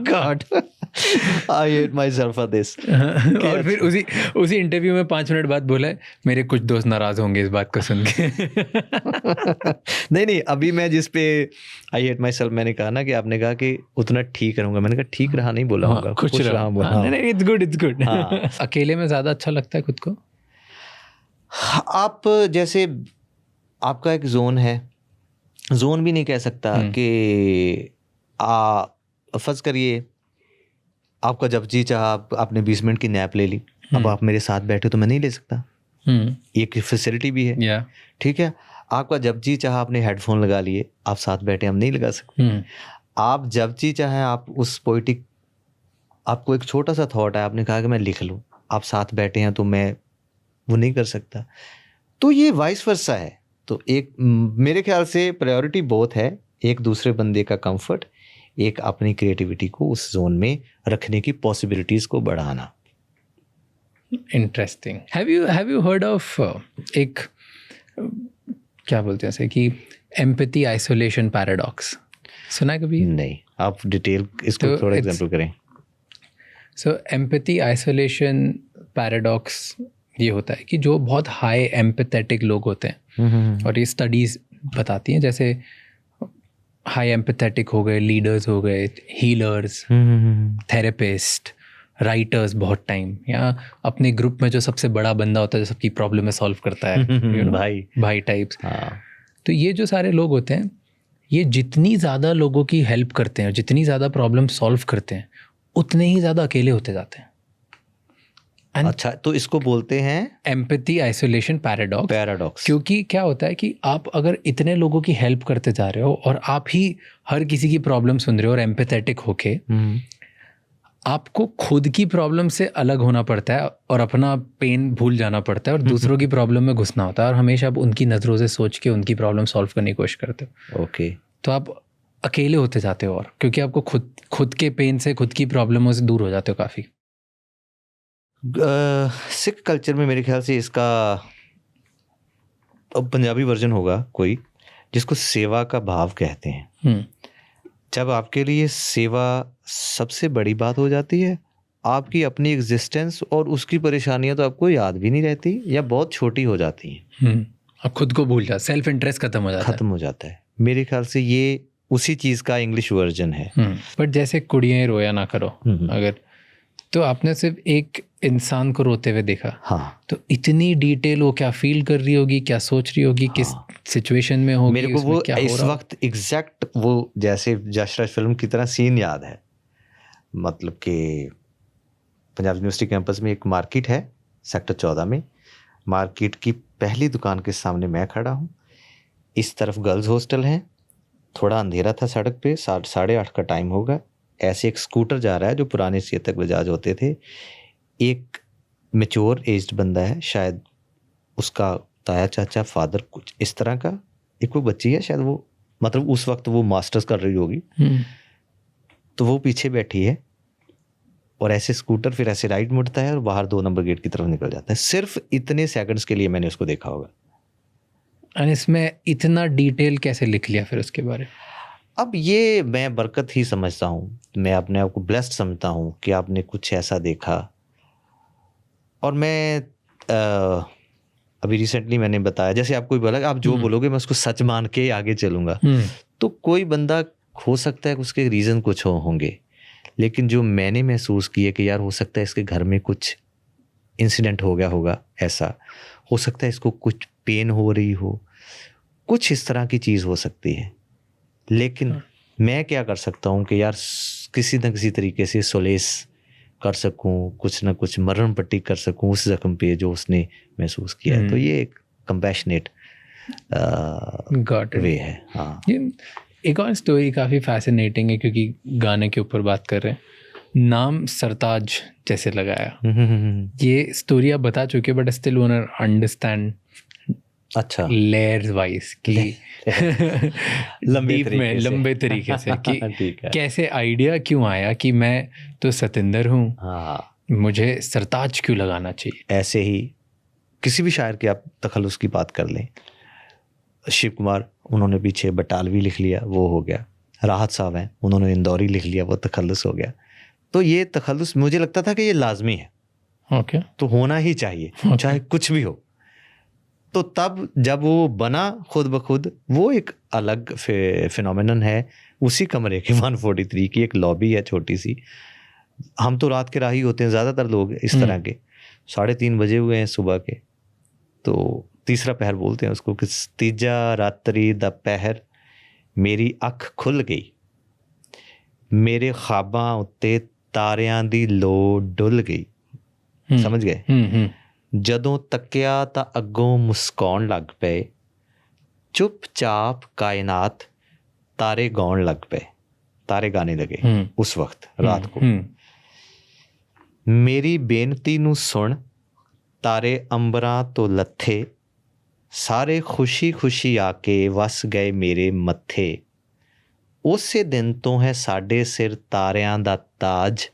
God, I hate my self for this. और फिर उसी इंटरव्यू में 5 मिनट बाद बोला है मेरे कुछ दोस्त नाराज होंगे इस बात को सुन के। नहीं, अभी मैं जिस पे आई हेट माय सेल्फ मैंने कहा ना कि आपने कहा कि उतना ठीक रहूंगा, मैंने कहा ठीक रहा नहीं बोला होगा, खुश रहा बोला। नहीं, इट्स गुड। अकेले में ज्यादा अच्छा लगता है खुद को। आप जैसे आपका एक जोन है, जोन भी नहीं कह सकता कि फर्ज करिए आपका जब जी चाहा आपने 20 मिनट की नैप ले ली, अब आप मेरे साथ बैठे तो मैं नहीं ले सकता, एक फैसिलिटी भी है, ठीक है। आपका जब जी चाहा आपने हेडफोन लगा लिए, आप साथ बैठे, हम नहीं लगा सकते। आप जब जी चाहे आप उस पोइटिक, आपको एक छोटा सा थॉट है, आपने कहा कि मैं लिख लूँ, आप साथ बैठे हैं तो मैं वो नहीं कर सकता। तो ये वाइस वर्सा है। तो एक मेरे ख्याल से प्रायोरिटी बहुत है, एक दूसरे बंदे का कंफर्ट, एक अपनी क्रिएटिविटी को उस जोन में रखने की पॉसिबिलिटीज को बढ़ाना। Interesting. Have you heard of एक क्या बोलते हैं ऐसे कि एम्पैथी आइसोलेशन पैराडॉक्स, सुना है कभी? नहीं, आप डिटेल इसको थोड़ा एग्जांपल करें। सो एम्पैथी आइसोलेशन पैराडॉक्स ये होता है कि जो बहुत हाई एम्पैथेटिक लोग होते हैं, और ये स्टडीज बताती हैं, जैसे हाई एम्पैथेटिक हो गए लीडर्स, हो गए हीलर्स, थेरेपिस्ट, राइटर्स बहुत टाइम, या अपने ग्रुप में जो सबसे बड़ा बंदा होता है जो सबकी प्रॉब्लम में सॉल्व करता है, भाई टाइप्स। तो ये जो सारे लोग होते हैं, ये जितनी ज़्यादा लोगों की हेल्प करते हैं और जितनी ज़्यादा प्रॉब्लम सॉल्व करते हैं, उतने ही ज़्यादा अकेले होते जाते हैं। अच्छा, तो इसको बोलते हैं एम्पैथी आइसोलेशन पैराडॉक्स। क्योंकि क्या होता है कि आप अगर इतने लोगों की हेल्प करते जा रहे हो और आप ही हर किसी की प्रॉब्लम सुन रहे हो और एम्पैथेटिक होके, आपको खुद की प्रॉब्लम से अलग होना पड़ता है और अपना पेन भूल जाना पड़ता है और दूसरों की प्रॉब्लम में घुसना होता है, और हमेशा आप उनकी नज़रों से सोच के उनकी प्रॉब्लम सॉल्व करने की कोशिश करते हो। ओके, तो आप अकेले होते जाते हो, और क्योंकि आपको खुद के पेन से, खुद की प्रॉब्लमों से दूर हो जाते हो काफ़ी। सिख कल्चर में मेरे ख्याल से इसका अब पंजाबी वर्जन होगा कोई, जिसको सेवा का भाव कहते हैं। जब आपके लिए सेवा सबसे बड़ी बात हो जाती है, आपकी अपनी एग्जिस्टेंस और उसकी परेशानियां तो आपको याद भी नहीं रहती या बहुत छोटी हो जाती हैं। आप खुद को भूल जाते, सेल्फ इंटरेस्ट खत्म हो जाता है। मेरे ख्याल से ये उसी चीज़ का इंग्लिश वर्जन है। बट जैसे कुड़ियाँ रोया ना करो, अगर तो आपने सिर्फ एक इंसान को रोते हुए देखा, हाँ, तो इतनी डिटेल वो क्या फील कर रही होगी, क्या सोच रही होगी, किस सिचुएशन में होगी, मेरे को वो क्या इस वक्त एग्जैक्ट वो जैसे जशराज फिल्म की तरह सीन याद है। मतलब कि पंजाब यूनिवर्सिटी कैंपस में एक मार्केट है सेक्टर 14 में, मार्केट की पहली दुकान के सामने मैं खड़ा हूँ, इस तरफ गर्ल्स हॉस्टल है, थोड़ा अंधेरा था सड़क पे, 8:30 का टाइम होगा। ऐसे एक स्कूटर जा रहा है जो पुराने चेतक बजाज होते थे, एक मैच्योर एज्ड बंदा है, शायद उसका ताया चाचा फादर कुछ इस तरह का, एक वो बच्ची है शायद, वो मतलब उस वक्त वो मास्टर्स कर रही होगी, तो वो पीछे बैठी है और ऐसे स्कूटर फिर ऐसे राइट मुड़ता है और बाहर 2 नंबर गेट की तरफ निकल जाता है। सिर्फ इतने सेकंड्स के लिए मैंने उसको देखा होगा। और इसमें इतना डिटेल कैसे लिख लिया फिर उसके बारे में? अब ये मैं बरकत ही समझता हूँ, मैं अपने आप को ब्लेस्ड समझता हूँ कि आपने कुछ ऐसा देखा। और मैं अभी रिसेंटली मैंने बताया, जैसे आपको बोला आप जो बोलोगे मैं उसको सच मान के आगे चलूँगा, तो कोई बंदा हो सकता है उसके रीज़न कुछ होंगे, लेकिन जो मैंने महसूस किया कि यार हो सकता है इसके घर में कुछ इंसिडेंट हो गया होगा, ऐसा हो सकता है इसको कुछ पेन हो रही हो, कुछ इस तरह की चीज़ हो सकती है। लेकिन मैं क्या कर सकता हूँ कि यार किसी न किसी तरीके से सोलेस कर सकूं, कुछ ना कुछ मरण पट्टी कर सकूं उस जख्म पे जो उसने महसूस किया है। तो ये एक कंपैशनेट गॉट इट। वे है। हाँ, ये एक और स्टोरी काफ़ी फैसिनेटिंग है क्योंकि गाने के ऊपर बात कर रहे हैं, नाम सरताज जैसे लगाया, ये स्टोरी आप बता चुके हो but still want to understand अच्छा लेयर्स वाइज कि लंबे डीप में तरीके से। लंबे तरीके से कि ठीक है। कैसे आइडिया क्यों आया कि मैं तो सतिंदर हूँ, हाँ, मुझे सरताज क्यों लगाना चाहिए। ऐसे ही किसी भी शायर की आप तखल्लुस की बात कर लें, शिव कुमार उन्होंने पीछे बटालवी लिख लिया, वो हो गया। राहत साहब हैं, उन्होंने इंदौरी लिख लिया, वो तखल्लुस हो गया। तो ये तखल्लुस मुझे लगता था कि ये लाजमी है, ओके तो होना ही चाहिए, चाहे कुछ भी हो। तो तब जब वो बना खुद ब खुद, वो एक अलग फिनोमेनन है। उसी कमरे के 143 की एक लॉबी है छोटी सी, हम तो रात के राही होते हैं ज़्यादातर लोग इस तरह के, 3:30 बजे हुए हैं सुबह के, तो तीसरा पहर बोलते हैं उसको, कि तीजा रात्रि दा पहर मेरी अख खुल गई, मेरे ख्वाबां उत्ते तारियां दी लो डुल गई। समझ गए? ਜਦੋਂ ਤੱਕਿਆ ਤਾਂ ਅੱਗੋਂ ਮੁਸਕਾਉਣ ਲੱਗ ਪਏ, ਚੁੱਪਚਾਪ ਕਾਇਨਾਤ ਤਾਰੇ ਗਾਉਣ ਲੱਗ ਪਏ, ਤਾਰੇ गाने लगे उस वक्त रात को। ਮੇਰੀ ਬੇਨਤੀ ਨੂੰ ਸੁਣ, ਤਾਰੇ ਅੰਬਰਾਂ ਤੋਂ ਲੱਥੇ, ਸਾਰੇ ਖੁਸ਼ੀ ਖੁਸ਼ੀ ਆ ਕੇ ਵਸ ਗਏ ਮੇਰੇ ਮੱਥੇ, ਉਸੇ ਦਿਨ ਤੋਂ ਹੈ ਸਾਡੇ ਸਿਰ ਤਾਰਿਆਂ ਦਾ ਤਾਜ,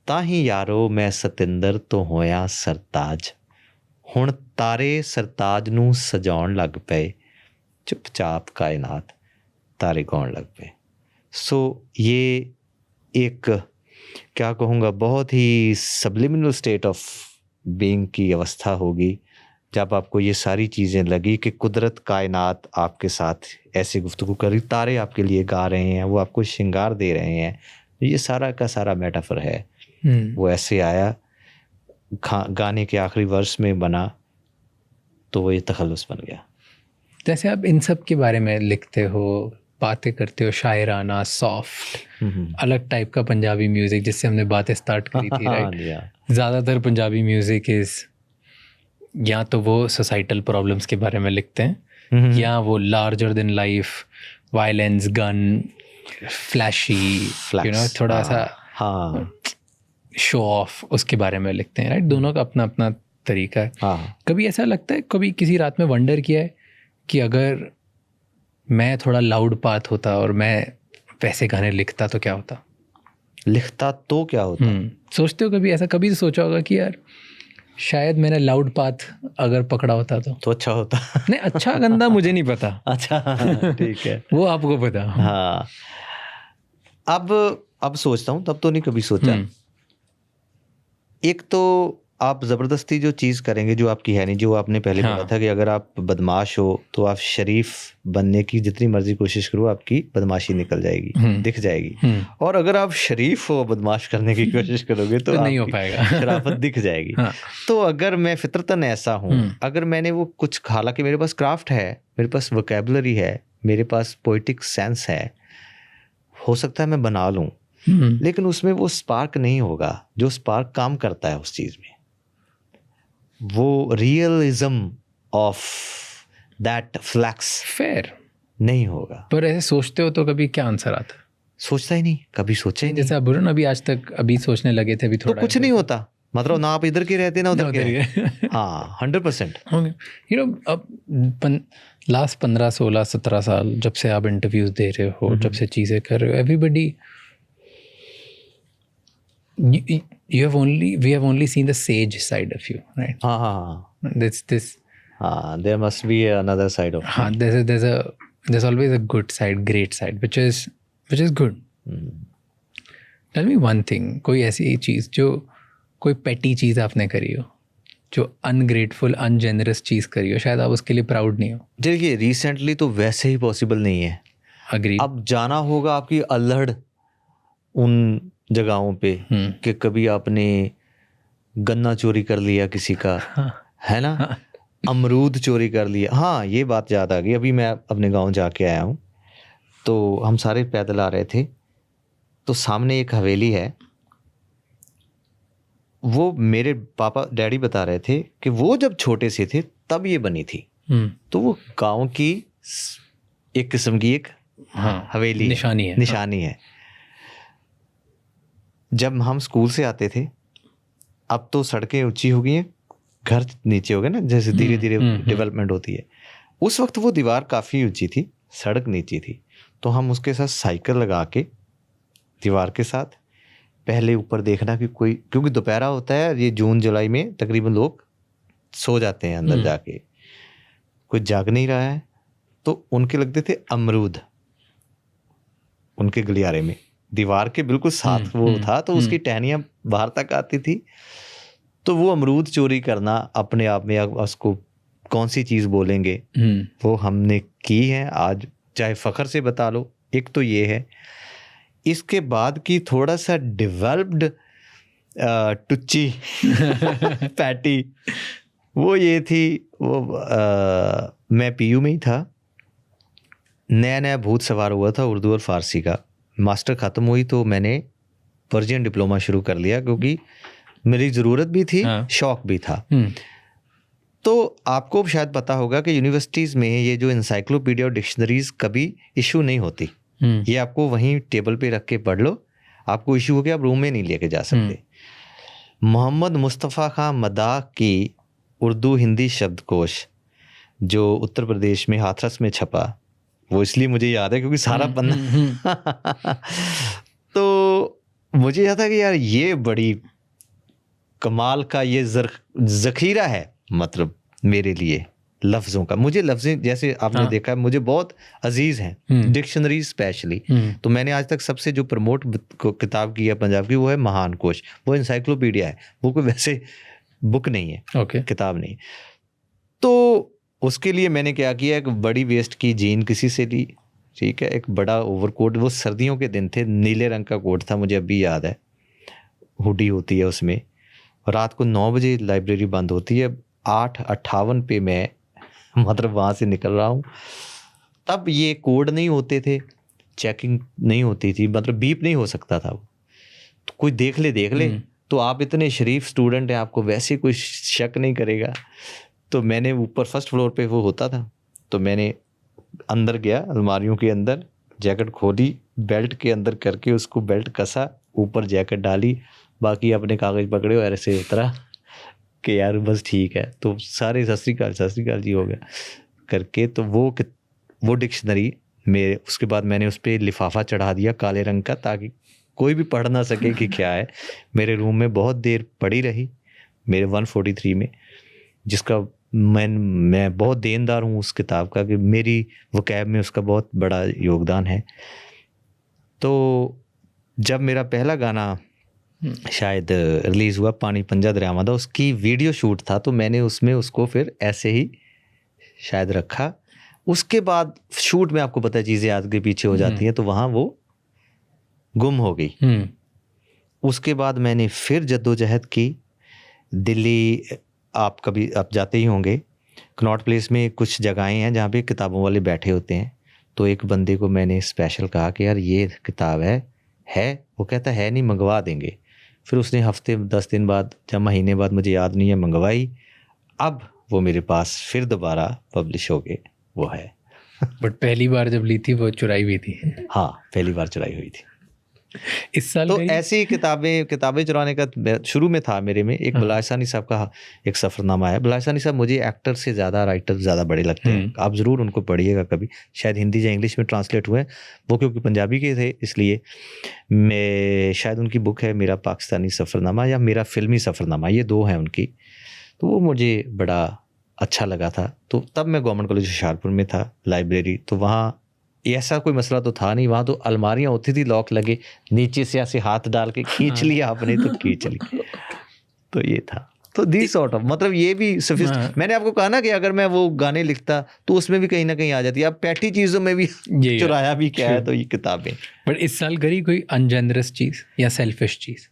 ਤਾਂ ਹੀ ਯਾਰੋ ਮੈਂ ਸਤਿੰਦਰ ਤੋਂ ਹੋਇਆ ਸਰਤਾਜ। ਹੁਣ ਤਾਰੇ ਸਰਤਾਜ ਨੂੰ ਸਜਾਉਣ ਲੱਗ ਪਏ, ਚੁੱਪਚਾਪ ਕਾਇਨਾਤ तारे गाउन लग पे। सो ये एक क्या कहूँगा बहुत ही सब्लिमिनल स्टेट ऑफ बीइंग की अवस्था होगी जब आपको ये सारी चीज़ें लगी कि कुदरत कायनात आपके साथ ऐसे गुफ्तगू कर रही, तारे आपके लिए गा रहे हैं, वो आपको श्रृंगार दे रहे हैं। ये सारा का सारा मेटाफर है। वो ऐसे आया, गाने के आखिरी वर्स में बना, तो वो ये तखल्लुस बन गया। जैसे आप इन सब के बारे में लिखते हो, बातें करते हो, शायराना, सॉफ्ट, अलग टाइप का पंजाबी म्यूजिक जिससे हमने बातें स्टार्ट करी थी, राइट? ज़्यादातर पंजाबी म्यूजिक इज़ या तो वो सोसाइटल प्रॉब्लम्स के बारे में लिखते हैं या वो larger than life violence, gun, flashy, you know, थोड़ा सा शो ऑफ, उसके बारे में लिखते हैं, राइट? दोनों का अपना अपना तरीका है। कभी ऐसा लगता है, कभी किसी रात में वंडर किया है कि अगर मैं थोड़ा लाउड पाथ होता और मैं वैसे गाने लिखता तो क्या होता? लिखता तो क्या होता? सोचते हो कभी ऐसा? कभी तो सोचा होगा कि यार शायद मैंने लाउड पाथ अगर पकड़ा होता तो अच्छा होता। नहीं, अच्छा गंदा मुझे नहीं पता। अच्छा, ठीक है, वो आपको पता। हाँ, अब सोचता हूँ, तब तो नहीं कभी सोचा। एक तो आप ज़बरदस्ती जो चीज़ करेंगे जो आपकी है नहीं, जो आपने पहले बोला था कि अगर आप बदमाश हो तो आप शरीफ बनने की जितनी मर्जी कोशिश करो, आपकी बदमाशी निकल जाएगी, दिख जाएगी। और अगर आप शरीफ हो बदमाश करने की कोशिश करोगे तो नहीं हो पाएगा, शराफत दिख जाएगी। तो अगर मैं फितरतन ऐसा हूँ, अगर मैंने वो कुछ, हालांकि मेरे पास क्राफ्ट है, मेरे पास वोकैबुलरी है, मेरे पास पोइटिक सेंस है, हो सकता है मैं बना लूँ, लेकिन उसमें वो स्पार्क नहीं होगा जो स्पार्क काम करता है उस चीज़ में। वो realism of that flex fair नहीं होगा। पर ऐसे सोचते हो तो कभी क्या आंसर आता? सोचता ही नहीं, कभी सोचा ही नहीं। जैसे बुरन अभी आज तक अभी सोचने लगे थे, अभी थोड़ा तो कुछ नहीं होता, मतलब ना आप इधर के रहते ना उधर के। हाँ, 100%। यू नो, अब लास्ट 15, 16, 17 साल जब से आप इंटरव्यूज दे रहे हो, जब से चीज़ें कर रहे हो, everybody we have only seen the sage side of you, right? There must be another side of there's always a good side, great side, which is good. Tell me one thing, कोई ऐसी चीज़ जो कोई petty चीज़ आपने करी हो, जो ungrateful, ungenerous चीज़ करी हो, शायद आप उसके लिए प्राउड नहीं हो। देखिए, रिसेंटली तो वैसे ही पॉसिबल नहीं है। Agreed. अब जाना होगा आपकी अल्हड़ उन जगहों पे कि कभी आपने गन्ना चोरी कर लिया किसी का, है ना, अमरूद चोरी कर लिया। हाँ, ये बात याद आ गई, अभी मैं अपने गांव जाके आया हूँ, तो हम सारे पैदल आ रहे थे, तो सामने एक हवेली है, वो मेरे पापा डैडी बता रहे थे कि वो जब छोटे से थे तब ये बनी थी। तो वो गांव की एक किस्म की एक हवेली निशानी है। जब हम स्कूल से आते थे, अब तो सड़कें ऊंची हो गई हैं, घर नीचे हो गए ना, जैसे धीरे धीरे डेवलपमेंट होती है। उस वक्त वो दीवार काफ़ी ऊंची थी, सड़क नीची थी, तो हम उसके साथ साइकिल लगा के दीवार के साथ पहले ऊपर देखना कि कोई, क्योंकि दोपहरा होता है, ये जून जुलाई में तकरीबन लोग सो जाते हैं अंदर जाके, कोई जाग नहीं रहा है, तो उनके लगते थे अमरूद उनके गलियारे में, दीवार के बिल्कुल साथ वो था, तो उसकी टहनियाँ बाहर तक आती थी। तो वो अमरूद चोरी करना अपने आप में, उसको कौन सी चीज़ बोलेंगे, वो हमने की है आज, चाहे फ़ख्र से बता लो। एक तो ये है। इसके बाद की थोड़ा सा डेवलप्ड टुच्ची पैटी, वो ये थी, वो मैं पीयू में ही था, नया नया भूत सवार हुआ था उर्दू और फ़ारसी का, मास्टर ख़त्म हुई तो मैंने पर्शियन डिप्लोमा शुरू कर लिया, क्योंकि मेरी ज़रूरत भी थी, शौक़ भी था। तो आपको शायद पता होगा कि यूनिवर्सिटीज़ में ये जो इंसाइक्लोपीडिया और डिक्शनरीज़ कभी इशू नहीं होती, ये आपको वहीं टेबल पे रख के पढ़ लो, आपको इशू हो गया आप रूम में नहीं लेके जा सकते। मोहम्मद मुस्तफ़ा खां मदाह की उर्दू हिंदी शब्दकोश जो उत्तर प्रदेश में हाथरस में छपा, वो इसलिए मुझे याद है क्योंकि सारा पन्ना तो मुझे याद था कि यार ये बड़ी कमाल का ये ज़ख़ीरा है, मतलब मेरे लिए लफ्ज़ों का। मुझे लफ्ज़ें, जैसे आपने देखा है, मुझे बहुत अजीज़ हैं, डिक्शनरी स्पेशली। तो मैंने आज तक सबसे जो प्रमोट किताब की है पंजाब की, वो है महान कोश, वो इंसाइक्लोपीडिया है, वो कोई वैसे बुक नहीं है, किताब नहीं। तो उसके लिए मैंने क्या किया, एक बड़ी वेस्ट की जीन किसी से ली, ठीक है, एक बड़ा ओवरकोट, वो सर्दियों के दिन थे, नीले रंग का कोट था, मुझे अभी याद है, हुडी होती है उसमें। रात को 9 बजे लाइब्रेरी बंद होती है, 8:58 पे मैं मतलब वहाँ से निकल रहा हूँ। तब ये कोड नहीं होते थे, चेकिंग नहीं होती थी, मतलब बीप नहीं हो सकता था, तो कोई देख ले तो आप इतने शरीफ स्टूडेंट हैं, आपको वैसे कोई शक नहीं करेगा। तो मैंने ऊपर फर्स्ट फ्लोर पे वो होता था, तो मैंने अंदर गया, अलमारियों के अंदर जैकेट खोली, बेल्ट के अंदर करके उसको बेल्ट कसा, ऊपर जैकेट डाली, बाकी अपने कागज़ पकड़े और ऐसे उतरा कि यार बस ठीक है। तो सारे सत श्री अकाल जी हो गया करके, तो वो डिक्शनरी मेरे, उसके बाद मैंने उस पर लिफाफा चढ़ा दिया काले रंग का, ताकि कोई भी पढ़ ना सके कि क्या है। मेरे रूम में बहुत देर पड़ी रही, मेरे 143 में, जिसका मैं बहुत देनदार हूँ उस किताब का, कि मेरी वकैब में उसका बहुत बड़ा योगदान है। तो जब मेरा पहला गाना शायद रिलीज़ हुआ, पानी पंजा दरियावां दा, उसकी वीडियो शूट था, तो मैंने उसमें उसको फिर ऐसे ही शायद रखा। उसके बाद शूट में आपको पता है चीज़ें आगे पीछे हो जाती हैं, तो वहाँ वो गुम हो गई। उसके बाद मैंने फिर जद्दोजहद की। दिल्ली आप जाते ही होंगे, कनॉट प्लेस में कुछ जगहें हैं जहाँ पे किताबों वाले बैठे होते हैं। तो एक बंदे को मैंने स्पेशल कहा कि यार ये किताब है, वो कहता है नहीं, मंगवा देंगे। फिर उसने हफ्ते 10 दिन बाद या महीने बाद, मुझे याद नहीं है, मंगवाई। अब वो मेरे पास फिर दोबारा पब्लिश हो गए, वो है। बट पहली बार जब ली थी वो चुराई हुई थी। हाँ, पहली बार चुराई हुई थी। इस साल तो ऐसी किताबें चुराने का शुरू में था मेरे में। एक बलाश सानी साहब का एक सफ़रनामा है। बलाश सानी साहब मुझे एक्टर से ज़्यादा राइटर ज़्यादा बड़े लगते हैं, आप ज़रूर उनको पढ़िएगा कभी, शायद हिंदी या इंग्लिश में ट्रांसलेट हुए। वो क्योंकि पंजाबी के थे, इसलिए मैं शायद उनकी बुक है मेरा पाकिस्तानी सफ़रनामा या मेरा फ़िल्मी सफ़रनामा, ये 2 हैं उनकी। तो वो मुझे बड़ा अच्छा लगा था। तो तब मैं गवर्नमेंट कॉलेज होशियारपुर में था, लाइब्रेरी, तो वहाँ ऐसा कोई मसला तो था नहीं। वहाँ तो अलमारियाँ होती थी, लॉक लगे, नीचे से ऐसे हाथ डाल के खींच लिया आपने तो खींच ली। तो ये था। तो दिस सॉर्ट ऑफ, मतलब ये भी मैंने आपको कहा ना कि अगर मैं वो गाने लिखता तो उसमें भी कहीं ना कहीं आ जाती है। अब पैटी चीज़ों में भी चुराया भी क्या है, तो ये किताबें। बट इस साल करी कोई अनजेनरस चीज़ या सेल्फिश चीज़?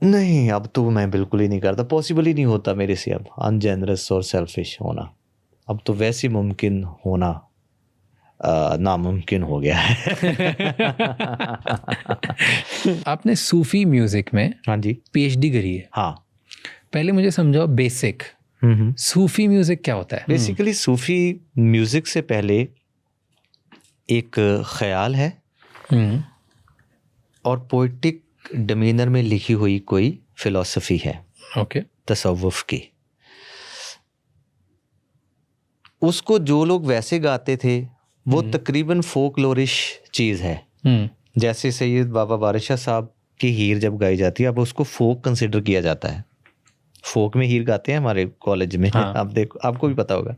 नहीं, अब तो मैं बिल्कुल ही नहीं करता, पॉसिबल ही नहीं होता मेरे से अब अनजेनरस और सेल्फिश होना। अब तो वैसे मुमकिन होना नामुमकिन हो गया है। आपने सूफी म्यूजिक में हाँ जी। पीएचडी करी है। हाँ। पहले मुझे समझाओ बेसिक सूफी म्यूजिक क्या होता है। बेसिकली सूफी म्यूजिक से पहले एक ख्याल है और पोइटिक डमीनर में लिखी हुई कोई फिलॉसफी है, ओके, तसव्वुफ की। उसको जो लोग वैसे गाते थे वो तकरीबन फोकलोरिश चीज़ है। जैसे सैयद बाबा वारिस शाह साहब की हीर जब गाई जाती है, अब उसको फोक कंसिडर किया जाता है। फोक में हीर गाते हैं हमारे कॉलेज में। हाँ। आप देखो, आपको भी पता होगा।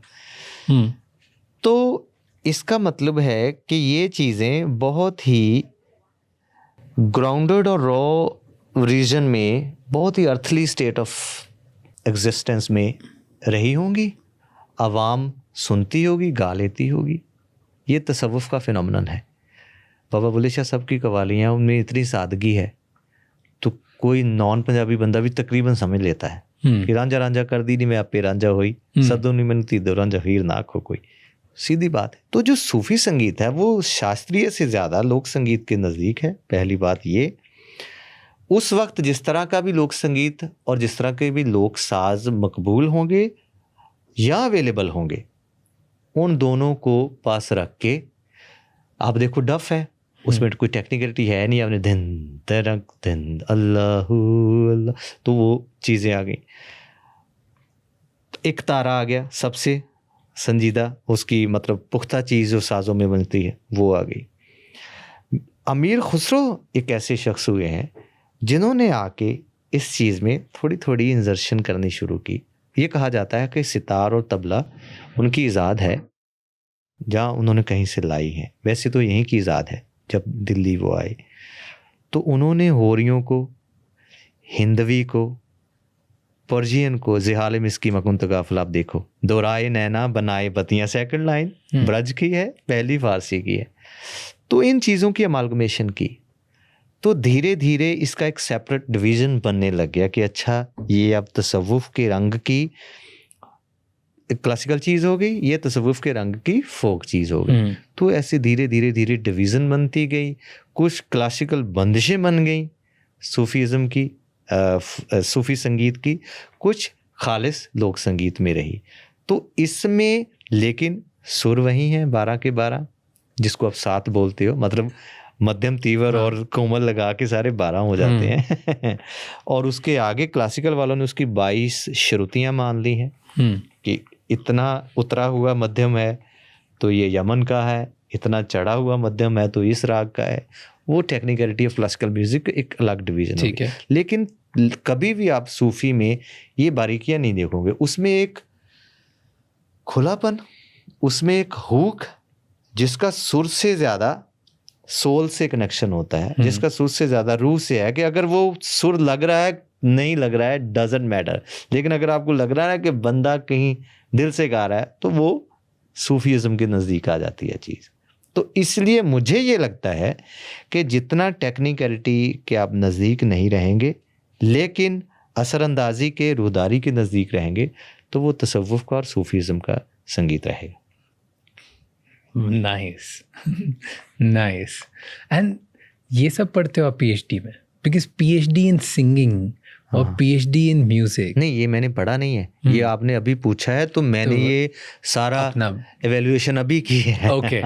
तो इसका मतलब है कि ये चीज़ें बहुत ही ग्राउंडेड और रॉ रीजन में, बहुत ही अर्थली स्टेट ऑफ एग्जिस्टेंस में रही होंगी, आवाम सुनती होगी, गा लेती होगी। ये तसव्वुफ का फिनोमेनन है। बाबा बुल्ले शाह साहब की कवालियाँ, उनमें इतनी सादगी है तो कोई नॉन पंजाबी बंदा भी तकरीबन समझ लेता है कि रांझा रांझा कर दी नहीं मैं आपे रांझा होई, सदो नहीं मैंने तीदो रांझा हीर ना खो कोई, सीधी बात है। तो जो सूफी संगीत है वो शास्त्रीय से ज़्यादा लोक संगीत के नज़दीक है। पहली बात ये, उस वक्त जिस तरह का भी लोक संगीत और जिस तरह के भी लोक साज मकबूल होंगे या अवेलेबल होंगे, उन दोनों को पास रख के, आप देखो डफ है, उसमें कोई टेक्निकलिटी है नहीं, आपने दिन तरक दिन अल्लाह अल्लाह, तो वो चीज़ें आ गई। एक तारा आ गया, सबसे संजीदा, उसकी मतलब पुख्ता चीज़ जो साज़ों में बनती है वो आ गई। अमीर खुसरो एक ऐसे शख्स हुए हैं जिन्होंने आके इस चीज़ में थोड़ी थोड़ी इंजर्शन करनी शुरू की। ये कहा जाता है कि सितार और तबला उनकी ईजाद है, जहाँ उन्होंने कहीं से लाई है। वैसे तो यहीं की ईजाद है। जब दिल्ली वो आए तो उन्होंने होरियों को, हिंदवी को, पर्जियन को, जिहाल मिस्की मकुन तगाफल, आप देखो, दोराए नैना बनाए बतियाँ, सेकंड लाइन ब्रज की है, पहली फारसी की है। तो इन चीज़ों की अमालगमेशन की, तो धीरे धीरे इसका एक सेपरेट डिवीज़न बनने लग गया कि अच्छा ये अब तसव्वुफ के रंग की क्लासिकल चीज़ हो गई, ये तसव्वुफ के रंग की फोक चीज़ हो गई। तो ऐसे धीरे धीरे धीरे डिवीज़न बनती गई। कुछ क्लासिकल बंदिशें बन गई सूफीज़म की, सूफ़ी संगीत की, कुछ खालिस लोक संगीत में रही। तो इसमें लेकिन सुर वही हैं 12 के 12, जिसको आप 7 बोलते हो, मतलब मध्यम, तीव्र और कोमल लगा के सारे 12 हो जाते हैं। और उसके आगे क्लासिकल वालों ने उसकी 22 श्रुतियाँ मान ली हैं कि इतना उतरा हुआ मध्यम है तो ये यमन का है, इतना चढ़ा हुआ मध्यम है तो इस राग का है। वो टेक्निकलिटी ऑफ क्लासिकल म्यूजिक एक अलग डिवीज़न है। लेकिन कभी भी आप सूफी में ये बारीकियां नहीं देखोगे। उसमें एक खुलापन, उसमें एक हुक, जिसका सुर से ज़्यादा सोल से कनेक्शन होता है, जिसका सुर से ज़्यादा रूह से है। कि अगर वो सुर लग रहा है, नहीं लग रहा है, डजेंट मैटर, लेकिन अगर आपको लग रहा है कि बंदा कहीं दिल से गा रहा है तो वो सूफीज़म के नज़दीक आ जाती है चीज़। तो इसलिए मुझे ये लगता है कि जितना टेक्निकलिटी के आप नज़दीक नहीं रहेंगे लेकिन असरअंदाजी के, रूहदारी के नज़दीक रहेंगे, तो वो तसव्वुफ का और सूफीज़म का संगीत रहेगा। Nice nice. एंड ये सब पढ़ते हो आप पीएचडी में? बिकॉज पीएचडी इन सिंगिंग और पीएचडी इन म्यूजिक, नहीं, ये मैंने पढ़ा नहीं है। ये आपने अभी पूछा है तो मैंने तो ये सारा एवेल्युएशन अभी की है। ओके,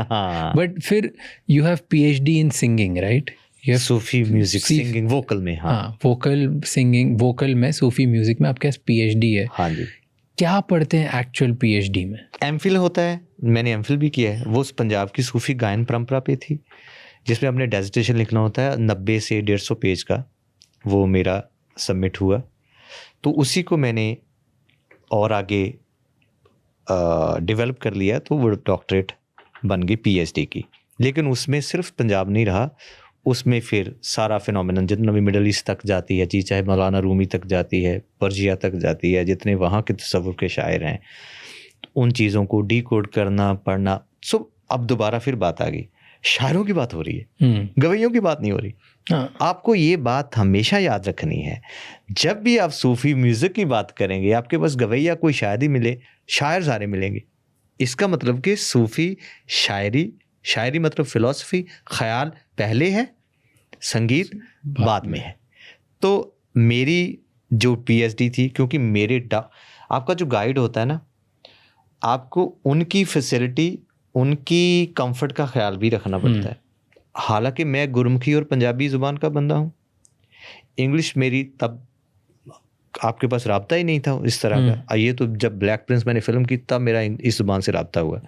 बट फिर you have PhD in singing, right? Sufi music singing, vocal में। हाँ, वोकल सिंगिंग, वोकल में, सूफी म्यूजिक में आपके पास पीएचडी है। हाँ जी। क्या पढ़ते हैं एक्चुअल पीएचडी में? एमफिल होता है, मैंने एमफिल भी किया है। वो पंजाब की सूफी गायन परंपरा पे थी, जिसमें अपने डेजिटेशन लिखना होता है 90 से 150 पेज का। वो मेरा सबमिट हुआ, तो उसी को मैंने और आगे डेवलप कर लिया, तो वो डॉक्टरेट बन गई पीएचडी की। लेकिन उसमें सिर्फ पंजाब नहीं रहा, उसमें फिर सारा फिनोमेनन जितना भी मिडल ईस्ट तक जाती है जी, चाहे मौलाना रूमी तक जाती है, पर्जिया तक जाती है, जितने वहाँ के तसव्वुफ के शायर हैं, उन चीज़ों को डीकोड करना, पढ़ना। सो अब दोबारा फिर बात आ गई, शायरों की बात हो रही है, गवैयों की बात नहीं हो रही। आपको ये बात हमेशा याद रखनी है, जब भी आप सूफी म्यूज़िक की बात करेंगे, आपके पास गवैया कोई शायद ही मिले, शायर सारे मिलेंगे। इसका मतलब कि सूफी शायरी शायरी मतलब फिलॉसफी, ख्याल पहले है, संगीत बाद में है। तो मेरी जो पीएचडी थी, क्योंकि आपका जो गाइड होता है ना, आपको उनकी फैसिलिटी, उनकी कंफर्ट का ख्याल भी रखना पड़ता है। हालांकि मैं गुरमुखी और पंजाबी ज़ुबान का बंदा हूँ, इंग्लिश मेरी तब आपके पास राब्ता ही नहीं था इस तरह का। ये तो जब ब्लैक प्रिंस मैंने फिल्म की तब मेरा इस ज़ुबान से राब्ता हुआ,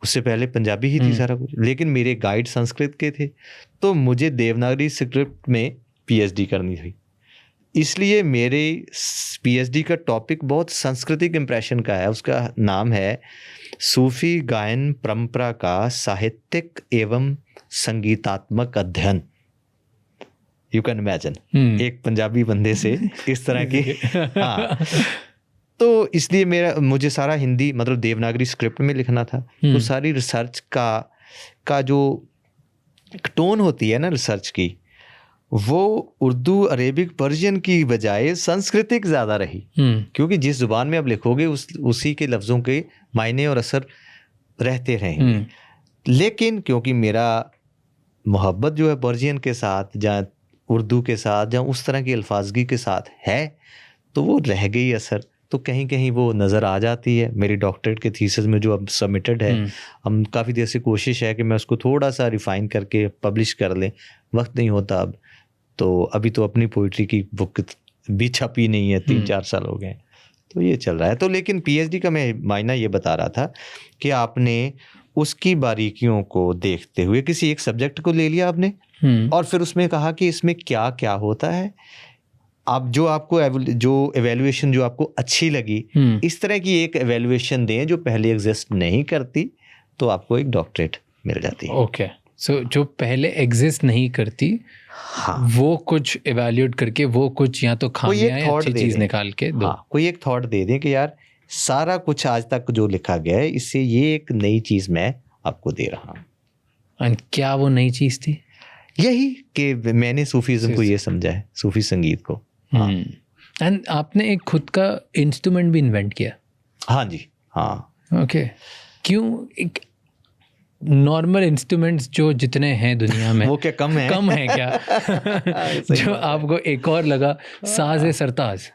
उससे पहले पंजाबी ही थी सारा कुछ। लेकिन मेरे गाइड संस्कृत के थे, तो मुझे देवनागरी स्क्रिप्ट में पीएचडी करनी थी। इसलिए मेरे पीएचडी का टॉपिक बहुत सांस्कृतिक इम्प्रेशन का है। उसका नाम है सूफी गायन परंपरा का साहित्यिक एवं संगीतात्मक अध्ययन। यू कैन इमेजिन एक पंजाबी बंदे से इस तरह की हाँ। तो इसलिए मुझे सारा हिंदी मतलब देवनागरी स्क्रिप्ट में लिखना था। तो सारी रिसर्च का जो टोन होती है ना रिसर्च की, वो उर्दू, अरेबिक, पर्शियन की बजाय सांस्कृतिक ज़्यादा रही। क्योंकि जिस ज़ुबान में आप लिखोगे उसी के लफ्ज़ों के मायने और असर रहते रहेंगे। लेकिन क्योंकि मेरा मोहब्बत जो है पर्शियन के साथ या उर्दू के साथ या उस तरह की अल्फाजगी के साथ है, तो वो रह गई असर। तो कहीं कहीं वो नज़र आ जाती है। मेरी डॉक्टरेट के थीसिस में जो अब सबमिटेड है, हम काफ़ी देर से कोशिश है कि मैं उसको थोड़ा सा रिफ़ाइन करके पब्लिश कर लें, वक्त नहीं होता अब। तो अभी तो अपनी पोइट्री की बुक भी छपी नहीं है, 3-4 साल हो गए, तो ये चल रहा है। तो लेकिन पीएचडी का मैं मायना ये बता रहा था कि आपने उसकी बारीकियों को देखते हुए किसी एक सब्जेक्ट को ले लिया आपने, और फिर उसमें कहा कि इसमें क्या क्या होता है। आप जो एवेल्युएशन जो आपको अच्छी लगी, इस तरह की एक एवेल्युएशन दें जो पहले एग्जिस्ट नहीं करती, तो आपको एक डॉक्टरेट मिल जाती है। ओके, सो जो पहले एग्जिस्ट नहीं करती, हाँ, वो कुछ एवेल्यूएट करके वो कुछ या तो खामियां या अच्छी चीज निकाल के दो। हाँ, कोई एक थॉट दे दें कि यार सारा कुछ आज तक जो लिखा गया है, इससे ये एक नई चीज मैं आपको दे रहा हूँ। एंड क्या वो नई चीज थी? यही कि मैंने सूफीज़्म को ये समझा है, सूफी संगीत को। एंड आपने एक खुद का इंस्ट्रूमेंट भी इन्वेंट किया। हाँ जी, हाँ। ओके, क्यों? एक नॉर्मल इंस्ट्रूमेंट्स जो जितने हैं दुनिया में वो क्या कम है क्या जो आपको एक और लगा, साज़े सरताज?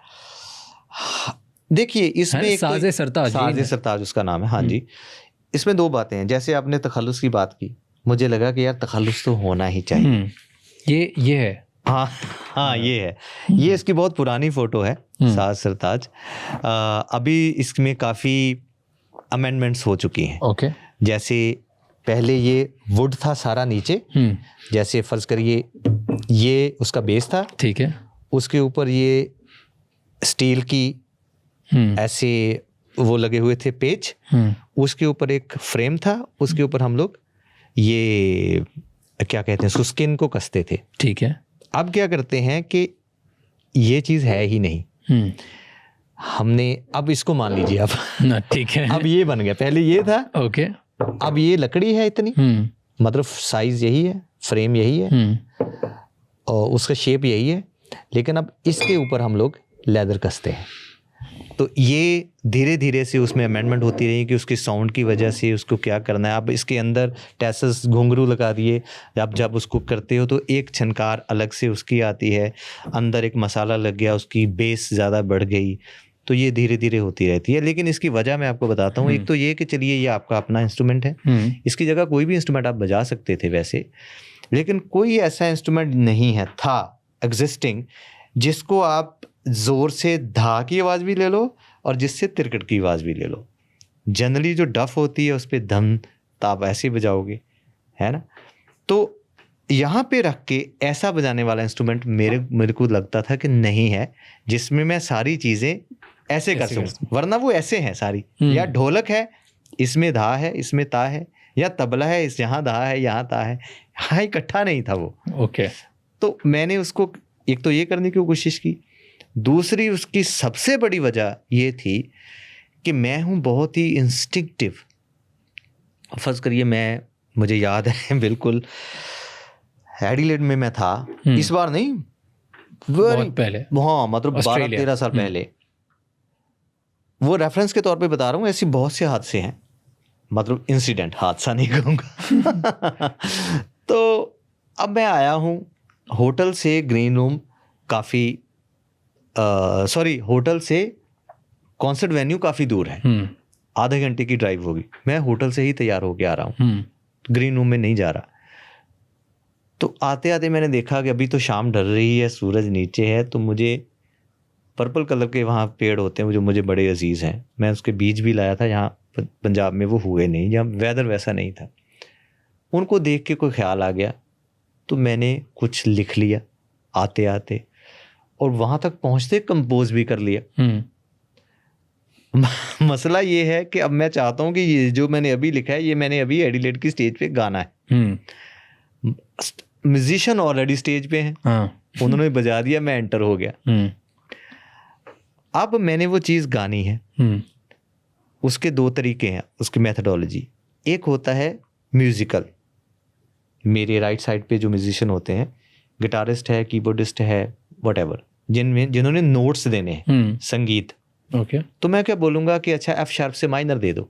देखिए इसमें एक साज़े सरताज उसका नाम है। हाँ जी, इसमें 2 बातें हैं। जैसे आपने तखल्लुस की बात की, मुझे लगा कि यार तखल्लुस तो होना ही चाहिए। ये है। हाँ, ये है। ये इसकी बहुत पुरानी फोटो है, साज़ सरताज। अभी इसमें काफ़ी अमेंडमेंट्स हो चुकी हैं। ओके, जैसे पहले ये वुड था सारा नीचे, जैसे फर्ज करिए ये उसका बेस था, ठीक है, उसके ऊपर ये स्टील की ऐसे वो लगे हुए थे पेच, उसके ऊपर एक फ्रेम था, उसके ऊपर हम लोग ये क्या कहते हैं सुस्किन को कसते थे। ठीक है। अब क्या करते हैं कि ये चीज़ है ही नहीं, हमने अब इसको मान लीजिए अब ठीक है, अब ये बन गया। पहले ये था, ओके, अब ये लकड़ी है इतनी, मतलब साइज यही है, फ्रेम यही है और उसका शेप यही है, लेकिन अब इसके ऊपर हम लोग लेदर कसते हैं। तो ये धीरे धीरे से उसमें अमेंडमेंट होती रही कि उसकी साउंड की वजह से उसको क्या करना है। अब इसके अंदर टैसस घुंघरू लगा दिए, जब उसको करते हो तो एक छनकार अलग से उसकी आती है, अंदर एक मसाला लग गया, उसकी बेस ज़्यादा बढ़ गई। तो ये धीरे धीरे होती रहती है। लेकिन इसकी वजह मैं आपको बताता हूँ। एक तो ये कि चलिए ये आपका अपना इंस्ट्रूमेंट है, इसकी जगह कोई भी इंस्ट्रूमेंट आप बजा सकते थे वैसे, लेकिन कोई ऐसा इंस्ट्रूमेंट नहीं है था एग्जिस्टिंग जिसको आप ज़ोर से धा की आवाज़ भी ले लो और जिससे तिरकट की आवाज़ भी ले लो। जनरली जो डफ होती है उस पर धम ताप ऐसे बजाओगे, है ना। तो यहाँ पे रख के ऐसा बजाने वाला इंस्ट्रूमेंट मेरे को लगता था कि नहीं है जिसमें मैं सारी चीज़ें ऐसे कर सकूँ, वरना वो ऐसे हैं सारी। या ढोलक है, इसमें धा है, इसमें ता है, या तबला है, इस यहाँ धा है, यहाँ ता है, हाँ इकट्ठा नहीं था वो। ओके, तो मैंने उसको एक तो ये करने की कोशिश की, दूसरी उसकी सबसे बड़ी वजह ये थी कि मैं हूँ बहुत ही इंस्टिंक्टिव। फर्ज करिए मुझे याद है बिल्कुल, एडिलेड में मैं था, इस बार नहीं, बहुत पहले, हाँ मतलब 12-13 साल पहले। वो रेफरेंस के तौर पे बता रहा हूँ, ऐसी बहुत से हादसे हैं। मतलब इंसिडेंट, हादसा नहीं कहूँगा। तो अब मैं आया हूँ होटल से, ग्रीन रूम काफ़ी सॉरी होटल से कॉन्सर्ट वेन्यू काफ़ी दूर है, आधे घंटे की ड्राइव होगी। मैं होटल से ही तैयार होके आ रहा हूँ, ग्रीन रूम में नहीं जा रहा। तो आते आते मैंने देखा कि अभी तो शाम ढल रही है, सूरज नीचे है, तो मुझे पर्पल कलर के वहाँ पेड़ होते हैं जो मुझे बड़े अजीज़ हैं, मैं उसके बीज भी लाया था, यहाँ पंजाब में वो हुए नहीं, जहाँ वेदर वैसा नहीं था। उनको देख के कोई ख्याल आ गया, तो मैंने कुछ लिख लिया आते आते, और वहाँ तक पहुँचते कंपोज भी कर लिया। मसला ये है कि अब मैं चाहता हूँ कि ये जो मैंने अभी लिखा है, ये मैंने अभी एडिलेड की स्टेज पे गाना है। म्यूजिशियन ऑलरेडी स्टेज पे हैं, उन्होंने बजा दिया, मैं एंटर हो गया। अब मैंने वो चीज़ गानी है। उसके दो तरीके हैं, उसकी मेथडोलॉजी। एक होता है म्यूजिकल, मेरे राइट साइड पे जो म्यूजिशियन होते हैं, गिटारिस्ट है, कीबोर्डिस्ट है, व्हाटएवर, जिन्होंने नोट्स देने हैं, संगीत। तो मैं क्या बोलूँगा कि अच्छा एफ शार्प से माइनर दे दो,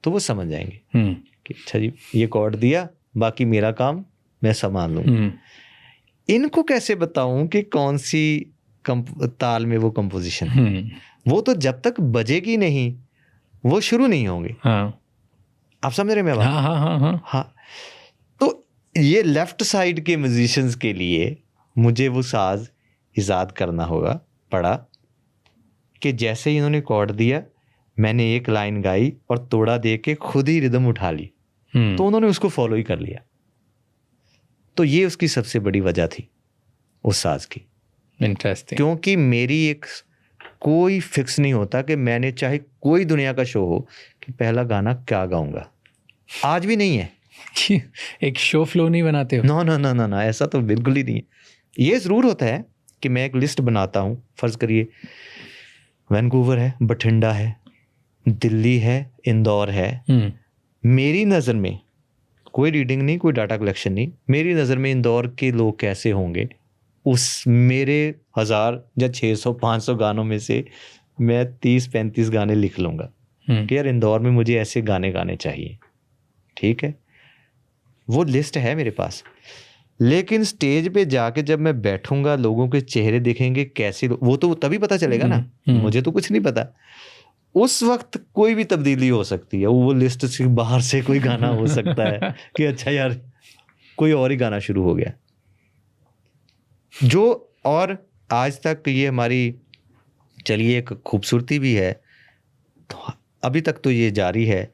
तो वो समझ जाएंगे कि अच्छा जी ये कॉर्ड दिया, बाकी मेरा काम मैं संभाल लूँगा। इनको कैसे बताऊं कि कौन सी ताल में वो कंपोजिशन है? वो तो जब तक बजेगी नहीं वो शुरू नहीं होंगे। आप समझ रहे हैं मैं बात? हाँ। तो ये लेफ्ट साइड के म्यूजिशियंस के लिए मुझे वो साज इजाद करना होगा पड़ा कि जैसे ही इन्होंने कॉर्ड दिया, मैंने एक लाइन गाई और तोड़ा दे के खुद ही रिदम उठा ली, तो उन्होंने उसको फॉलो ही कर लिया। तो ये उसकी सबसे बड़ी वजह थी उस साज की। इंटरेस्टिंग। क्योंकि मेरी एक कोई फिक्स नहीं होता कि मैंने चाहे कोई दुनिया का शो हो कि पहला गाना क्या गाऊंगा, आज भी नहीं है। एक शो फ्लो नहीं बनाते हो? No no no no no, ऐसा तो बिल्कुल ही नहीं है। ये ज़रूर होता है कि मैं एक लिस्ट बनाता हूँ, फ़र्ज़ करिए वैनकूवर है, बठिंडा है, दिल्ली है, इंदौर है। मेरी नज़र में कोई रीडिंग नहीं, कोई डाटा कलेक्शन नहीं, मेरी नज़र में इंदौर के लोग कैसे होंगे, उस मेरे 1000 या 600 500 गानों में से मैं 30-35 गाने लिख लूँगा कि यार इंदौर में मुझे ऐसे गाने गाने चाहिए। ठीक है, वो लिस्ट है मेरे पास। लेकिन स्टेज पे जाके जब मैं बैठूंगा, लोगों के चेहरे देखेंगे कैसे, वो तो तभी पता चलेगा ना, मुझे तो कुछ नहीं पता। उस वक्त कोई भी तब्दीली हो सकती है, वो लिस्ट से बाहर से कोई गाना हो सकता है कि अच्छा यार कोई और ही गाना शुरू हो गया जो। और आज तक ये हमारी चलिए एक खूबसूरती भी है, तो अभी तक तो ये जारी है,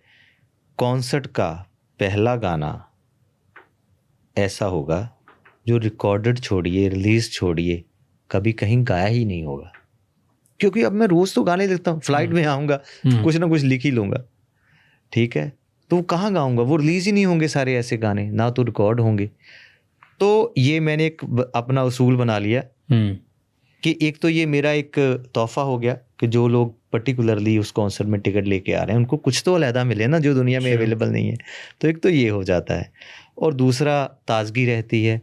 कॉन्सर्ट का पहला गाना ऐसा होगा जो रिकॉर्डेड छोड़िए, रिलीज छोड़िए, कभी कहीं गाया ही नहीं होगा। क्योंकि अब मैं रोज़ तो गाने लिखता हूँ, फ्लाइट में आऊँगा कुछ ना कुछ लिख ही लूँगा, ठीक है, तो कहाँ गाऊँगा, वो रिलीज़ ही नहीं होंगे सारे ऐसे गाने, ना तो रिकॉर्ड होंगे। तो ये मैंने एक अपना उसूल बना लिया कि एक तो ये मेरा एक तोहफा हो गया कि जो लोग पर्टिकुलरली उस कॉन्सर्ट में टिकट लेके आ रहे हैं उनको कुछ तो अलहदा मिले ना, जो दुनिया में अवेलेबल नहीं है। तो एक तो ये हो जाता है, और दूसरा ताजगी रहती है,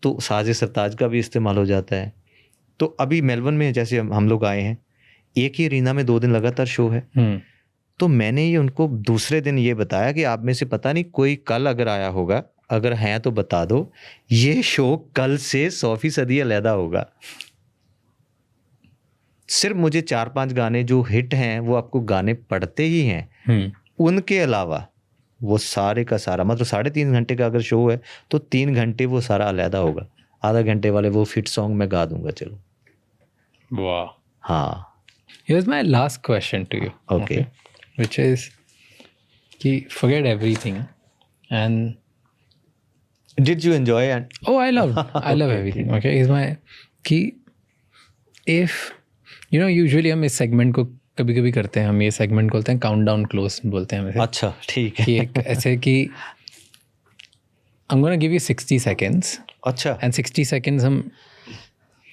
तो साज़े सरताज का भी इस्तेमाल हो जाता है। तो अभी मेलबर्न में जैसे हम लोग आए हैं, एक ही अरीना में 2 दिन लगातार शो है, तो मैंने ये उनको दूसरे दिन ये बताया कि आप में से पता नहीं कोई कल अगर आया होगा, अगर हैं तो बता दो, ये शो कल से 100% अलहदा होगा। सिर्फ मुझे 4-5 गाने जो हिट हैं वो आपको गाने पड़ते ही हैं, उनके अलावा वो सारे का सारा, मतलब 3.5 घंटे का अगर शो है तो 3 घंटे वो सारा अलहदा होगा, आधा घंटे वाले वो फिट सॉन्ग मैं गा दूंगा। चलो, वाह। हाँ, here's my last question to you. Okay. Which is कि forget everything and did you enjoy and I love everything. Okay, is my कि if you know usually हम इस सेगमेंट को कभी कभी करते हैं, हम ये सेगमेंट बोलते हैं काउंट डाउन क्लोज बोलते हैं हमें। अच्छा, ठीक है। कि एक ऐसे कि I'm gonna give you 60 seconds. अच्छा, and 60 seconds हम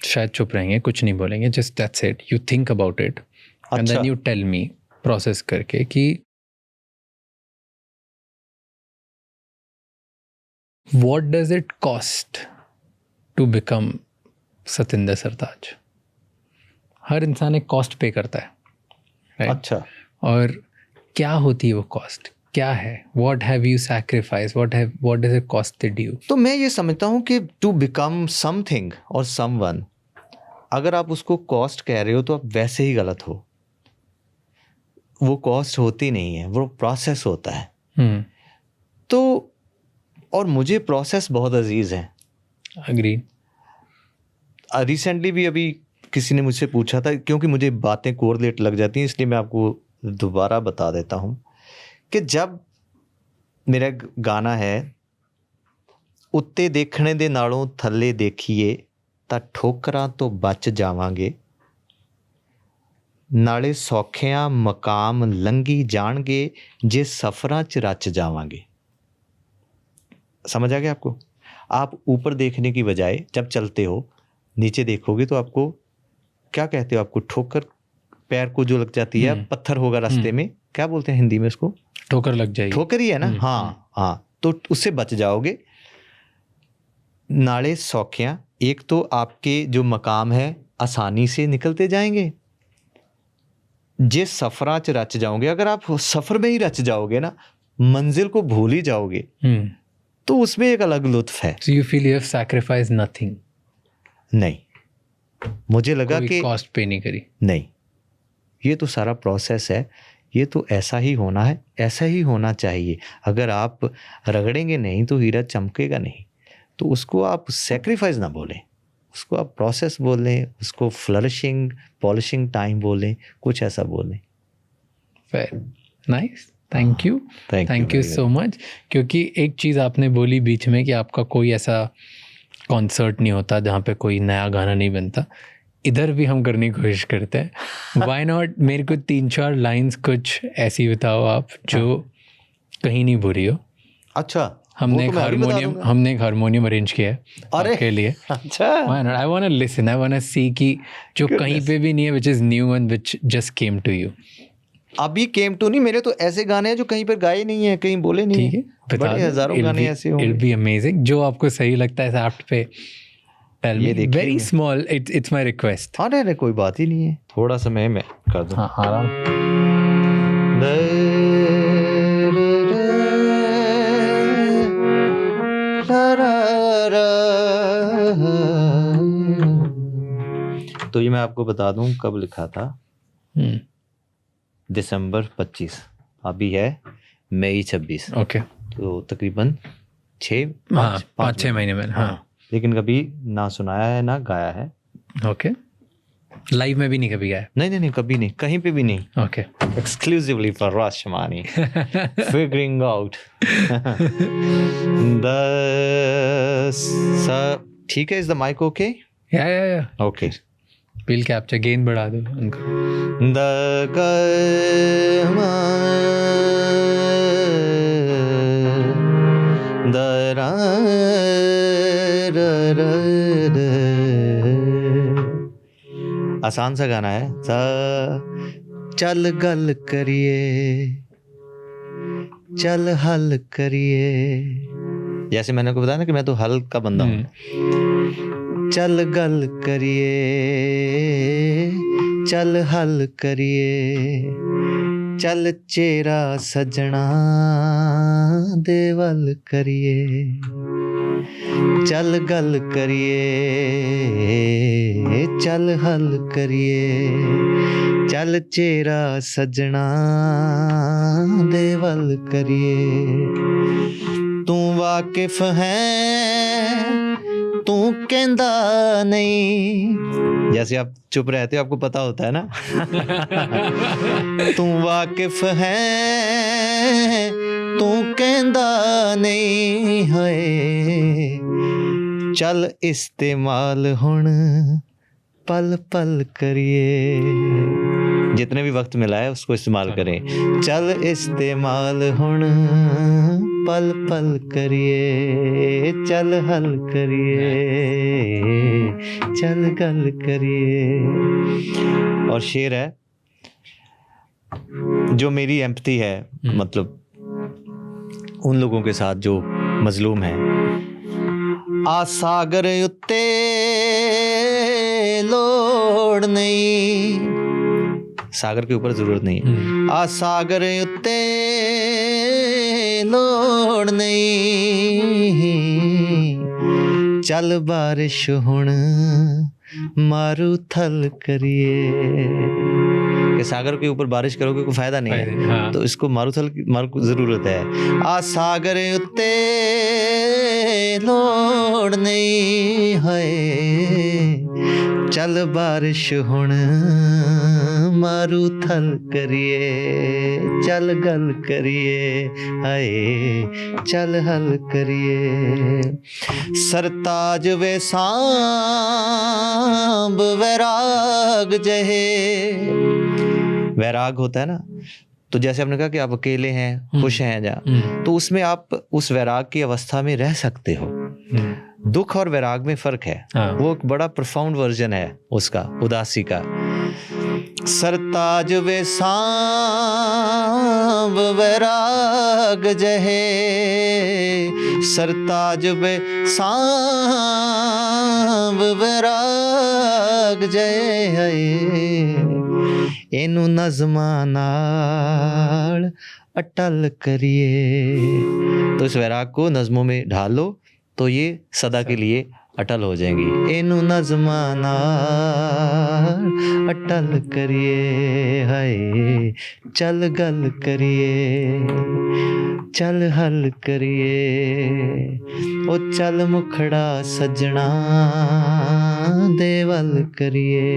शायद चुप रहेंगे, कुछ नहीं बोलेंगे, just that's it, you think about it and then you tell me process करके कि what does it cost to become Satinder सरताज। हर इंसान एक कॉस्ट पे करता है, right? अच्छा, और क्या होती है वो कॉस्ट, क्या है? What have you sacrificed? What has it costed you? तो मैं ये समझता हूँ कि टू बिकम समथिंग और समवन, अगर आप उसको कॉस्ट कह रहे हो तो आप वैसे ही गलत हो। वो कॉस्ट होती नहीं है, वो प्रोसेस होता है। तो और मुझे प्रोसेस बहुत अजीज है। Agreed. रिसेंटली भी अभी किसी ने मुझसे पूछा था, क्योंकि मुझे बातें कोरिलेट लग जाती हैं, इसलिए मैं आपको दोबारा बता देता हूँ कि जब मेरा गाना है उत्ते देखने दे नालों थल्ले देखिए ਤਾਂ ਠੋਕਰਾਂ ਤੋਂ ਬਚ ਜਾਵਾਂਗੇ, ਨਾਲੇ ਸੌਖਿਆਂ ਮਕਾਮ ਲੰਘੀ ਜਾਣਗੇ ਜੇ सफ़रां 'ਚ रच जावांगे। समझ आ गया आपको? आप ऊपर देखने की बजाय जब चलते हो नीचे देखोगे तो आपको क्या कहते हो, आपको ठोकर पैर को जो लग जाती है, पत्थर होगा रास्ते में, क्या बोलते हैं हिंदी में उसको? ठोकर लग जाएगी। ठोकर ही है ना? हाँ, तो उससे बच जाओगे। नाले सौखियाँ, एक तो आपके जो मकाम है आसानी से निकलते जाएंगे, जे सफ़रां च रच जाओगे, अगर आप सफ़र में ही रच जाओगे ना, मंजिल को भूल ही जाओगे, तो उसमें एक अलग लुत्फ है। So you feel you have sacrificed nothing? नहीं, मुझे लगा कि कॉस्ट पे नहीं करी। नहीं, ये तो सारा प्रोसेस है, ये तो ऐसा ही होना है, ऐसा ही होना चाहिए। अगर आप रगड़ेंगे नहीं तो हीरा चमकेगा नहीं। तो उसको आप सेक्रीफाइस ना बोलें, उसको आप प्रोसेस बोलें, उसको फ्लरिशिंग पॉलिशिंग टाइम बोलें, कुछ ऐसा बोलें। Fair. Nice. Thank you. Thank you so much. क्योंकि एक चीज़ आपने बोली बीच में कि आपका कोई ऐसा कॉन्सर्ट नहीं होता जहाँ पे कोई नया गाना नहीं बनता। इधर भी हम करने की कोशिश करते हैं। Why not? मेरे को 3-4 लाइंस कुछ ऐसी बताओ आप जो कहीं नहीं बुरी हो। अच्छा, हमने एक हारमोनियम अरेंज किया है आपके लिए। अच्छा, Why not? I want to listen. I want to see कि जो कहीं पे भी नहीं है, which is new and which just came to you. अभी केम टू नहीं, मेरे तो ऐसे गाने हैं जो कहीं पर गाए नहीं है, कहीं बोले नहीं। ठीक है, बड़े हजारों गाने ऐसे होंगे। It'll be amazing. जो आपको सही लगता है ऐप पे tell me. Very small. It's my request. हाँ, नहीं, कोई बात ही नहीं है, थोड़ा सा मैं कर दूँ। हाँ, आराम। तो ये मैं आपको बता दूं कब लिखा था। दिसंबर 25, अभी है मई 26। ओके, तो तकरीबन 5-6 महीने में। हाँ, लेकिन कभी ना सुनाया है ना गाया है। ओके, लाइव में भी नहीं कभी गाया? नहीं, कभी नहीं, कहीं पे भी नहीं। Okay, exclusively for Raj Shamani, figuring out. ठीक है, इज द माइक ओके? या ओके, बिल कैप्चर गेन बढ़ा दो उनका। आसान सा गाना है। चल गल करिए, चल हल करिए, जैसे मैंने को बताया ना कि मैं तो हल का बंदा हूँ। चल गल करिए, चल हल करिए, चल चेरा सजना देवल करिए, चल गल करिए, चल हल करिए, चल चेरा सजना देवल करिए। तू वाकिफ है, तू कहंदा नहीं, जैसे आप चुप रहते हो आपको पता होता है ना। तू वाकिफ है, तू कहंदा नहीं है, चल इस्तेमाल हुण पल पल करिए। जितने भी वक्त मिला है उसको इस्तेमाल करें। चल इस्तेमाल हुण पल पल करिए, चल हल करिए, चल गल करिए। और शेर है जो मेरी एम्पैथी है, मतलब उन लोगों के साथ जो मजलूम हैं। आ सागर उत्ते लोड़ नहीं, सागर के ऊपर जरूरत नहीं। आ सागर उत्ते लोड़ नहीं, चल बारिश हुण मारूथल करिए। कि सागर के ऊपर बारिश करोगे कोई फायदा नहीं है, हाँ। तो इसको मारूथल की जरूरत है। आ सागर उत्ते लोड़ नहीं है, चल बारिश हुण मारूथल करिए, चल गल करिए, हाय चल हल करिए। सरताज वे सांब वैराग जहे। वैराग होता है ना, तो जैसे आपने कहा कि आप अकेले हैं, खुश हैं जहाँ, तो उसमें आप उस वैराग की अवस्था में रह सकते हो। दुख और वैराग में फर्क है। हाँ। वो एक बड़ा प्रोफाउंड वर्जन है उसका, उदासी का। सरताज वे सांब वैराग जहे, सरताज वे सांब वैराग जहे। एनू नज़मां नाल अटल करिए। तो इस वैराग को नज़मों में ढाल लो तो ये सदा के लिए अटल हो जाएंगी। एनू नज़मां नाल अटल करिए, हाय चल गल करिए, चल हल करिए। ओ चल मुखड़ा सजना देवल करिए।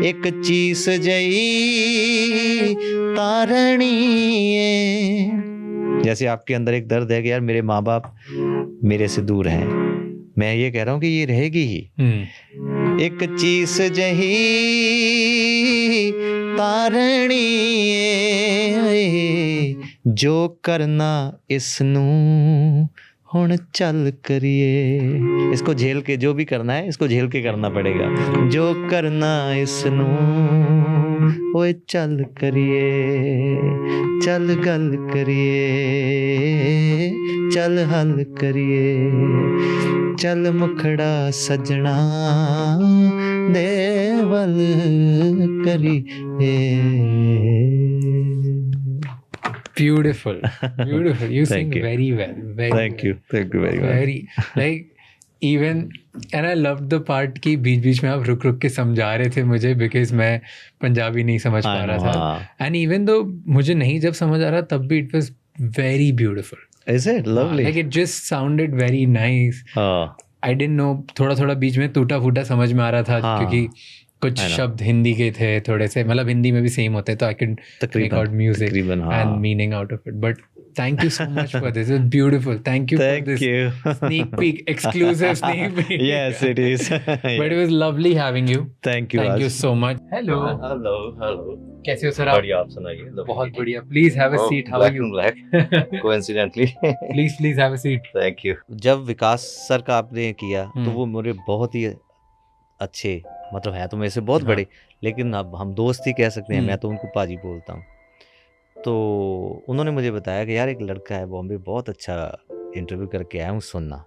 एक चीस जई तारणी है। जैसे आपके अंदर एक दर्द है कि यार मेरे माँ बाप मेरे से दूर हैं, मैं ये कह रहा हूँ कि ये रहेगी ही। एक चीस जही तारणी जो करना इसनू हुण चल करिए। इसको झेल के, जो भी करना है इसको झेल के करना पड़ेगा। जो करना इसनू ओए चल करिए, चल गल करिए, चल हल करिए। चल मुखड़ा सजना देवल करिए। Beautiful, beautiful. You sing Thank you. very well. Very Thank you very much. Very like even and I loved the part कि बीच बीच में आप रुक रुक के समझा रहे थे मुझे, because मैं पंजाबी नहीं समझ पा रहा था। And even though मुझे नहीं जब समझ आ रहा तब भी it was very beautiful. Is it lovely? Like it just sounded very nice. I didn't know, थोड़ा थोड़ा बीच में टूटा फूटा समझ में आ रहा था क्योंकि कुछ शब्द हिंदी के थे थोड़े से, मतलब हिंदी में भी सेम होते हैं, तो I can make out music and meaning out of it. But thank you so much for this. It's beautiful. Thank you for this sneak peek, exclusive sneak peek. Yes, it is. But it was lovely having you. Thank you. Thank you so much. Hello. Hello. कैसे हो सर आप? बढ़िया, आप सुनाइए। बहुत बढ़िया। Please have a seat. How are you? Black, coincidentally. Please have a seat. Thank you. जब विकास सर का आपने किया तो वो मेरे बहुत ही अच्छे, मतलब है तो मेरे से बहुत बड़े, लेकिन अब हम दोस्त ही कह सकते हैं। मैं तो उनको पाजी बोलता हूँ। तो उन्होंने मुझे बताया कि यार एक लड़का है बॉम्बे, बहुत अच्छा इंटरव्यू करके आया हूँ, सुनना।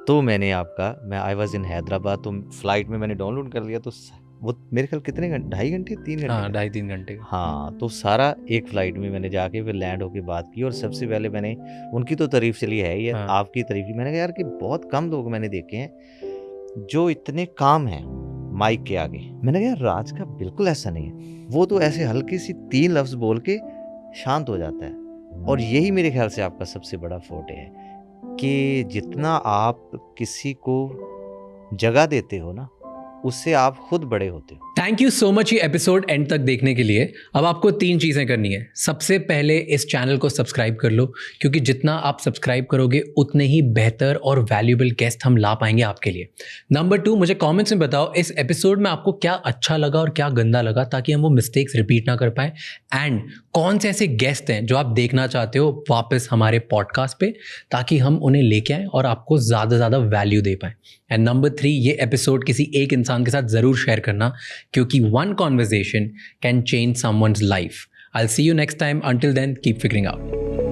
तो मैंने मैं आई वॉज इन हैदराबाद, तो फ्लाइट में मैंने डाउनलोड कर लिया। तो वो मेरे ख्याल कितने घंटे, 2.5 घंटे 3 घंटे? हाँ, 2.5-3 घंटे। हाँ, तो सारा एक फ़्लाइट में मैंने जाके फिर लैंड होके बात की। और सबसे पहले मैंने उनकी तो तारीफ़ चली है, ये आपकी तारीफ़ की। मैंने कहा यार कि बहुत कम लोग मैंने देखे हैं जो इतने काम हैं माइक के आगे। मैंने कहा यार राज का बिल्कुल ऐसा नहीं है, वो तो ऐसे हल्की सी 3 लफ्ज़ बोल के शांत हो जाता है। और यही मेरे ख्याल से आपका सबसे बड़ा फोर्टे है कि जितना आप किसी को जगह देते हो ना, उससे आप खुद बड़े होते हो। थैंक यू सो मच ये एपिसोड एंड तक देखने के लिए। अब आपको 3 चीज़ें करनी है। सबसे पहले इस चैनल को सब्सक्राइब कर लो, क्योंकि जितना आप सब्सक्राइब करोगे उतने ही बेहतर और वैल्यूएबल गेस्ट हम ला पाएंगे आपके लिए। नंबर 2, मुझे कमेंट्स में बताओ इस एपिसोड में आपको क्या अच्छा लगा और क्या गंदा लगा, ताकि हम वो मिस्टेक्स रिपीट ना कर पाएँ। एंड कौन से ऐसे गेस्ट हैं जो आप देखना चाहते हो वापस हमारे पॉडकास्ट पे, ताकि हम उन्हें लेके आएँ और आपको ज़्यादा से ज़्यादा वैल्यू दे पाएँ। एंड नंबर 3, ये एपिसोड किसी एक इंसान के साथ ज़रूर शेयर करना, क्योंकि one conversation can change someone's life. I'll see you next time. Until then, keep figuring out.